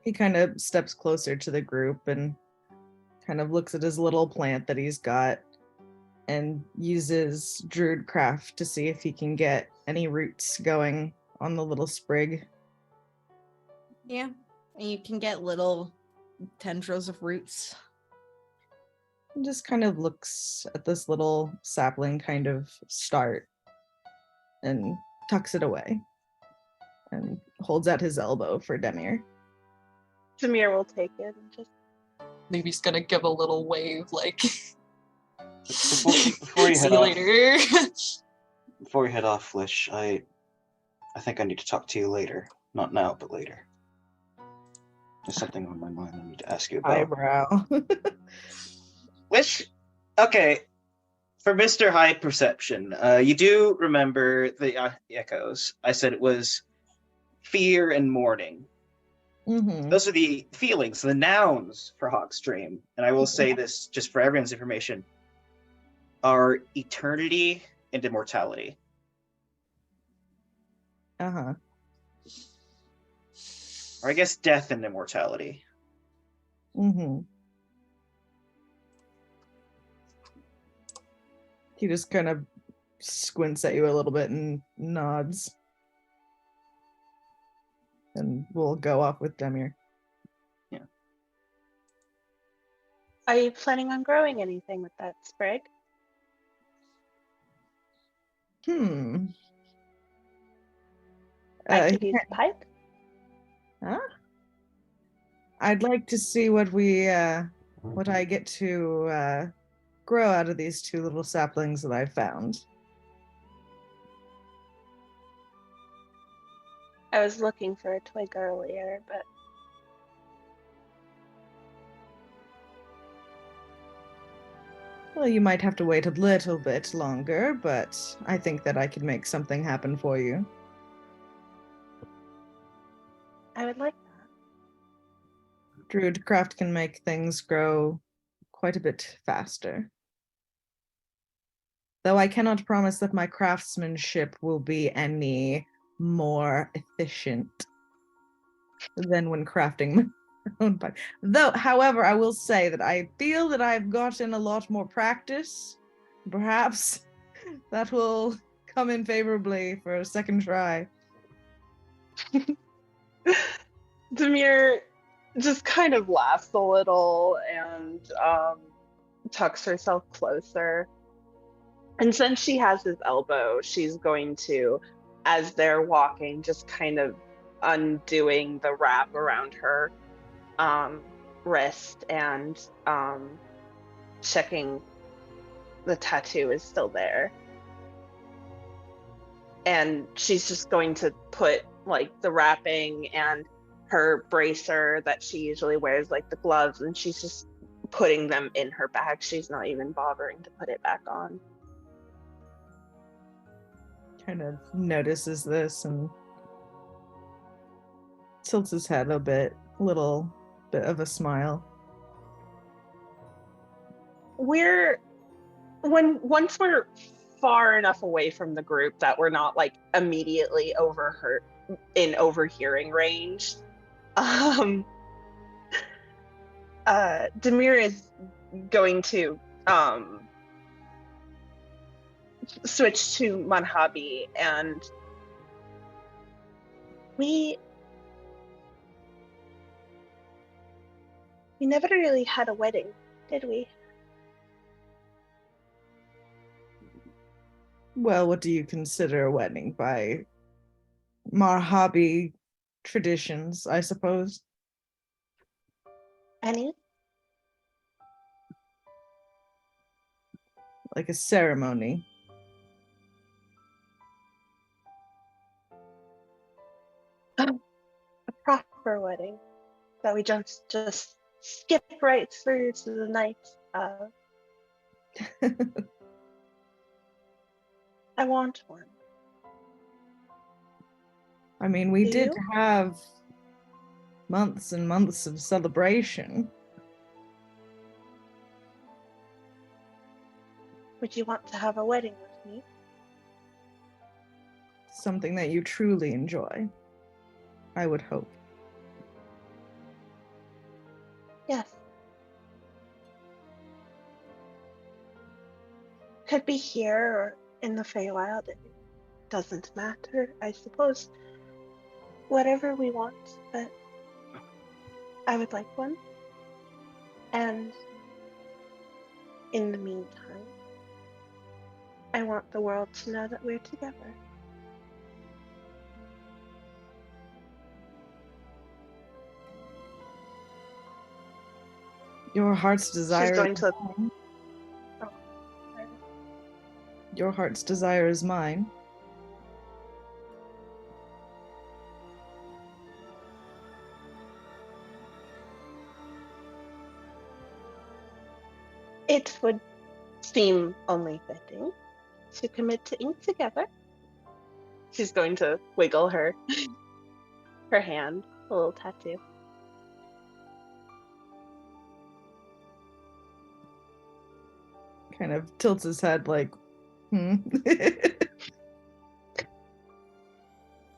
He kind of steps closer to the group and kind of looks at his little plant that he's got and uses Druidcraft to see if he can get any roots going on the little sprig. Yeah. And you can get little tendrils of roots. And just kind of looks at this little sapling kind of start and tucks it away and holds out his elbow for Demir. Demir will take it and just Maybe he's gonna give a little wave, like, Before you see head you off, later. before you head off, Lish, I think I need to talk to you later. Not now, but later. There's something on my mind I need to ask you about. Eyebrow. Lish, okay. For Mr. High Perception, you do remember the echoes. I said it was fear and mourning. Mm-hmm. Those are the feelings, the nouns for Hawkstream. And I will say this just for everyone's information, are eternity and immortality. Uh-huh. Or I guess death and immortality. Mm-hmm. He just kind of squints at you a little bit and nods. And we'll go off with Demir. Are you planning on growing anything with that sprig? I could use a pipe. Huh? I'd like to see what I get to grow out of these two little saplings that I found. I was looking for a twig earlier, but Well, you might have to wait a little bit longer, but I think that I could make something happen for you. I would like that. Druidcraft can make things grow quite a bit faster. Though I cannot promise that my craftsmanship will be any more efficient than when crafting my own pipe. Though, however, I will say that I feel that I've gotten a lot more practice. Perhaps that will come in favorably for a second try. Demir just kind of laughs a little and tucks herself closer. And since she has his elbow, she's going to, as they're walking, just kind of undoing the wrap around her wrist and checking the tattoo is still there. And she's just going to put like the wrapping and her bracer that she usually wears, like the gloves, and she's just putting them in her bag. She's not even bothering to put it back on. Kind of notices this and tilts his head a little bit of a smile. Once we're far enough away from the group that we're not like immediately in overhearing range, Demir is going to switch to Manhabi, and we never really had a wedding, did we? Well, what do you consider a wedding by Marhabi traditions, I suppose? Any? Like a ceremony. A proper wedding that we just skip right through to the night of. I want one. I mean, we Do did you? have months and months of celebration. Would you want to have a wedding with me? Something that you truly enjoy, I would hope. Yes. Could be here or in the Feywild. It doesn't matter, I suppose. Whatever we want, but I would like one. And in the meantime, I want the world to know that we're together. Your heart's desire. She's going to. Your heart's desire is mine. It would seem only fitting to commit to ink together. She's going to wiggle her Her hand, a little tattoo. Kind of tilts his head like,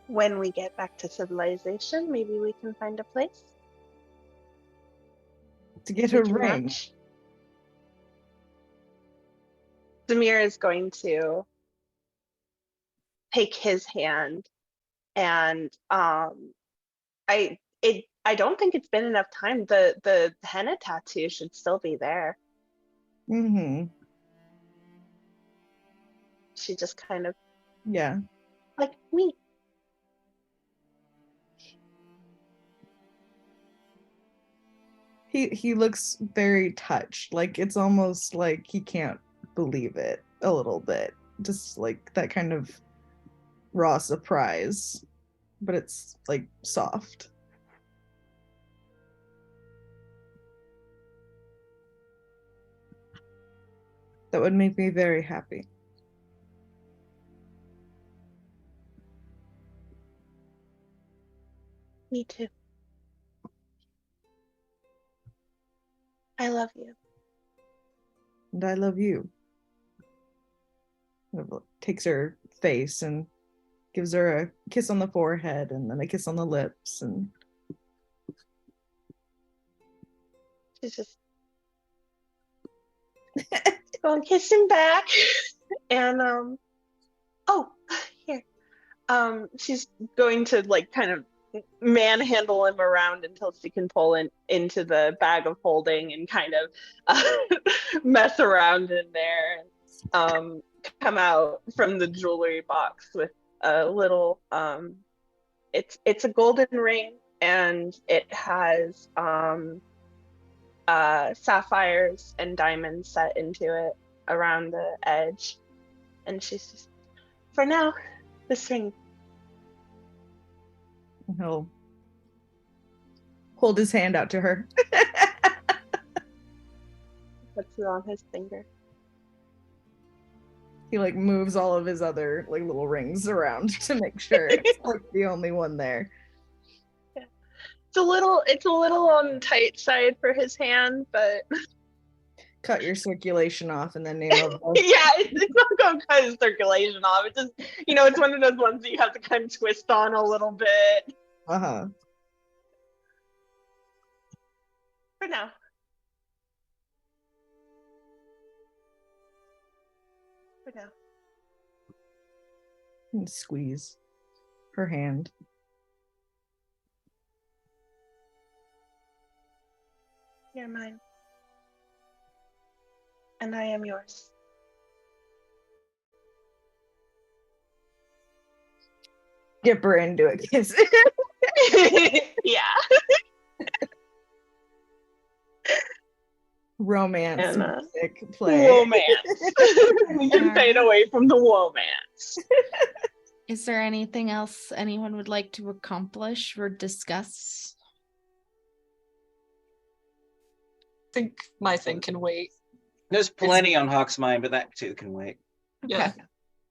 When we get back to civilization, maybe we can find a place to get a we can ring. match. Samir is going to take his hand, and I don't think it's been enough time. The henna tattoo should still be there. Mm-hmm. She just kind of Yeah. like me. He looks very touched. Like it's almost like he can't believe it a little bit. Just like that kind of raw surprise. But it's like soft. That would make me very happy. Me too. I love you. And I love you. Takes her face and gives her a kiss on the forehead and then a kiss on the lips, and She's just go and kiss him back. And here. She's going to like kind of manhandle him around until she can pull into the bag of holding and kind of mess around in there, and come out from the jewelry box with a little it's a golden ring, and it has sapphires and diamonds set into it around the edge. And she's just, for now, this ring. he'll hold his hand out to her. Puts it on his finger. He like moves all of his other like little rings around to make sure it's like the only one there. Yeah. It's a little on the tight side for his hand, but Cut your circulation off and then name of yeah, it's not going to cut his circulation off. It's just, it's one of those ones that you have to kind of twist on a little bit. Uh-huh. For now. For now. And squeeze her hand. You're mine. And I am yours. Dip her into a kiss. Yeah. Romance And, music play. Romance. We can fade away from the romance. Is there anything else anyone would like to accomplish or discuss? I think my thing can wait. There's plenty on Hawk's mind, but that too can wait. Yeah.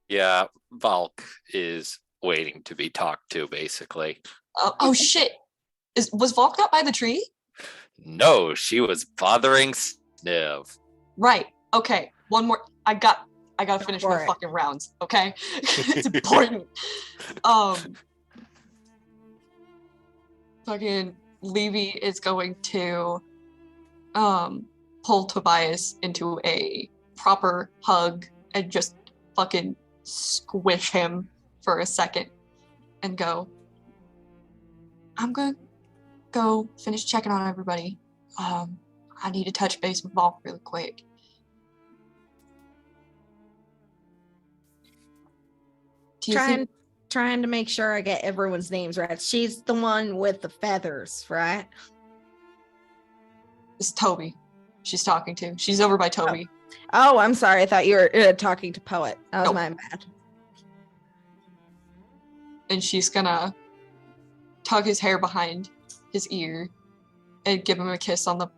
Yeah, Valk is waiting to be talked to, basically. Oh shit! Was Volk not by the tree? No, she was bothering Sniv. Right. Okay. One more. I gotta finish my fucking rounds. Okay. It's important. Fucking Levy is going to pull Tobias into a proper hug and just fucking squish him for a second and go, I'm gonna go finish checking on everybody. I need to touch base with Volk really quick. Do you think Trying to make sure I get everyone's names right. She's the one with the feathers, right? it's Toby she's talking to? She's over by Toby. Oh, I'm sorry. I thought you were talking to Poet. That was Nope. my bad. And she's gonna tug his hair behind his ear and give him a kiss on the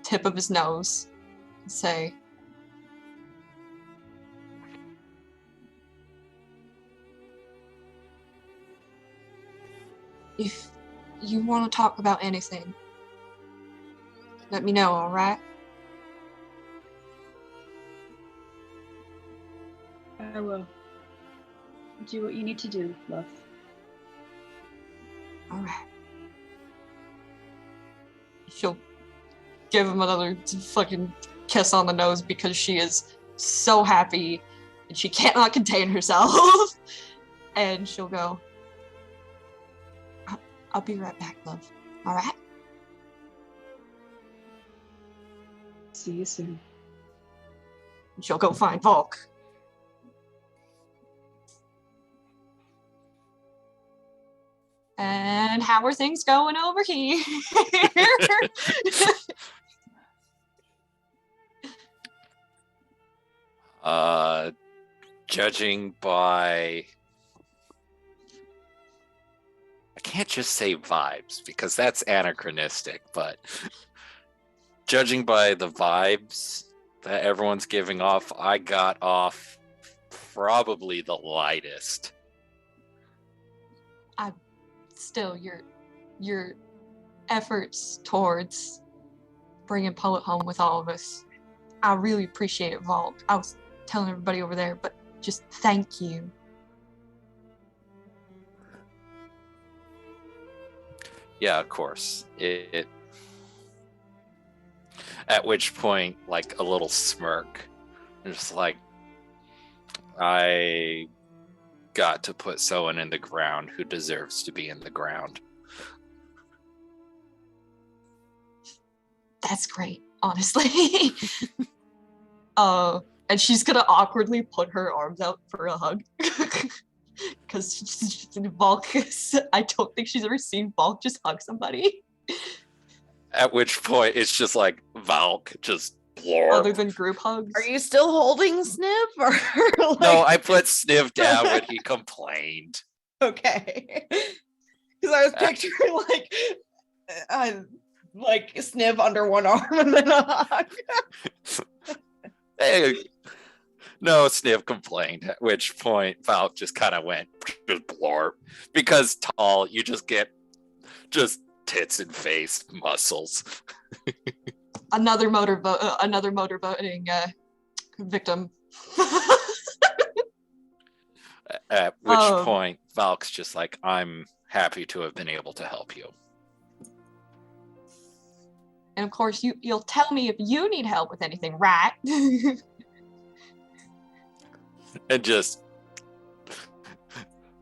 tip of his nose and say, If you want to talk about anything, let me know, alright? I will. Do what you need to do, love. Alright. She'll give him another fucking kiss on the nose because she is so happy and she cannot contain herself. And she'll go, I'll be right back, love. Alright? See you soon. And she'll go find Volk. And how are things going over here? Judging by, I can't just say vibes because that's anachronistic, but judging by the vibes that everyone's giving off, I got off probably the lightest. Still, your efforts towards bringing Poet home with all of us, I really appreciate it, Volk. I was telling everybody over there, but just thank you. Yeah, of course. At which point, like a little smirk, and just like, I got to put someone in the ground who deserves to be in the ground. That's great, honestly. And she's gonna awkwardly put her arms out for a hug. Because Volk, I don't think she's ever seen Volk just hug somebody. At which point, it's just like, Valk, just blorp. Other than group hugs. Are you still holding Sniv? Or like... No, I put Sniv down when he complained. Okay. Because I was picturing like Sniv under one arm and then a hug. Hey, no, Sniv complained, at which point Valk just kind of went, just blorp. Because tall, you just get just tits and face muscles. Another motorboating victim. At which point, Valk's just like, I'm happy to have been able to help you. And of course, you'll tell me if you need help with anything, right? And just,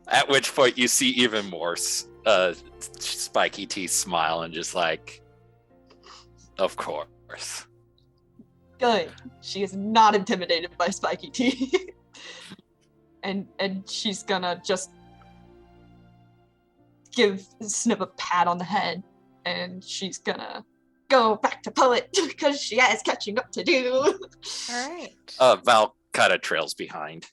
at which point you see even more Spiky T smile and just like, of course. Good. She is not intimidated by Spiky T. and she's gonna just give Sniv a pat on the head, and she's gonna go back to Poet because she has catching up to do. All right. Val kind of trails behind.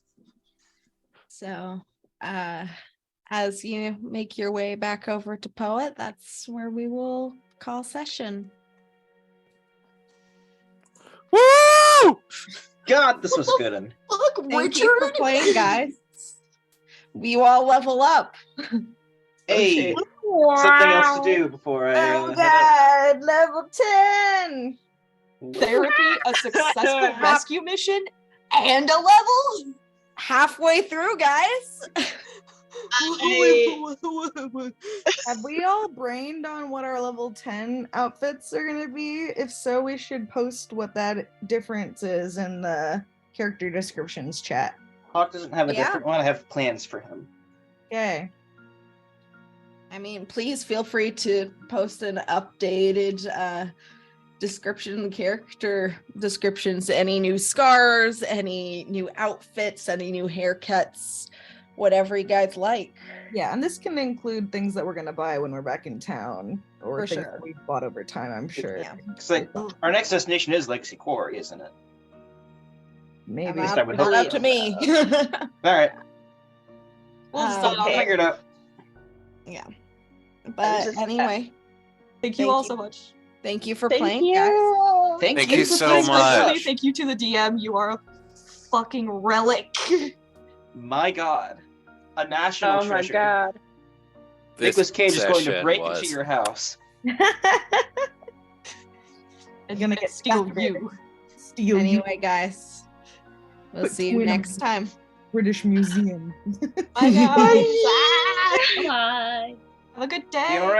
So, as you make your way back over to Poet, that's where we will call session. Woo! God, this was good. And Look, Thank you for playing, guys. You all level up. hey, something else to do before I Oh head God, level 10. up. Therapy, a successful rescue mission, and a level? Halfway through, guys. Have we all brained on what our level 10 outfits are going to be? If so, we should post what that difference is in the character descriptions chat. Hawk doesn't have a Yeah. different one. I have plans for him. Okay. I mean, please feel free to post an updated description, character descriptions, any new scars, any new outfits, any new haircuts, whatever you guys like. Yeah, and this can include things that we're going to buy when we're back in town, or For things sure. that we've bought over time, I'm sure. Yeah. Because like our next destination is Legacy Quarry, isn't it? Maybe. least I would Not hope up so. to me. All right, We'll Um, decide on I'll that. figure it out. But just- anyway, Thank you Thank all you. so much. thank you for Thank playing, you. guys. Thank you you so Especially much. thank you to the DM. You are a fucking relic. My God, a national Oh my treasure. god. Nicolas Cage is going to session break was- into your house. It's gonna gonna get steal captivated. you. Steal you, Anyway, guys, we'll Put see two you in a next time. British Museum. Bye guys. Bye. Have a good day. Be around.